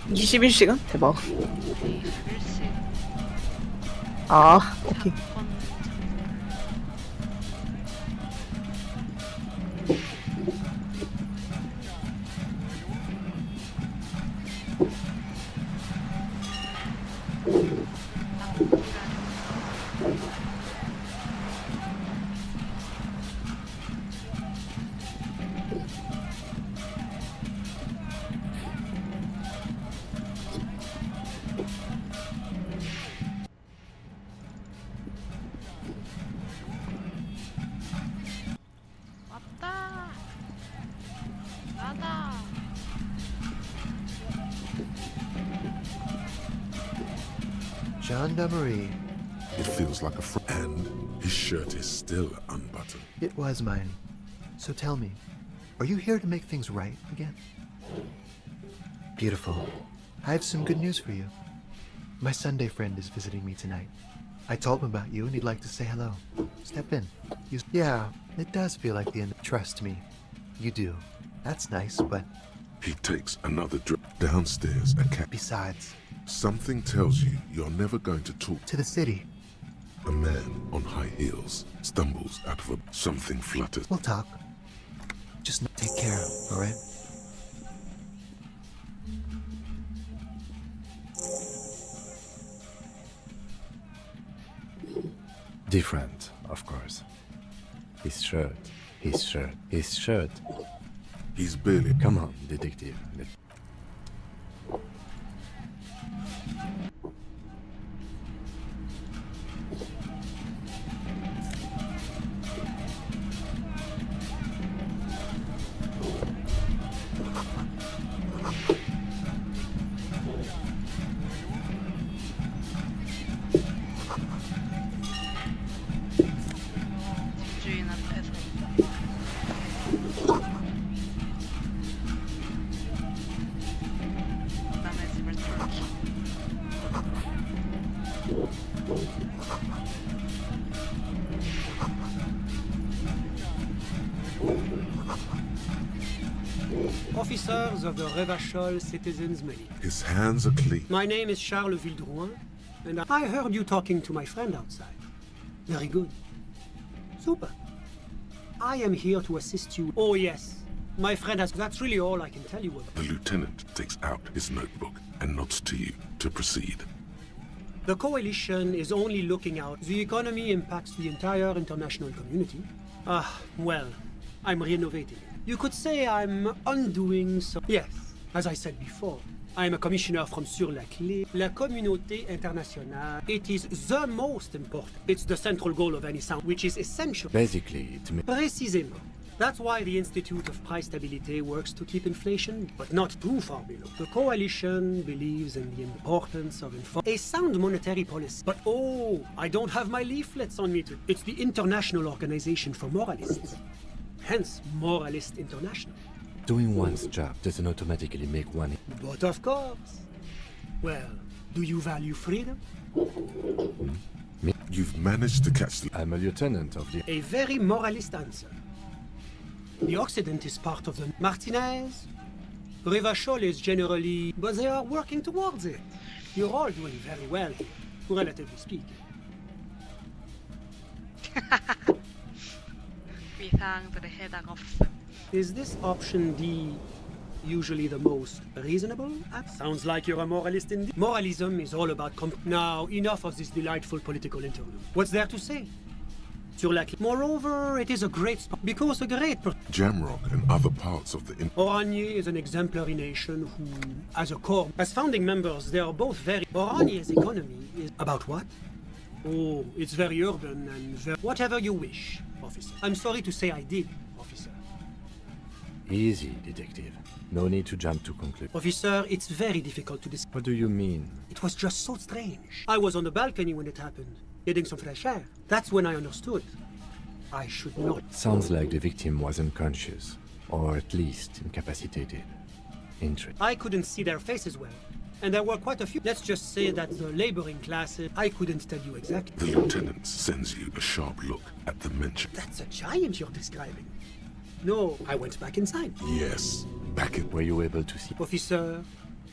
21시간? 대박. 아, 오케이. 왔다. 나다. Gendarmerie. It feels like a and his shirt is still unbuttoned. It was mine. So tell me, are you here to make things right again? Beautiful. I have some good news for you. My Sunday friend is visiting me tonight. I told him about you and he'd like to say hello. Step in. Yeah, it does feel like the end. Trust me, you do. That's nice, but... He takes another drink downstairs. Besides... Something tells you you're never going to talk to the city. A man on high heels stumbles out of something flutters. We'll talk. Just take care, all right? Different, of course. His shirt, his shirt, his shirt. He's barely... Come on, detective. 집주인 앞에서. Officers of the Revachol Citizens Militia. His hands are clean. My name is Charles Vildrouin, and I heard you talking to my friend outside. Very good. Super. I am here to assist you. Oh yes, my friend has... That's really all I can tell you about. The lieutenant takes out his notebook and nods to you to proceed. The coalition is only looking out. The economy impacts the entire international community. Well, I'm renovating it. You could say I'm undoing some... Yes, as I said before, I'm a commissioner from Sur la Clé, la communauté internationale. It is the most important. It's the central goal of any sound, which is essential. Basically, it means... Précisément. That's why the Institute of Price Stability works to keep inflation, but not too far below. The coalition believes in the importance of a sound monetary policy. But oh, I don't have my leaflets on me today. It's the International Organization for Moralists. Hence, Moralist International. Doing one's job doesn't automatically make one... But of course. Well, do you value freedom? Me? You've managed to catch the... I'm a lieutenant of the... A very moralist answer. The Occident is part of the... Martinez? Revachol is generally... But they are working towards it. You're all doing very well here, relatively speaking. 위상들의 해당 없음. Is this option D usually the most reasonable? Sounds like you're a moralist indeed. Moralism is all about Now, enough of this delightful political interlude. What's there to say? Sur la Moreover, it is a great spot because a great... Jamrock and other parts of the... Oranje is an exemplary nation who, as a core, as founding members, they are both very... Oranje's economy is... About what? Oh, it's very urban and very... Whatever you wish, officer. I'm sorry to say I did, officer. Easy, detective. No need to jump to conclusion. Officer, it's very difficult to What do you mean? It was just so strange. I was on the balcony when it happened, getting some fresh air. That's when I understood. I should not. Sounds like the victim was unconscious, or at least incapacitated. Interesting. I couldn't see their faces well, and there were quite a few. Let's just say that the laboring classes, I couldn't tell you exactly. The lieutenant sends you a sharp look at the mention. That's a giant you're describing. No, I went back inside. Yes, back in... Were you able to see? Officer,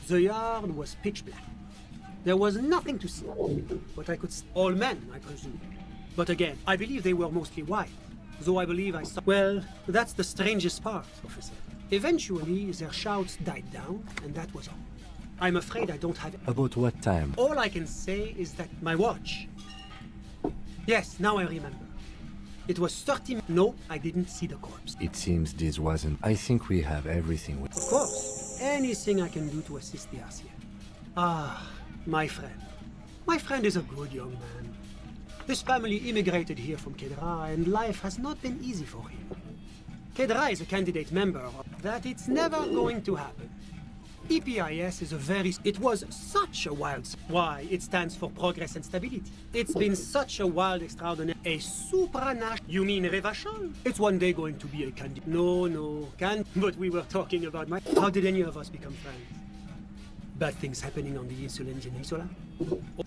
the yard was pitch black. There was nothing to see, but I could see all men, I presume. But again, I believe they were mostly white, though I believe I saw... Well, that's the strangest part, officer. Eventually, their shouts died down, and that was all. I'm afraid I don't have... About what time? All I can say is that my watch... Yes, now I remember. It was 30... No, I didn't see the corpse. It seems this wasn't... I think we have everything we... Of course. Anything I can do to assist the RCA. Ah, my friend. My friend is a good young man. This family immigrated here from Kedra, and life has not been easy for him. Kedra is a candidate member of that. It's never going to happen. EPIS is a very... It was such a wild... Why? It stands for Progress and Stability. It's been such a wild, extraordinary... A supranational... You mean Revachol? It's one day going to be a candidate. No, can't... But we were talking about my... How did any of us become friends? Bad things happening on the Insulindian Peninsula?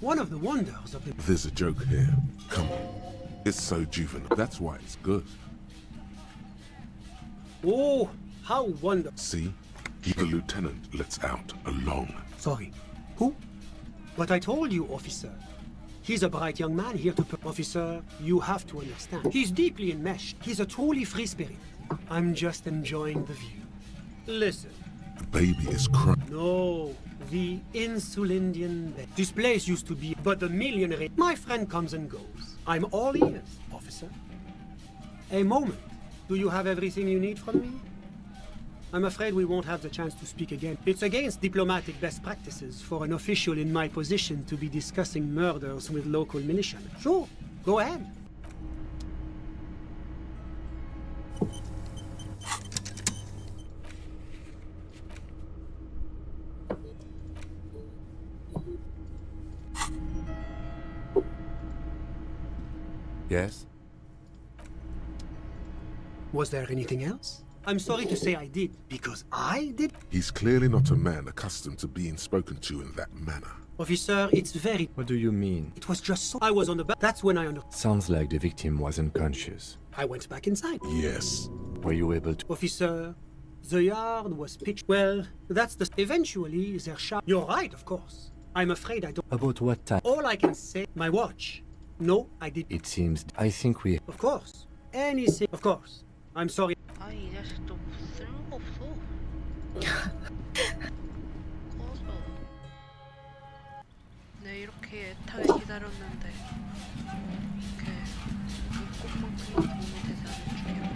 One of the wonders of the... There's a joke here. Come on. It's so juvenile. That's why it's good. Oh, how wonderful. See? The lieutenant lets out a long... Sorry. Who? But I told you, officer. He's a bright young man here to... Officer, you have to understand. He's deeply enmeshed. He's a truly free spirit. I'm just enjoying the view. Listen. The baby is crying. No, the Insulindian bed. This place used to be... But the millionaire... My friend comes and goes. I'm all ears, officer. A moment. Do you have everything you need from me? I'm afraid we won't have the chance to speak again. It's against diplomatic best practices for an official in my position to be discussing murders with local militiamen. Sure, go ahead. Yes? Was there anything else? I'm sorry to say I did, because I did. He's clearly not a man accustomed to being spoken to in that manner. Officer, it's very... What do you mean? It was just so... I was on the back. That's when I understood. Sounds like the victim was unconscious. I went back inside. Yes. Were you able to... Officer, The yard was pitched. Well, that's the. Eventually, they're shot. You're right, of course. I'm afraid I don't. About what time? All I can say, my watch. No, I did. It seems. I think we. Of course. Anything. Of course. I'm sorry. 아, 이 자식도 쓸모가 없어. 꺼져. 내 이렇게 애타게 기다렸는데 이렇게 눈꽃만큼만 도움이 되지 않을 줄이야.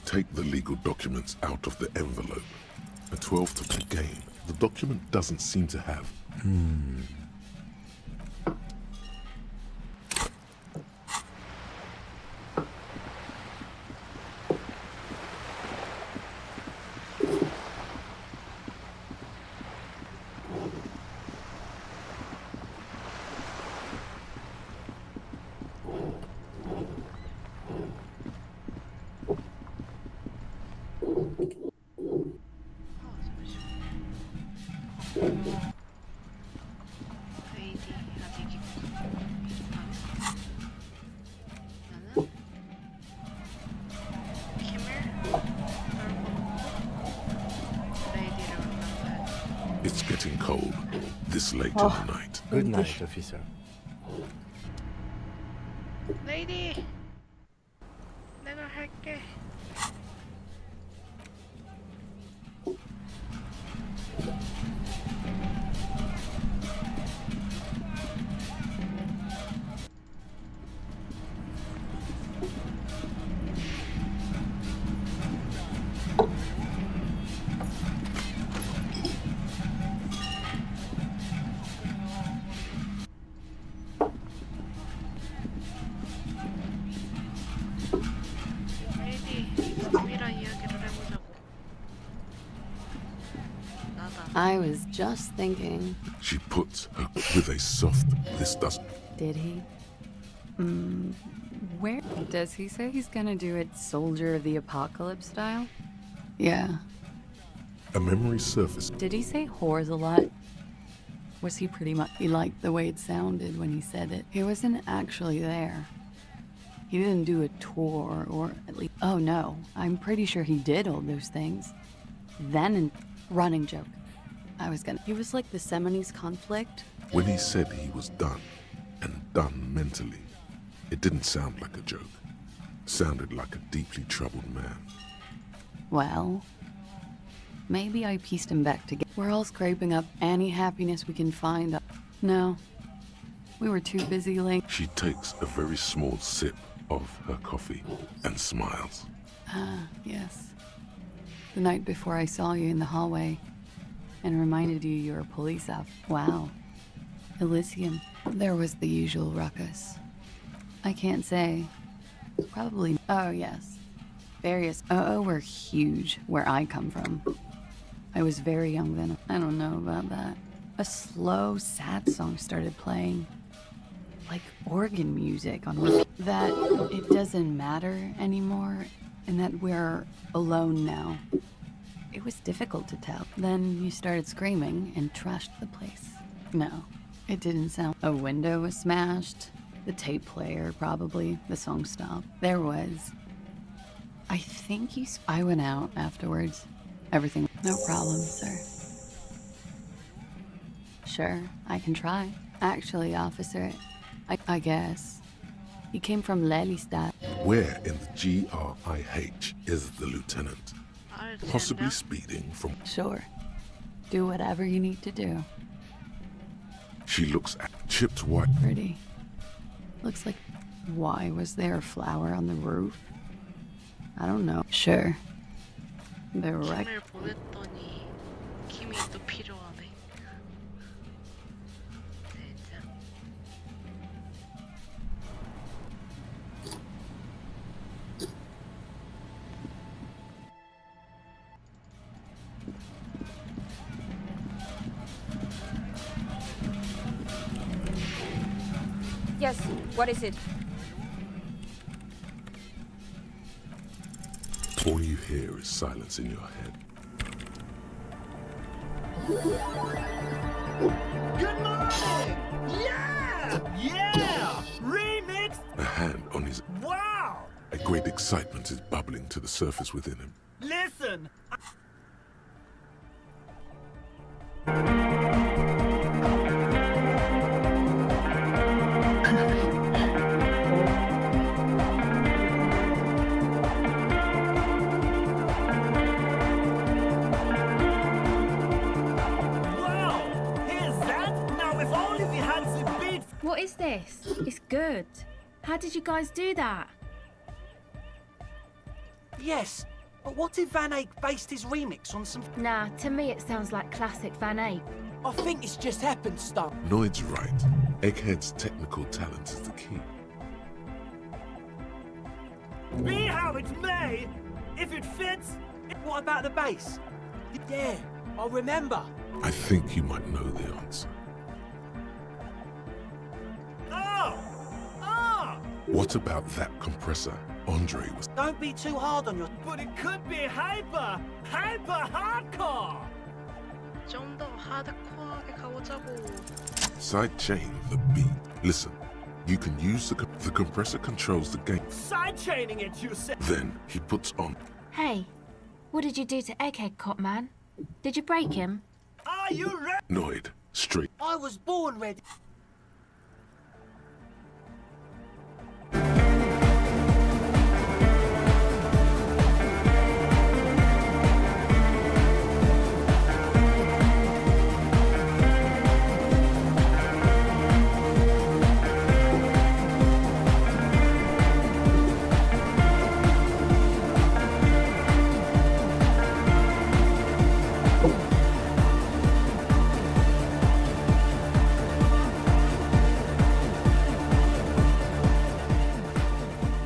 Take the legal documents out of the envelope. A 12 to 2 game. The document doesn't seem to have. 레이디 아직 있고 나는 킴을 레이디를 만나봐야지. It's getting cold. This late in the night. Good night, officer. 레이디, 내가 할게. I was just thinking. She puts her with a soft. This doesn't. Did he? Where does he say he's gonna do it Soldier of the Apocalypse style? Yeah. A memory surface. Did he say whores a lot? Was he pretty much... He liked the way it sounded when he said it. He wasn't actually there. He didn't do a tour, or at least... Oh no, I'm pretty sure he did all those things. Then, running joke. I was gonna... He was like the Seminoles conflict. When he said he was done, and done mentally, it didn't sound like a joke. Sounded like a deeply troubled man. Well, maybe I pieced him back together. We're all scraping up any happiness we can find. No, we were too busy laying. She takes a very small sip of her coffee and smiles. Ah, yes. The night before I saw you in the hallway and reminded you were a police officer. Wow. Elysium. There was the usual ruckus. I can't say. Probably. Oh, yes. Various were huge where I come from. I was very young then. I don't know about that. A slow, sad song started playing. Like organ music on that it doesn't matter anymore and that we're alone now. It was difficult to tell. Then you started screaming and trashed the place. No, it didn't sound. A window was smashed. The tape player, probably. The song stopped. There was. I think I went out afterwards. Everything. No problem, sir. Sure, I can try. Actually, officer, I guess. He came from Lelystad. Where in the GRIH is the lieutenant? Possibly speeding from... Sure. Do whatever you need to do. She looks at chipped white. Pretty. Looks like... Why was there a flower on the roof? I don't know. Sure. The wreck. 김을 보냈더니 김이 또 필요하네. 진짜. Yes, what is it? All you hear is silence in your head. Good morning! Yeah! Yeah! Remix! A hand on his... Wow! A great excitement is bubbling to the surface within him. Listen! Wow! Here's that! Now if only we had the beat! What is this? It's good. How did you guys do that? Yes, but what if Van Eyck based his remix on some... Nah, to me it sounds like classic Van Eyck. I think it's just happenstance. Noid's right. Egghead's technical talent is the key. Be how it may! If it fits... What about the bass? Yeah, I remember. I think you might know the answer. Oh! Oh! What about that compressor Andre was... Don't be too hard on your... But it could be hyper hardcore! 좀 더 하드코어하게 가보자고. Sidechain the beat. Listen, you can use the compressor controls the game. Sidechaining it, you said! Then he puts on... Hey, what did you do to Egghead, Cop Man? Did you break him? Are you ready? Noid, straight. I was born ready.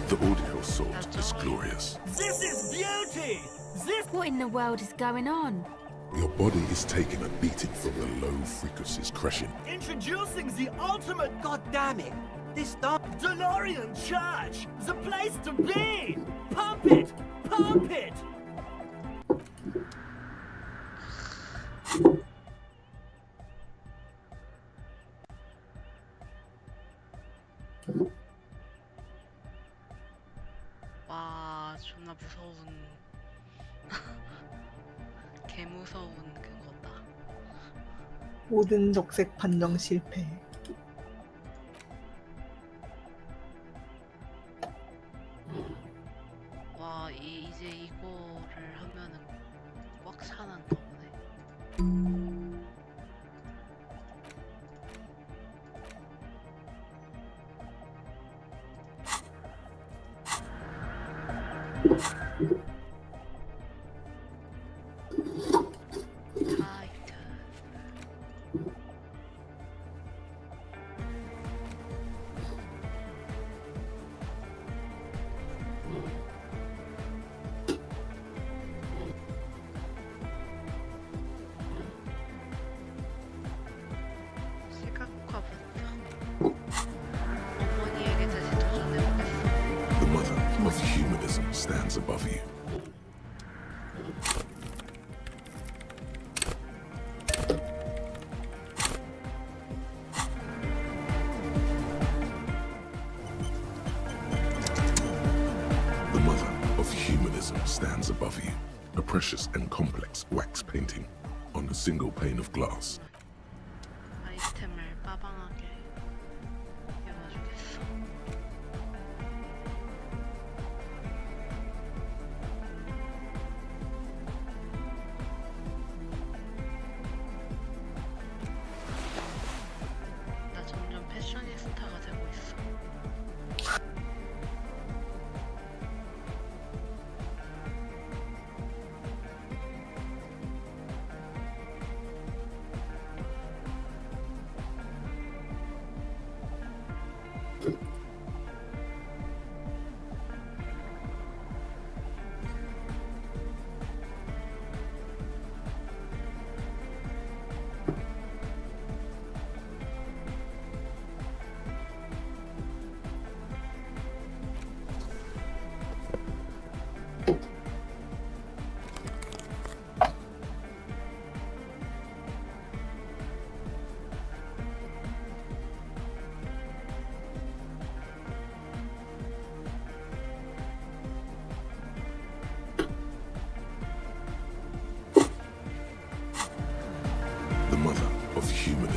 The audio assault is glorious. This is beauty! This... What in the world is going on? Your body is taking a beating from the low frequencies crashing. Introducing the ultimate... God damn it! This dark... DeLorean Church! The place to be! Pump it! Pump it! 와, 존나 무서운. 개 무서운 그거다. 모든 적색 판정 실패. 와, 이제 이거를 하면은 꽉 차는 거네. 어머니에게 다시 도전해보겠어. The mother of humanism stands above you. The mother of humanism stands above you. A precious and complex wax painting on a single pane of glass. 아이템을 빠방하게 해봐주겠어. 나 점점 패셔니스타가 되고 있어.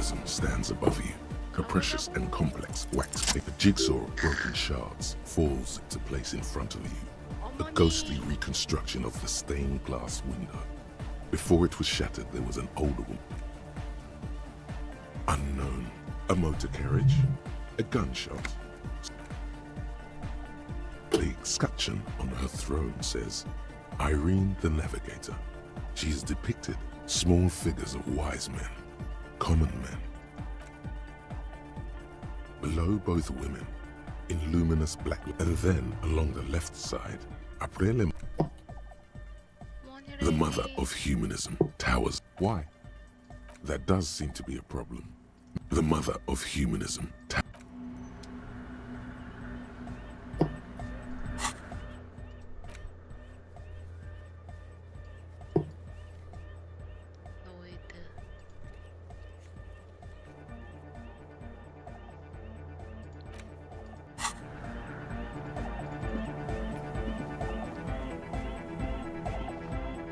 humanism stands above you. A precious and complex wax paper jigsaw of broken shards falls into place in front of you. A ghostly reconstruction of the stained glass window. Before it was shattered, there was an older woman. Unknown. A motor carriage. A gunshot. The escutcheon on her throne says, Irene the Navigator. She is depicted small figures of wise men, common men. Below both women, in luminous black, and then along the left side, Aprele, the mother of humanism, towers. Why? That does seem to be a problem. The mother of humanism.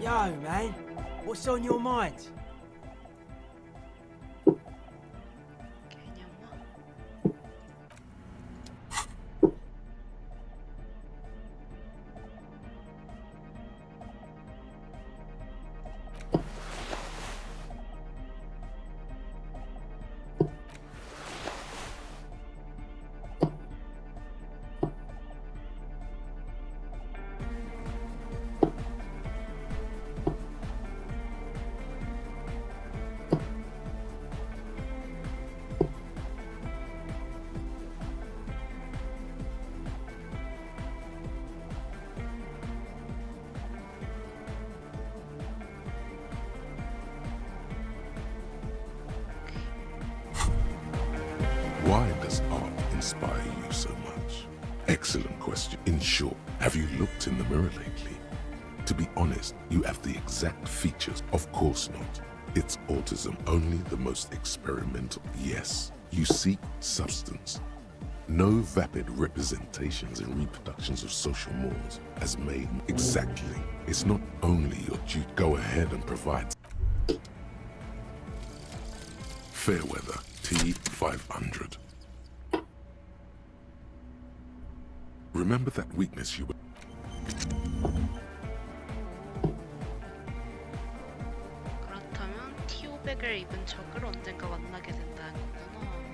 Yo, man, what's on your mind? Why does art inspire you so much? Excellent question. In short, have you looked in the mirror lately? To be honest, you have the exact features. Of course not. It's autism, only the most experimental. Yes, you seek substance. No vapid representations and reproductions of social mores as made. Exactly. It's not only your duty. Go ahead and provide. Fairweather T500. Remember that weakness you were. 그렇다면 T500을 입은 적을 언젠가 만나게 된다는 거구나.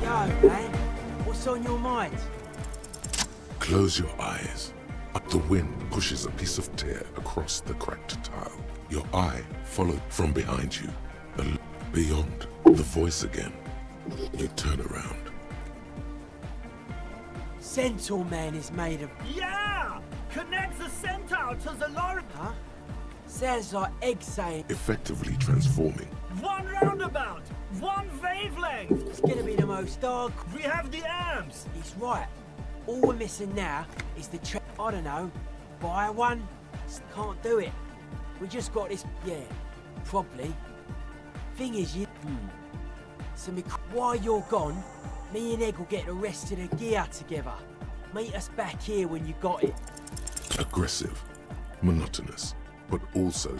Yo, man, what's on your mind? Close your eyes. The wind pushes a piece of tear across the cracked tile. Your eye followed from behind you. Beyond, the voice again. You turn around. Centaur Man is made of... Yeah! Connect the centaur to the lorry. Huh? Sounds like egg saying... Effectively transforming. One roundabout! One wavelength! It's gonna be the most dark... We have the arms! He's right. All we're missing now is the I don't know. Buy one? Can't do it. We just got this... Yeah, probably. Thing is, you... So while you're gone, me and Egg will get the rest of the gear together. Meet us back here when you got it. Aggressive, monotonous, but also...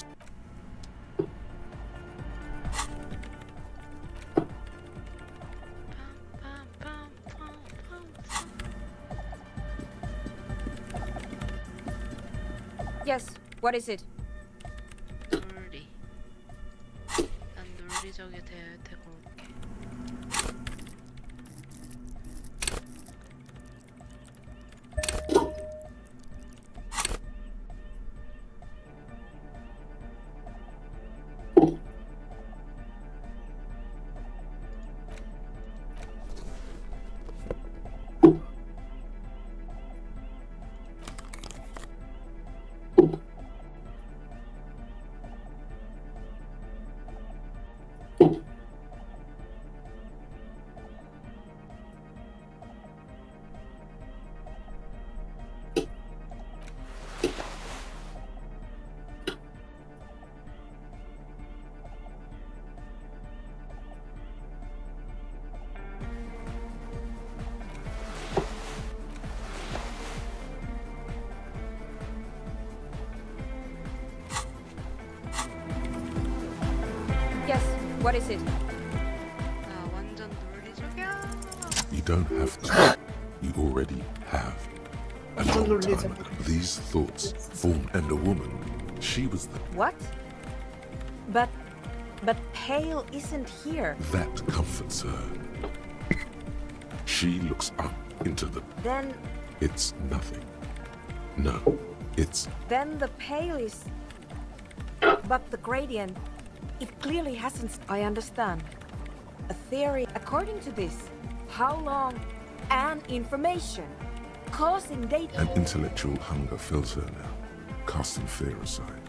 Yes, what is it? 논리. 난 논리적이 되고 올게. What is it? 나 완전 논리적이야. You don't have to. You already have. A long 논리적. time ago, these thoughts formed, and a woman, she was What? But Pale isn't here. that comforts her. She looks up into the. Then It's nothing. No, it's the Pale is... But the gradient, it clearly hasn't... I understand. A theory. According to this, how long and information causing data... an intellectual hunger fills her now, casting fear aside.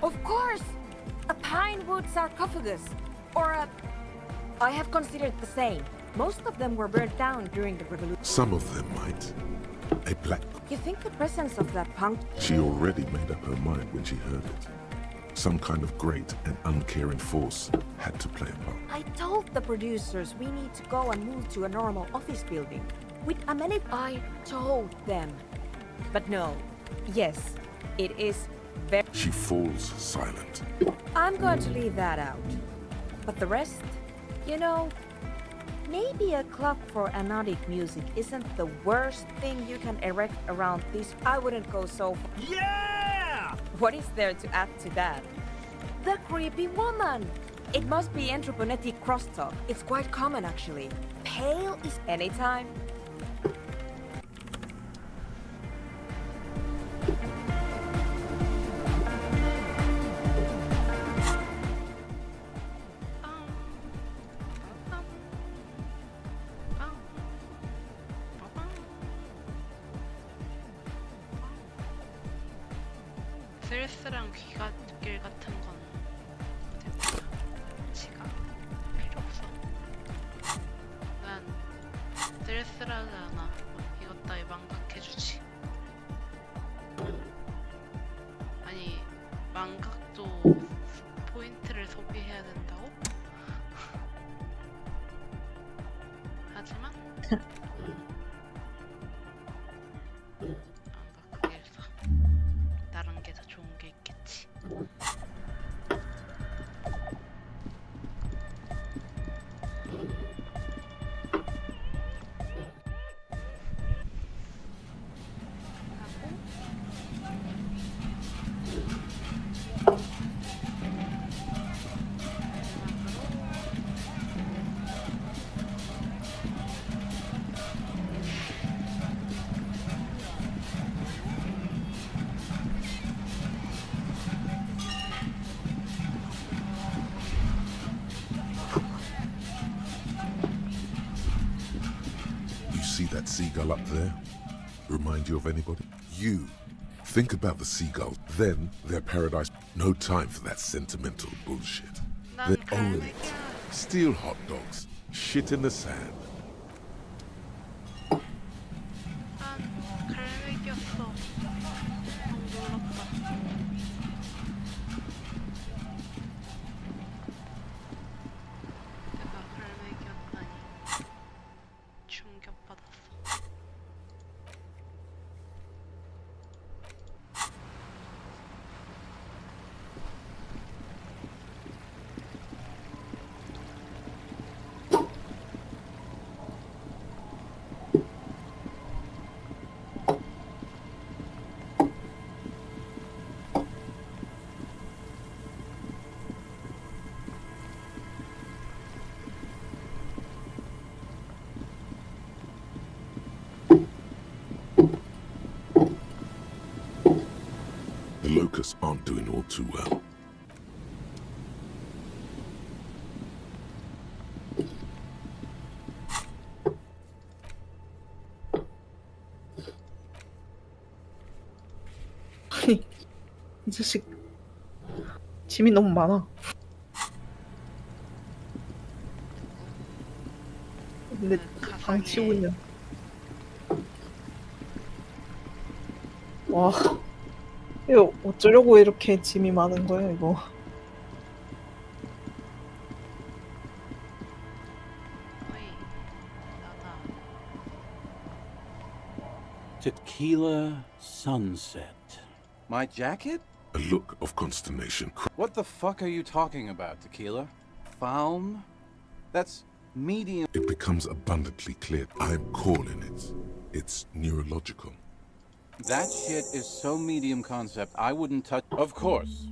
Of course! A pine wood sarcophagus. Or a... I have considered the same. Most of them were burnt down during the revolution. Some of them might. A black. You think the presence of that punk... She already made up her mind when she heard it. Some kind of great and uncaring force had to play a part. I told the producers we need to go and move to a normal office building. With amenity... I told them. But no. Yes, it is very... She falls silent. I'm going to leave that out. But the rest, you know, maybe a club for anodic music isn't the worst thing you can erect around this. I wouldn't go so far. Yeah! What is there to add to that? The creepy woman! It must be anthroponetic crosstalk. It's quite common actually. Pale is anytime. 스트레스랑 귀갓길 같은 건 됐다. 지가 필요 없어. 난 스트레스라잖아. 이것 따위 망각해주지. 아니 망각도 포인트를 소비해야 된다고? 하지만 망각하겠어. 다른 게 더 좋은 게 있겠지. You see that seagull up there? Remind you of anybody? You. Think about the seagull. Then their paradise. No time for that sentimental bullshit. They own it. Steal hot dogs. Shit in the sand. 난 갈매기였어. 너무 놀랐다. 내가 갈매기였다니 충격받았어. The locusts aren't doing all too well. 이 자식 짐이 너무 많아. 근데 방 치우고 있냐? 와, 이거 어쩌려고 이렇게 짐이 많은 거야 이거? Tequila sunset. My jacket? A look of consternation. What the fuck are you talking about, Tequila? Faun? That's medium. It becomes abundantly clear. I'm calling it. It's neurological. That shit is so medium concept, I wouldn't touch. Of course.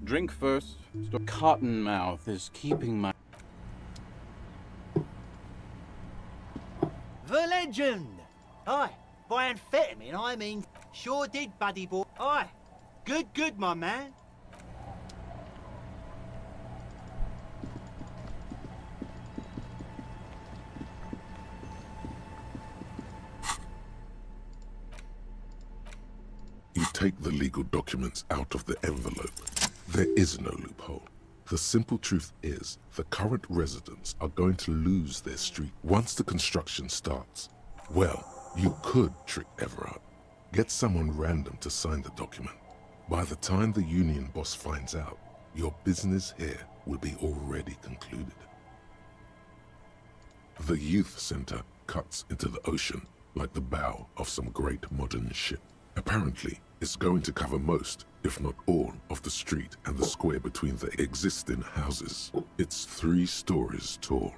Drink first. Cottonmouth is keeping my. The legend! Aye, by amphetamine, I mean, sure did, buddy boy. Aye, good, my man. You take the legal documents out of the envelope. There is no loophole. The simple truth is, the current residents are going to lose their street once the construction starts. Well, you could trick Everard. Get someone random to sign the document. By the time the union boss finds out, your business here will be already concluded. The youth center cuts into the ocean like the bow of some great modern ship. Apparently, it's going to cover most, if not all, of the street and the square between the existing houses. It's 3 stories tall.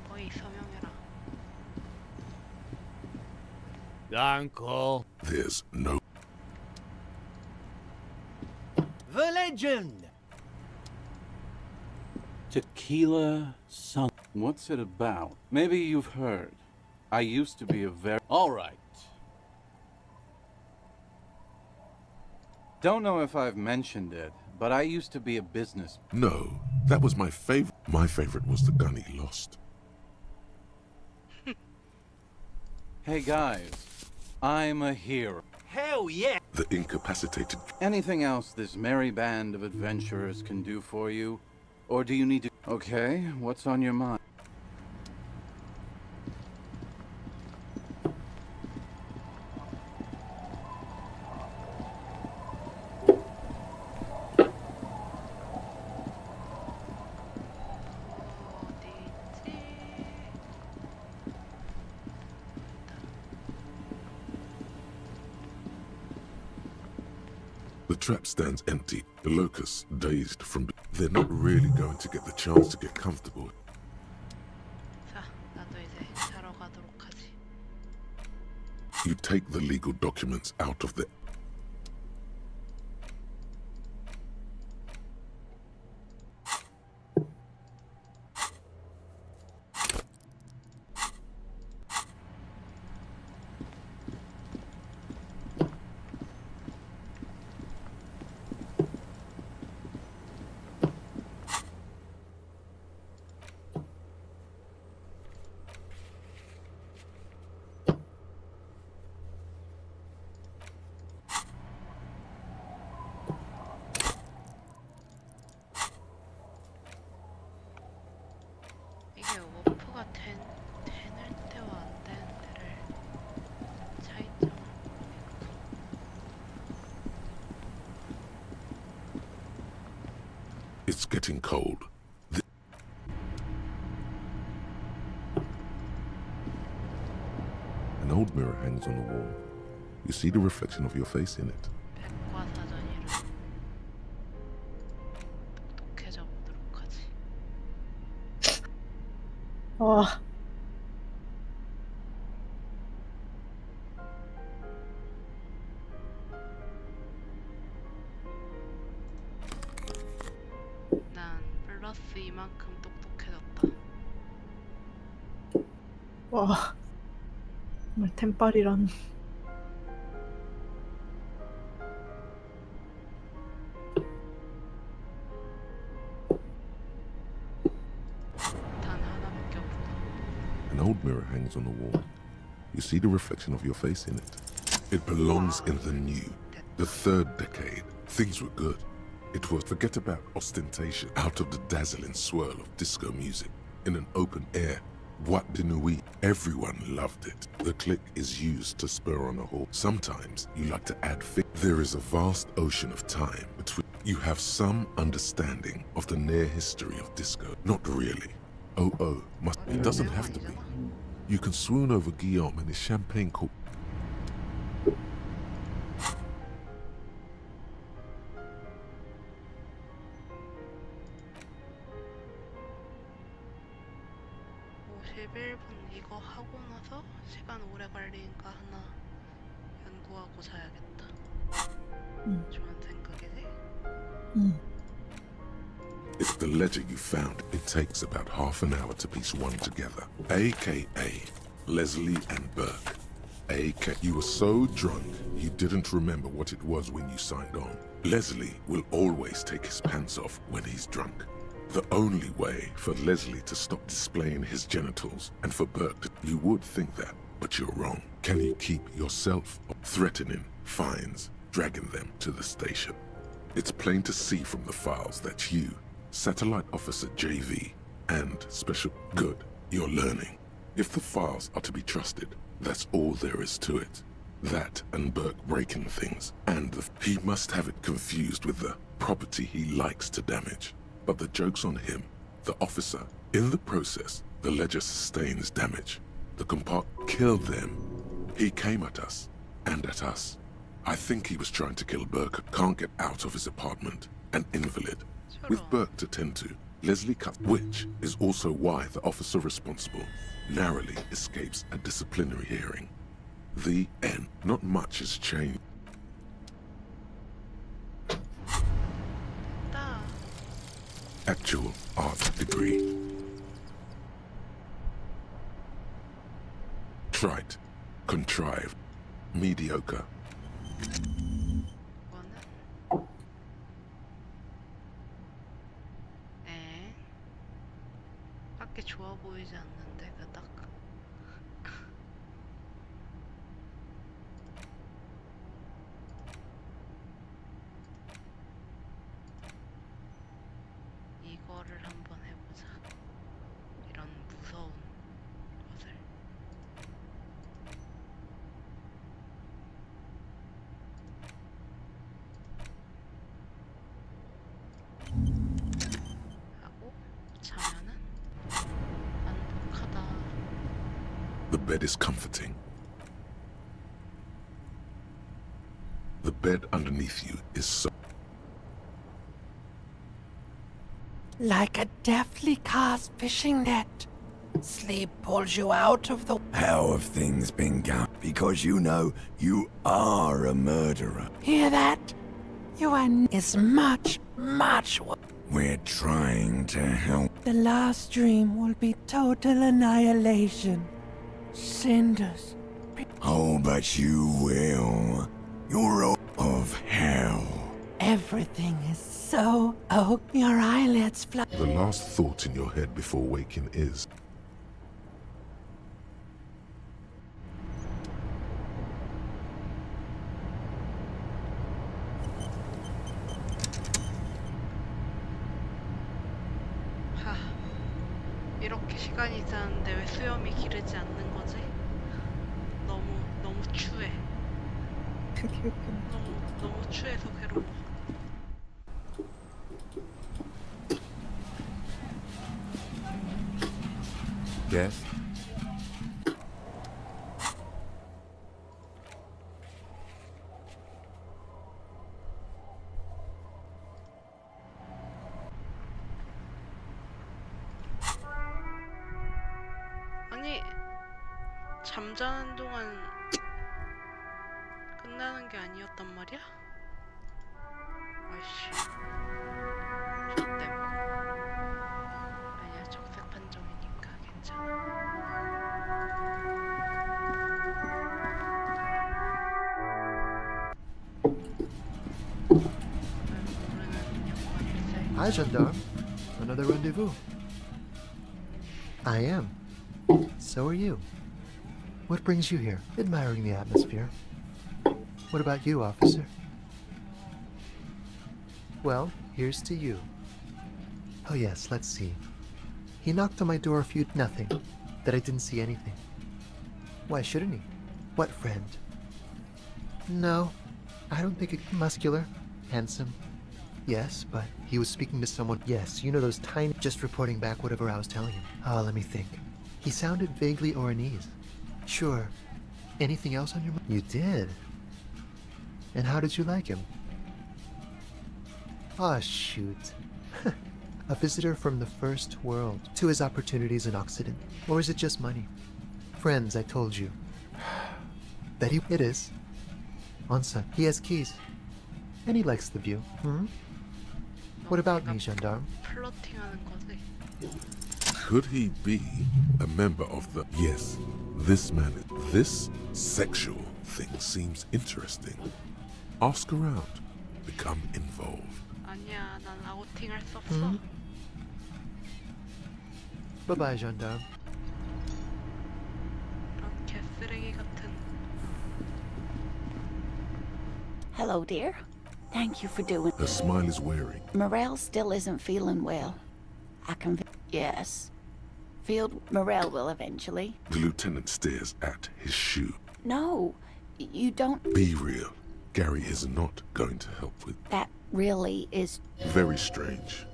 어이 서명해라. Uncle. There's no... The legend! Tequila Sun. What's it about? Maybe you've heard. I used to be a very... Alright. Don't know if I've mentioned it, but I used to be a business... No, that was my favorite. My favorite was the gun he lost. Hey guys, I'm a hero. Hell yeah! The incapacitated... Anything else this merry band of adventurers can do for you? Or do you need to... Okay, what's on your mind? The trap stands empty. The locusts, dazed from... They're not really going to get the chance to get comfortable. 자, 나도 이제 자러 가도록 하지. You take the legal documents out of the... 이게 워프가 되는 때와 안 되는 때를 차이점을 It's getting cold. An old mirror hangs on the wall. You see the reflection of your face in it. 백과사전이라 똑똑해져 보도록 하지. 아, 난 플러스 이만큼 똑똑해졌다. 와, 정말 템빨이란. 단 하나밖에 없다. An old mirror hangs on the wall. You see the reflection of your face in it. It belongs in the new, the 3rd decade. Things were good. It was forget about ostentation. Out of the dazzling swirl of disco music, in an open air, What didn't we? Everyone loved it. The click is used to spur on a horse. Sometimes you like to add There is a vast ocean of time between. You have some understanding of the near history of disco. Not really. Oh, must. It doesn't have to be. You can swoon over Guillaume and his champagne cork. 이거 하고 나서 시간 오래 걸리니까 하나 연구하고 자야겠다. 좋은 생각이지? It's the ledger you found. It takes about half an hour to piece one together. AKA Leslie and Burke. You were so drunk you didn't remember what it was when you signed on. Leslie will always take his pants off when he's drunk. The only way for Leslie to stop displaying his genitals and for Burke to... You would think that, but you're wrong. Can you keep yourself threatening fines, dragging them to the station? It's plain to see from the files that you, Satellite Officer JV, and Special... Good, you're learning. If the files are to be trusted, that's all there is to it. That and Burke breaking things, and he must have it confused with the property he likes to damage. But the joke's on him, the officer. In the process, the ledger sustains damage. The compartment killed them. He came at us, and at us. I think he was trying to kill Burke. Can't get out of his apartment. An invalid. With Burke to tend to, Leslie cut, which is also why the officer responsible narrowly escapes a disciplinary hearing. The end. Not much has changed. Actual art degree. Trite, contrived, mediocre. 밖에 좋아 보이지 않는데 그닥. 이거를 한번 해보자. 이런 무서운 것을. 하고 자면은 만족하다. The bed is comforting. The bed underneath you is so... Like a deftly cast fishing net. Sleep pulls you out of the... How have things been going? Because you know you are a murderer. Hear that? You is much, much worse. We're trying to help. The last dream will be total annihilation. Cinders. Oh, but you will. You're all of hell. Everything is so... Oh, your eyelids fly... The last thought in your head before waking is... 이렇게 시간이 지났는데 왜 수염이 기르지 않는 거지? 너무 추해. 너무 추해서 괴로워. Yes? 아니 잠자는 동안 끝나는 게 아니었단 말이야? 아이씨 좆댐. 아니야 적색 판정이니까 괜찮아. Hi, gendarme. Another rendezvous. I am. So are you. What brings you here? Admiring the atmosphere. What about you, officer? Well, here's to you. Oh yes, let's see. He knocked on my door a few... Nothing. that I didn't see anything. Why shouldn't he? What friend? No, I don't think it muscular, handsome. Yes, but he was speaking to someone. Yes, you know those tiny. Just reporting back whatever I was telling him. Oh, let me think. He sounded vaguely Oranese. Sure. Anything else on your mind? You did. And how did you like him? Ah, shoot. A visitor from the first world to his opportunities in Occident. Or is it just money? Friends, I told you. That he... It is. Onsa, he has keys. And he likes the view. Hmm? What about me, gendarme? 플러팅하는 거지. Could he be a member of the... Yes, this man... This sexual thing seems interesting. Ask around. Become involved. 아니야, 난 아우팅할 수 없어. Bye-bye, gendarme. 이런 개쓰레기 같은. Hello, dear. Thank you for doing. Her smile is wearing. Morel still isn't feeling well. I can. Yes. Field Morel will eventually. The lieutenant stares at his shoe. No, you don't. Be real. Gary is not going to help with... That really is Very strange.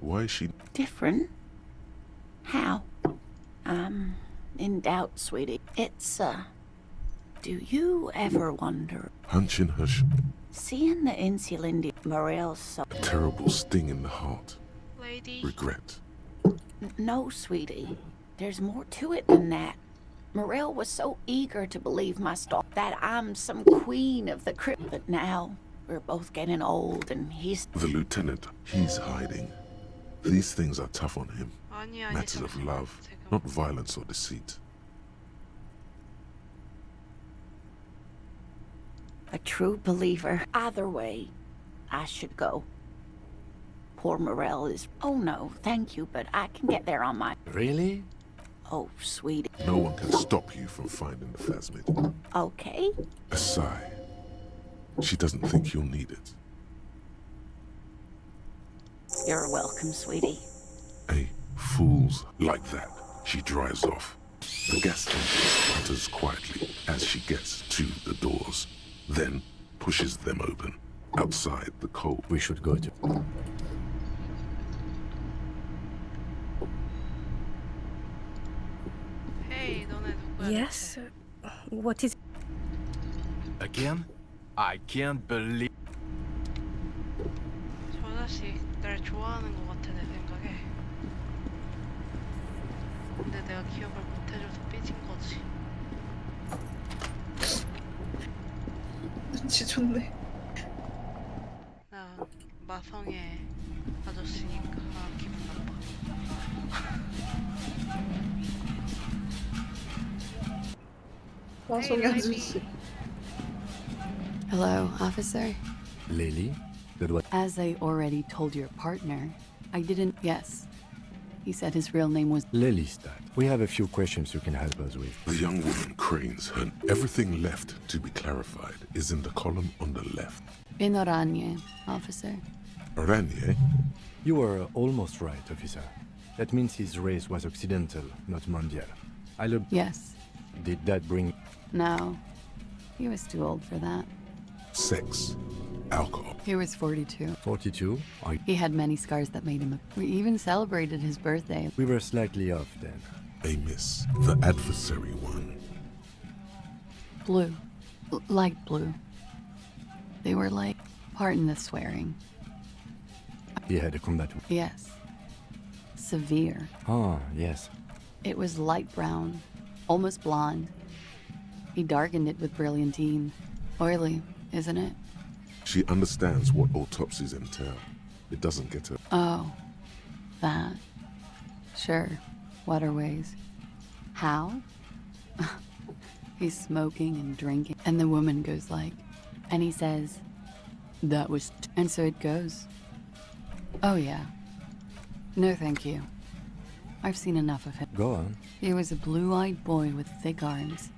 Why is she... different. How? I'm in doubt, sweetie. It's, do you ever wonder? Hunch in her Seeing the insulin Morel's so... A terrible sting in the heart. Lady. Regret. No, sweetie. There's more to it than that. Morel was so eager to believe my story that I'm some queen of the crypt. But now, we're both getting old and he's... The lieutenant, he's hiding. These things are tough on him. 아니, Matters of love, not violence or deceit. A true believer. Either way, I should go. Poor Morel is... Oh no, thank you, but I can get there on my... Really? Oh, sweetie. No one can stop you from finding the phasmid. Okay. A sigh. She doesn't think you'll need it. You're welcome, sweetie. Fools like that. She drives off. The gas engine sputters quietly as she gets to the doors, then pushes them open. Outside, the cold. We should go to... Hey, 너네 누구야? Yes? What is... Again? I can't believe... 저 자식 날 좋아하는 것 같아 내 생각에. 근데 내가 기억을 못 해줘서 삐진 거지. 눈치 좋네. 나 마성의 아저씨니까 기분 나빠. 마성의 아저씨. Hello, officer. Lily? Did what? As I already told your partner, I didn't... Yes. He said his real name was... Lelystad. We have a few questions you can help us with. The young woman cranes her. Everything left to be clarified is in the column on the left. In Oranje, officer. Oranje? You were almost right, officer. That means his race was Occidental, not Mondial. Yes. Did that bring... No. He was too old for that. Sex. Alcohol. He was 42. 42? He had many scars that made him... We even celebrated his birthday. We were slightly off then. A miss. The adversary one. Blue. Light blue. They were like... Pardon the swearing. He had a combat... Yes. Severe. Ah, yes. It was light brown. Almost blonde. He darkened it with brilliantine. Oily, isn't it? She understands what autopsies entail. It doesn't get her. Oh. That. Sure. Waterways. How? He's smoking and drinking. And the woman goes like... And he says... That was... And so it goes. Oh yeah. No thank you. I've seen enough of him. Go on. He was a blue-eyed boy with thick arms.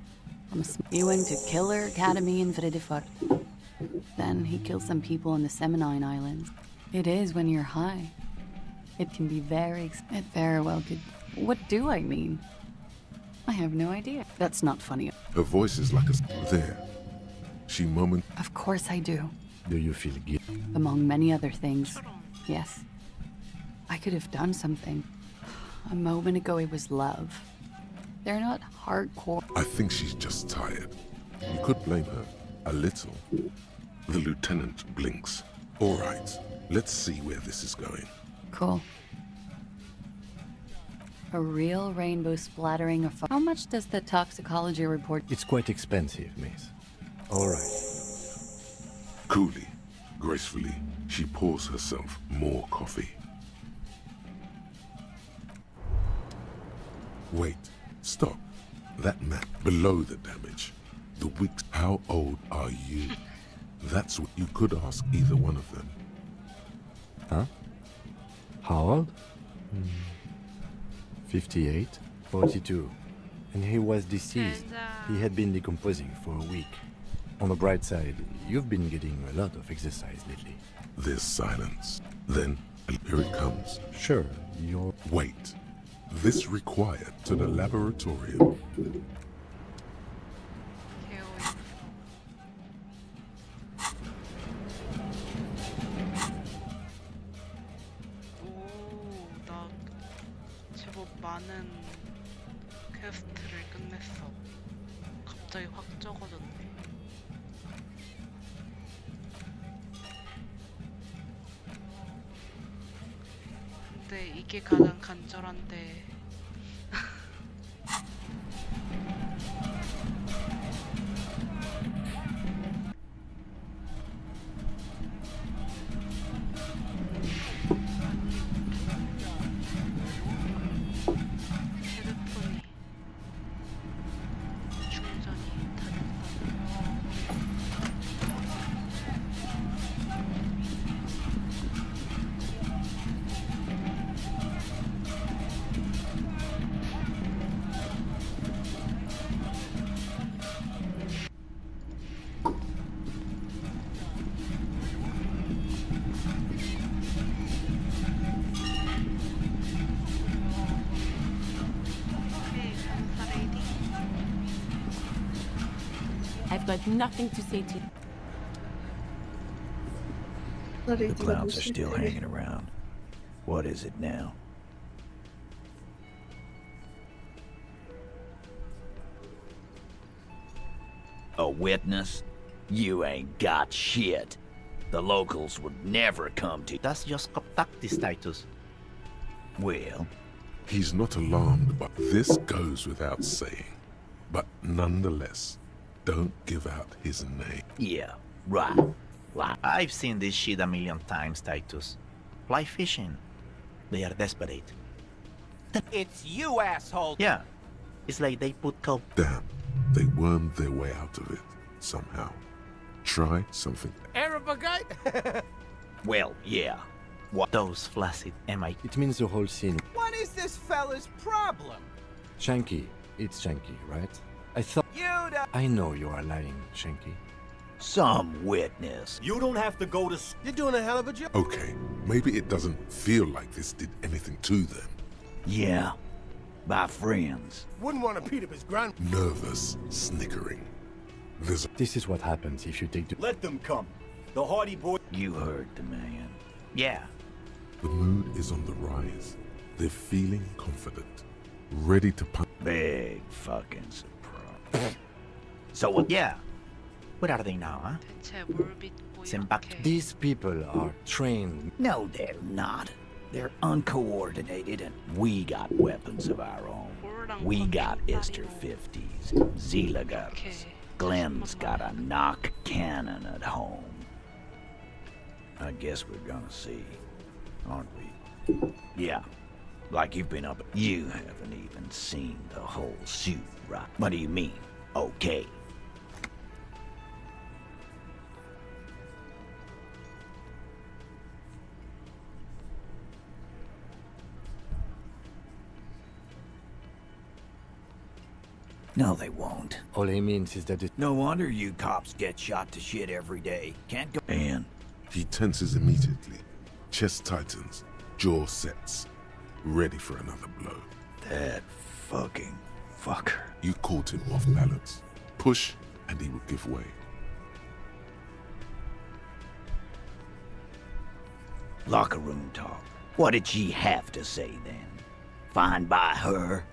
He went to Killer Academy in Vredefort. Then he killed some people in the Seminine Islands. It is when you're high. It can be very... It very well could... What do I mean? I have no idea. That's not funny. Her voice is like a... There. She moment... Of course I do. Do you feel guilty? Among many other things. Yes. I could have done something. A moment ago it was love. They're not hardcore. I think she's just tired. You could blame her. A little. The lieutenant blinks. All right. Let's see where this is going. Cool. A real rainbow splattering of... How much does the toxicology report... It's quite expensive, miss. All right. Coolly, gracefully, she pours herself more coffee. Wait, stop. That map below the damage. The weeks. How old are you? That's what you could ask either one of them. Huh? How old? 58, 42. And he was deceased. He had been decomposing for a week. On the bright side, you've been getting a lot of exercise lately. There's silence. Then, here it comes. Sure, you're... Wait. This required to the laboratorium. 나 제법 많은 퀘스트를 끝냈어. 갑자기 확 적어졌네. 근데 이게 가장 간절한데 핸드폰이 충전이 다 I've got nothing to say to you. The clowns are still hanging around. What is it now? A witness? You ain't got shit. The locals would never come to... Das just contacti status. Well... He's not alarmed, but this goes without saying. But nonetheless, don't give out his name. Yeah, right. I've seen this shit a million times, Titus. Fly fishing. They are desperate. It's you, asshole! Yeah. It's like they put coke. Damn, they wormed their way out of it, somehow. Try something. Arab guy? Well, yeah. What those flaccid MI... It means the whole scene. What is this fella's problem? Shanky. It's Shanky, right? I thought... I know you are lying, Shanky. Some witness. You don't have to go to... You're doing a hell of a job. Okay, maybe it doesn't feel like this did anything to them. Yeah, my friends. Wouldn't want to beat up his grand... Nervous, snickering. This is what happens if you take the... Let them come. The hardy boy... You heard the man. Yeah. The mood is on the rise. They're feeling confident, ready to punch. Big fucking surprise. So what? Yeah. Where are they now, huh? 대체 뭘 믿고 이렇게 These people are trained. No, they're not. They're uncoordinated, and we got weapons of our own. We got Ister 50s, Zila got us. Glenn's got a knock cannon at home. I guess we're gonna see, aren't we? Yeah, like you've been up. You haven't even seen the whole suit, right? What do you mean, okay? No, they won't. All he means is that it... No wonder you cops get shot to shit every day. Can't go... And... He tenses immediately. Chest tightens, jaw sets, ready for another blow. That fucking Fucker. You caught him off balance. Push, and he would give way. Locker room talk. What did she have to say then? Fine by her?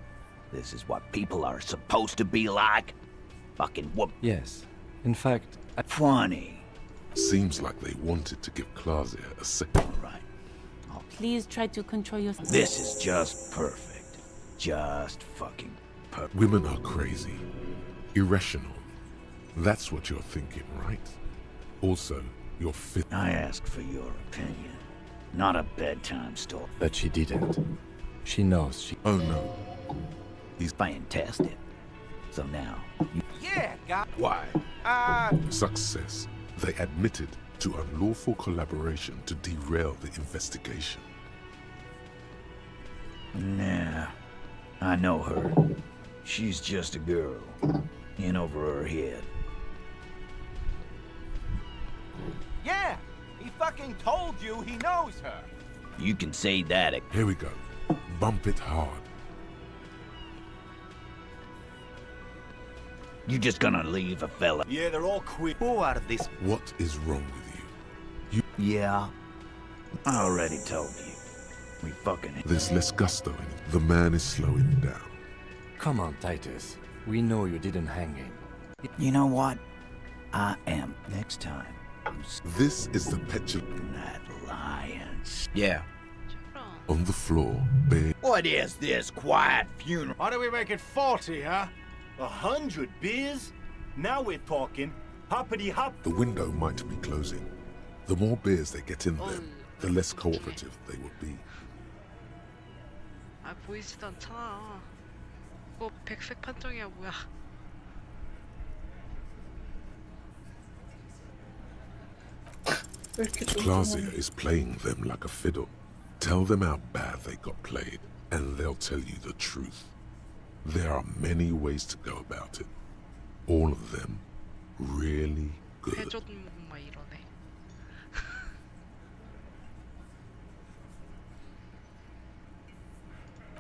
This is what people are supposed to be like? Fucking whoop. Yes. In fact, Funny. Seems like they wanted to give Claudia a second. Right. Please try to control yourself. This is just perfect. Just fucking perfect. Women are crazy. Irrational. That's what you're thinking, right? Also, you're fit. I ask for your opinion. Not a bedtime story. but she didn't. She knows she... Oh no. He's fantastic. So now, Yeah, guy. Why? Success. They admitted to unlawful collaboration to derail the investigation. nah. I know her. She's just a girl. In over her head. Yeah, he fucking told you he knows her. You can say that. Here we go. Bump it hard. You just gonna leave a fella? Yeah, they're all quit. Who out of this? What is wrong with you? Yeah. I already told you. We fucking... There's less gusto in it. The man is slowing down. Come on, Titus. We know you didn't hang him. You know what? I am. Next time. This is the petulant That lions. Yeah. on the floor, bare. What is this quiet funeral? How do we make it 40, huh? 100 beers? Now we're talking. Hoppity hop. The window might be closing. The more beers they get in them, the less cooperative they will be. 아 보이지도 않잖아. 이거 백색 판정이야 뭐야? Claudia is playing them like a fiddle. Tell them how bad they got played, and they'll tell you the truth. There are many ways to go about it. All of them really good. 배조든 막 이러네.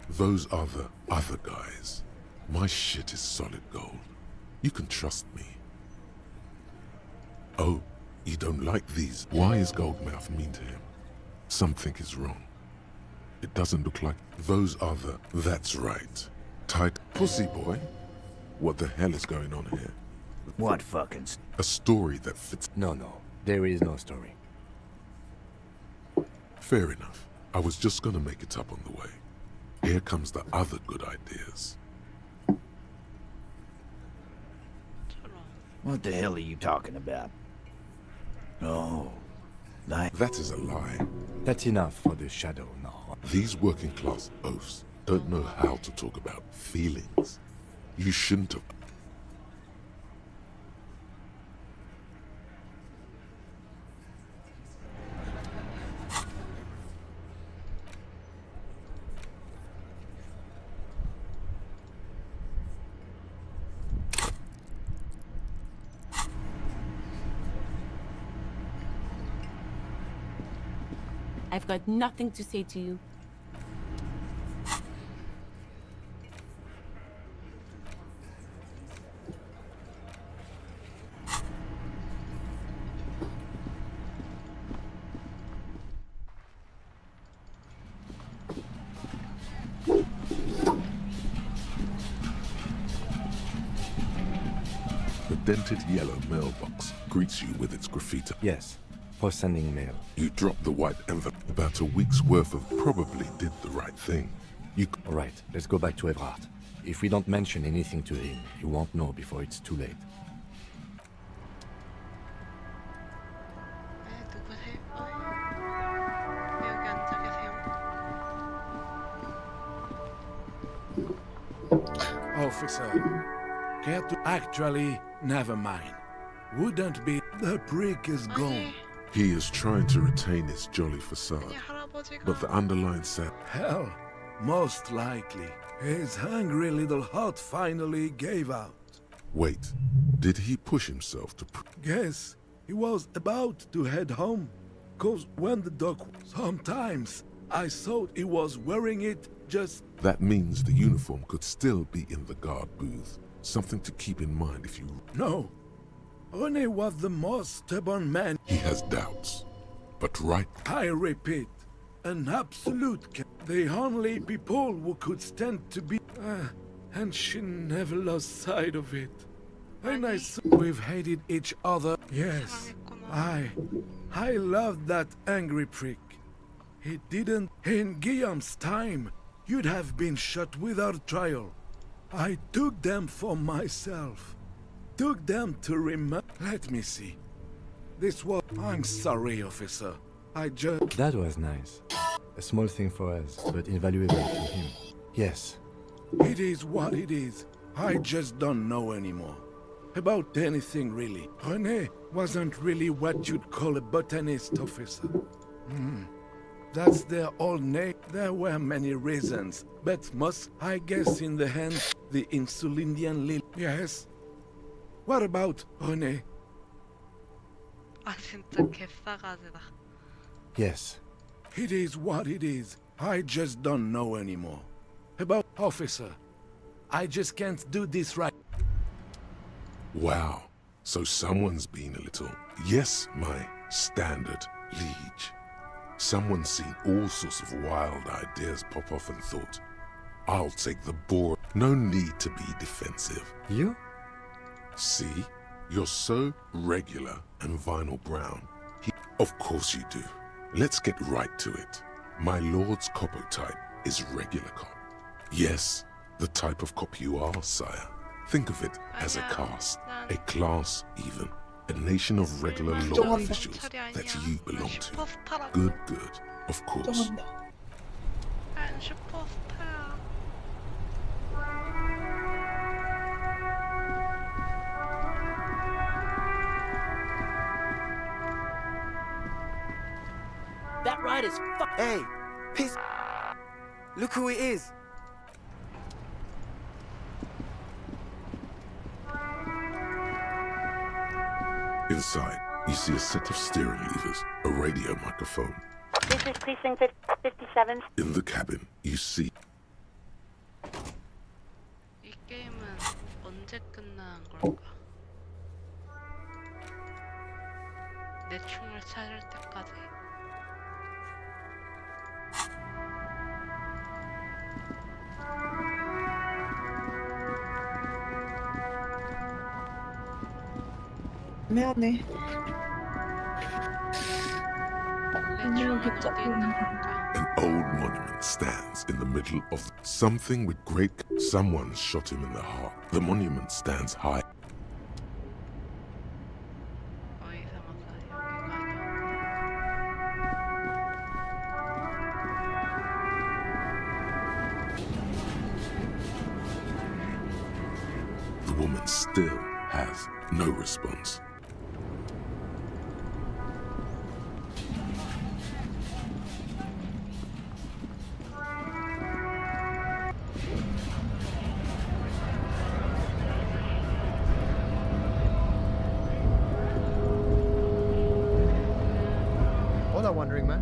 Those are the other guys. My shit is solid gold. You can trust me. Oh, you don't like these? Why is Goldmouth mean to him? Something is wrong. It doesn't look like those are the... That's right. Tight pussy boy. What the hell is going on here? What fucking... A story that fits... No, there is no story. Fair enough. I was just gonna make it up on the way. Here comes the other good ideas. What the hell are you talking about? Oh, that is a lie. That's enough for the shadow now. These working class oafs don't know how to talk about feelings. You shouldn't have. I've got nothing to say to you. The dented yellow mailbox greets you with its graffiti. Yes, for sending mail. You drop the white envelope. About a week's worth of probably did the right thing. All right, let's go back to Evrard. If we don't mention anything to him, he won't know before it's too late. 누구세요? 왜 여기 앉아 계세요? Officer, can't actually, never mind. Wouldn't be... The prick is gone. He is trying to retain his jolly facade, but the underlying sad. Hell, most likely. His hungry little heart finally gave out. Wait, did he push himself to... Guess he was about to head home. 'Cause when the dog... Sometimes I thought he was wearing it just... That means the uniform could still be in the guard booth. Something to keep in mind if you... No. Rene was the most stubborn man. He has doubts. But right... I repeat, an absolute the only people who could stand to be... and she never lost sight of it. And I saw we've hated each other. Yes, I loved that angry prick. He didn't... In Guillaume's time, you'd have been shot without trial. I took them for myself. Took them to remember... Let me see. This was... I'm sorry, officer. I just... That was nice. A small thing for us, but invaluable to him. Yes. It is what it is. I just don't know anymore. About anything, really. René wasn't really what you'd call a botanist, officer. That's their old name. There were many reasons, but most, I guess, in the hand, the Insulindian lily. Yes? What about René? 아 진짜 개싸가지다. Yes. It is what it is. I just don't know anymore. About officer. I just can't do this right. Wow. So someone's been a little... Yes, my standard liege. Someone's seen all sorts of wild ideas pop off and thought, I'll take the board. No need to be defensive. You? See? You're so regular and vinyl brown. Of course you do. Let's get right to it. My lord's copper type is regular cop. Yes, the type of cop you are, sire. Think of it as a caste, a class even, a nation of regular law officials that you belong to. Good, good, of course. 난 슈퍼스타야. That rider's Hey, peace. Look who it is. Inside, you see a set of steering levers, a radio microphone. This is Precinct 57. In the cabin, you see... 이 게임은 언제 끝나는 걸까? 내 충을 찾을 때까지. 미안해. An old monument stands in the middle of something with great... Someone shot him in the heart. The monument stands high. The woman still has no response. Hola, wandering man.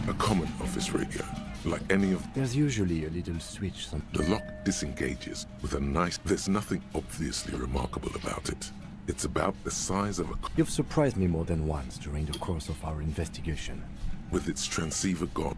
A common office radio, like any of... There's usually a little switch. The lock disengages with a nice... There's nothing obviously remarkable about it. It's about the size of a... You've surprised me more than once during the course of our investigation. With its transceiver gone.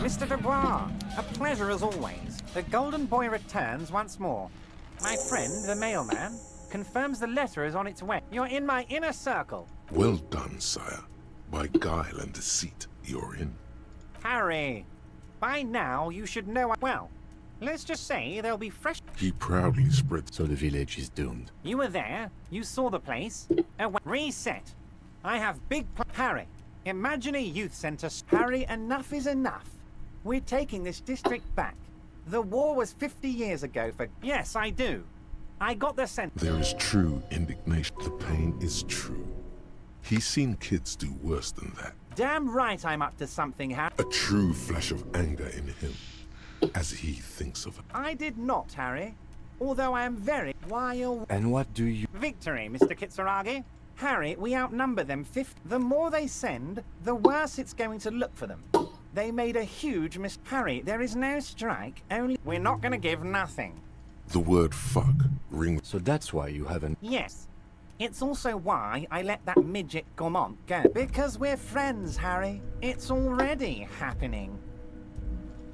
Mr. Dubois, a pleasure as always. The Golden Boy returns once more. My friend, the mailman, confirms the letter is on its way. You're in my inner circle. Well done, sire. By guile and deceit, you're in. Harry, by now you should know. Well, let's just say there'll be fresh. He proudly spread. So the village is doomed. You were there. You saw the place. Reset. I have big Harry, imagine a youth centre. Harry, enough is enough. We're taking this district back. The war was 50 years ago for... Yes, I do. I got the sense. There is true indignation. The pain is true. He's seen kids do worse than that. Damn right I'm up to something, Harry. A true flash of anger in him, as he thinks of it. I did not, Harry. Although I am very wild. And what do you... Victory, Mr. Kitsuragi. Harry, we outnumber them 50. The more they send, the worse it's going to look for them. They made a huge Harry, there is no strike, only... We're not going to give nothing. The word fuck rings. So that's why you haven't... Yes. It's also why I let that midget Gaumont go. Because we're friends, Harry. It's already happening.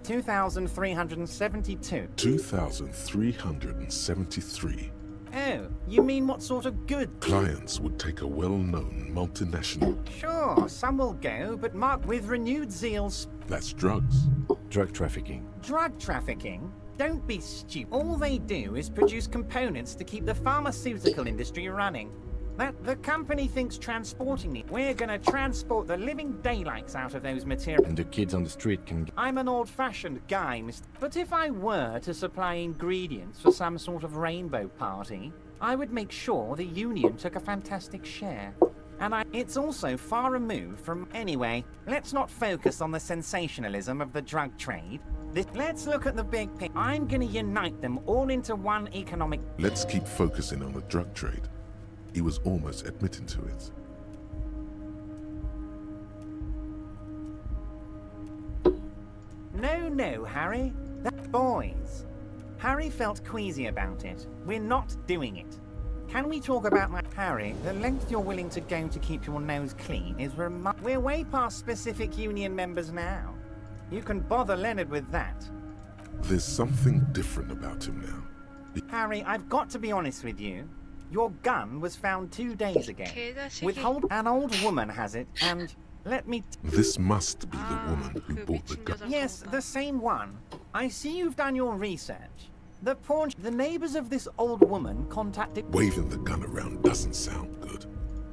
2,372. 2,373. Oh, you mean what sort of good? Clients would take a well-known multinational. Sure, some will go, but mark with renewed zeals. That's drugs. Drug trafficking. Drug trafficking? Don't be stupid. All they do is produce components to keep the pharmaceutical industry running. That the company thinks transporting it. We're gonna transport the living daylights out of those materials. And the kids on the street can... I'm an old-fashioned guy, Mr. But if I were to supply ingredients for some sort of rainbow party, I would make sure the union took a fantastic share. And it's also far removed from... Anyway, let's not focus on the sensationalism of the drug trade. Let's look at the big picture. I'm gonna unite them all into one economic... Let's keep focusing on the drug trade. He was almost admitting to it. No, Harry. Boys. Harry felt queasy about it. We're not doing it. Can we talk about my... Harry, the length you're willing to go to keep your nose clean is We're way past specific union members now. You can bother Leonard with that. There's something different about him now. Harry, I've got to be honest with you. Your gun was found 2 days ago. An old woman has it, and let me... This must be the woman who bought the gun. Yes, the same one. I see you've done your research. The neighbors of this old woman contacted... Waving the gun around doesn't sound good.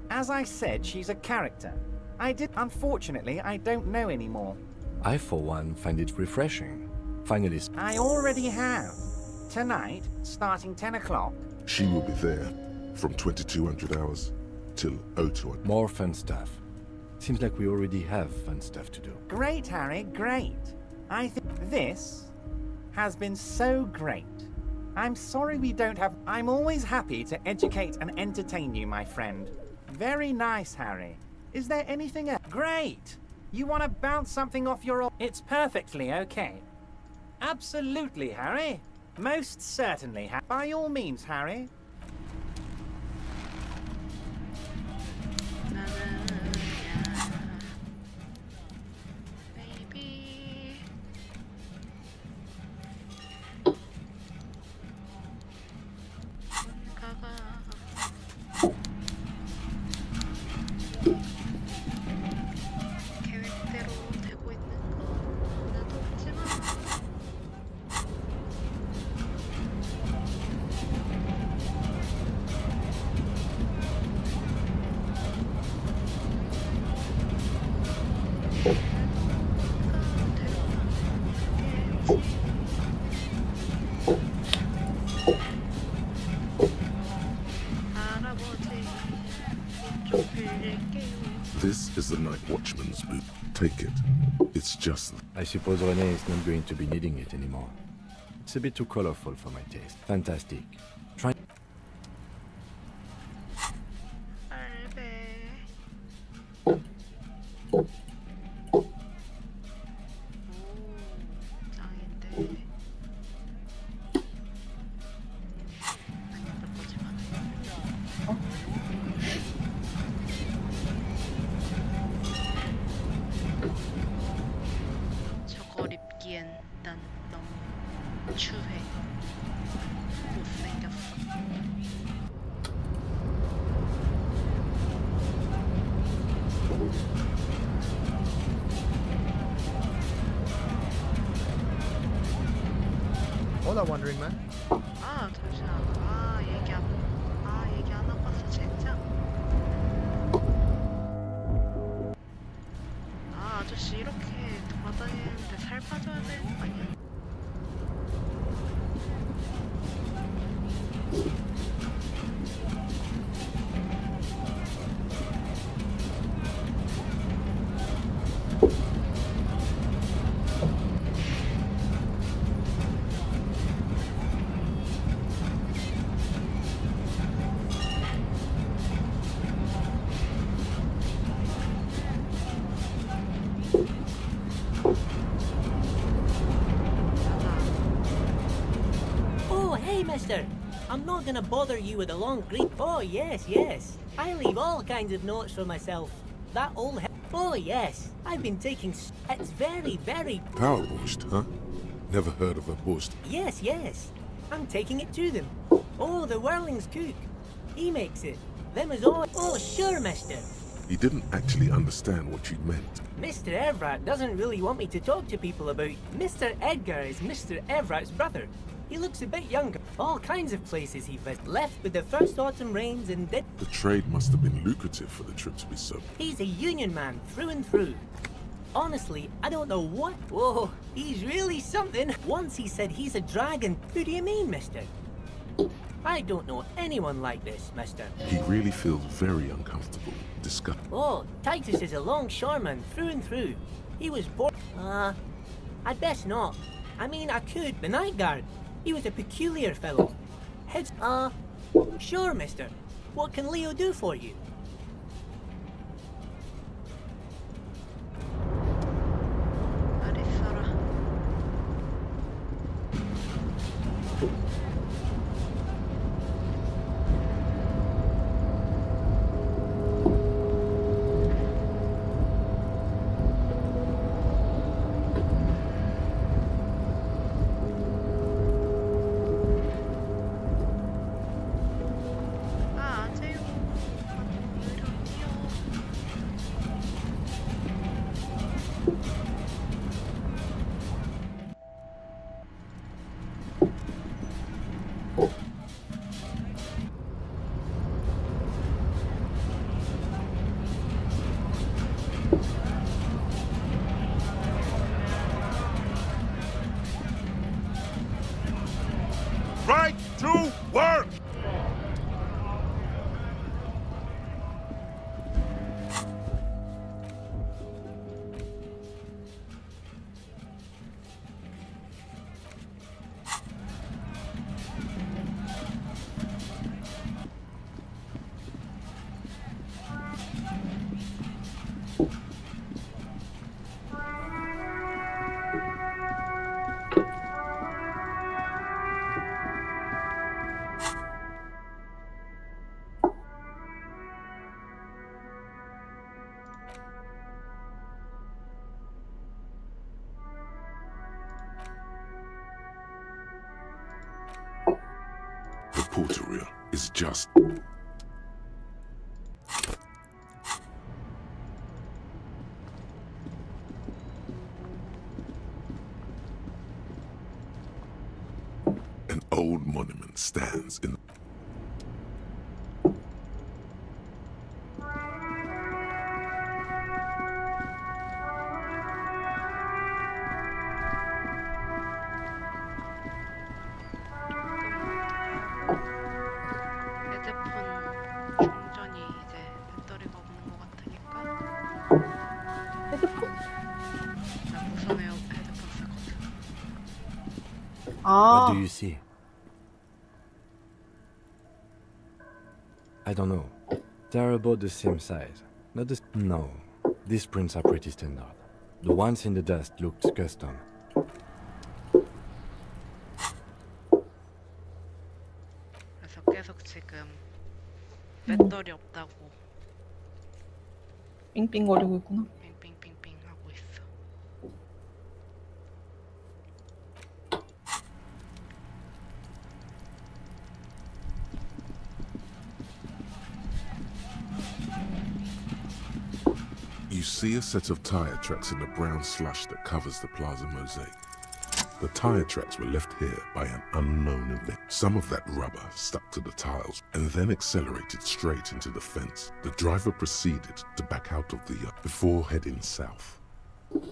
As I said, she's a character. Unfortunately, I don't know anymore. I, for one, find it refreshing. Finally... I already have. Tonight, starting 10 o'clock... She will be there. From 2200 hours till 0200. More fun stuff. Seems like we already have fun stuff to do. Great, Harry, great. I think this has been so great. I'm sorry we don't have... I'm always happy to educate and entertain you, my friend. Very nice, Harry. Is there anything else? Great! You want to bounce something off your... It's perfectly okay. Absolutely, Harry. Most certainly, by all means, Harry. 계획대로 되고 있는 건 하나도 없지만 This is the night watchman's boot. Take it. It's just... I suppose René is not going to be needing it anymore. It's a bit too colorful for my taste. Fantastic. Try... 저걸 입기엔 난 너무 추해. 못생겼어. Hola, wandering man. 아 잠시만. 얘기 안 하고 왔어 진짜. 아저씨 이렇게 돌아다니는데 살 빠져야 되는 거 아니야? Oh, hey, mister. I'm not gonna bother you with a long greet. Oh, yes, yes. I leave all kinds of notes for myself. That old Oh, yes. I've been taking It's very, very... Power borscht, huh? Never heard of a borscht. Yes, yes. I'm taking it to them. Oh, the Whirling's cook. He makes it. Them is all... Oh, sure, mister. He didn't actually understand what you meant. Mr. Everett doesn't really want me to talk to people about... Mr. Edgar is Mr. Everett's brother. He looks a bit younger. All kinds of places he visited. Left with the first autumn rains and did... The trade must have been lucrative for the trip to be so. He's a union man through and through. Honestly, I don't know what... Whoa, he's really something. Once he said he's a dragon. Who do you mean, mister? I don't know anyone like this, mister. He really feels very uncomfortable. Disgusted. Oh, Titus is a longshoreman through and through. He was born... I'd best not. I mean, I could. The night guard. He was a peculiar fellow. Heads... Sure, mister. What can Leo do for you? Right to work! The porteria is just... An old monument stands in... 충전이 이제 배터리가 없는 것 같으니까 나 무선 헤드폰 쓰거든. What do you see? I don't know. They're about the same size. Not the... No. These prints are pretty standard. The ones in the dust looked custom. 그래서 계속 지금 배터리 없다고 삥삥거리고 있구나. 빙빙빙빙 하고 있어. You see a set of tire tracks in the brown slush that covers the plaza mosaic. The tire tracks were left here by an unknown event. Some of that rubber stuck to the tiles and then accelerated straight into the fence. The driver proceeded to back out of the yard before heading south.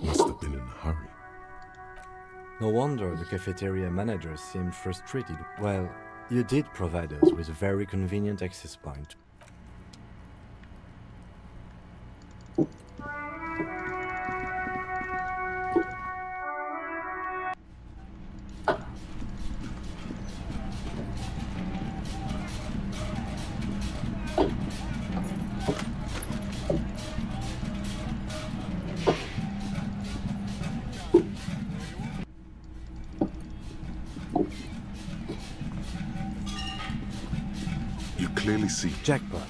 Must have been in a hurry. No wonder the cafeteria manager seemed frustrated. Well, you did provide us with a very convenient access point. You clearly see Jackpot.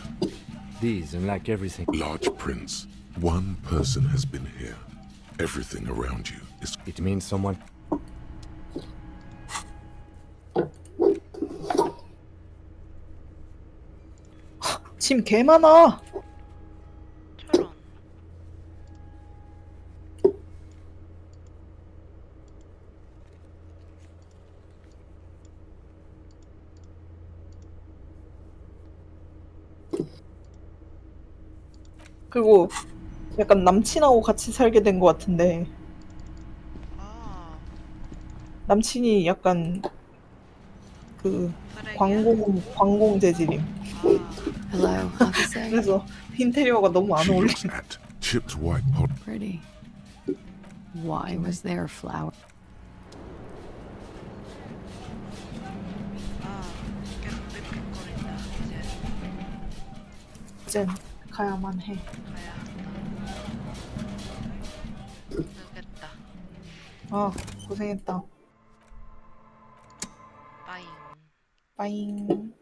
These, unlike everything. large prints. One person has been here. Everything around you is. It means someone. 짐 개 많아. 저런. 그리고 약간 남친하고 같이 살게 된 것 같은데 남친이 약간 그 관공 재질임. Hello, officer. 그래서 인테리어가 너무 안 어울려. Chipped white pot. Pretty. Why was there a flower? 계속 삐삐거린다. 이젠 가야만 해. 모르겠다. 아 고생했다. 빠잉. 빠잉.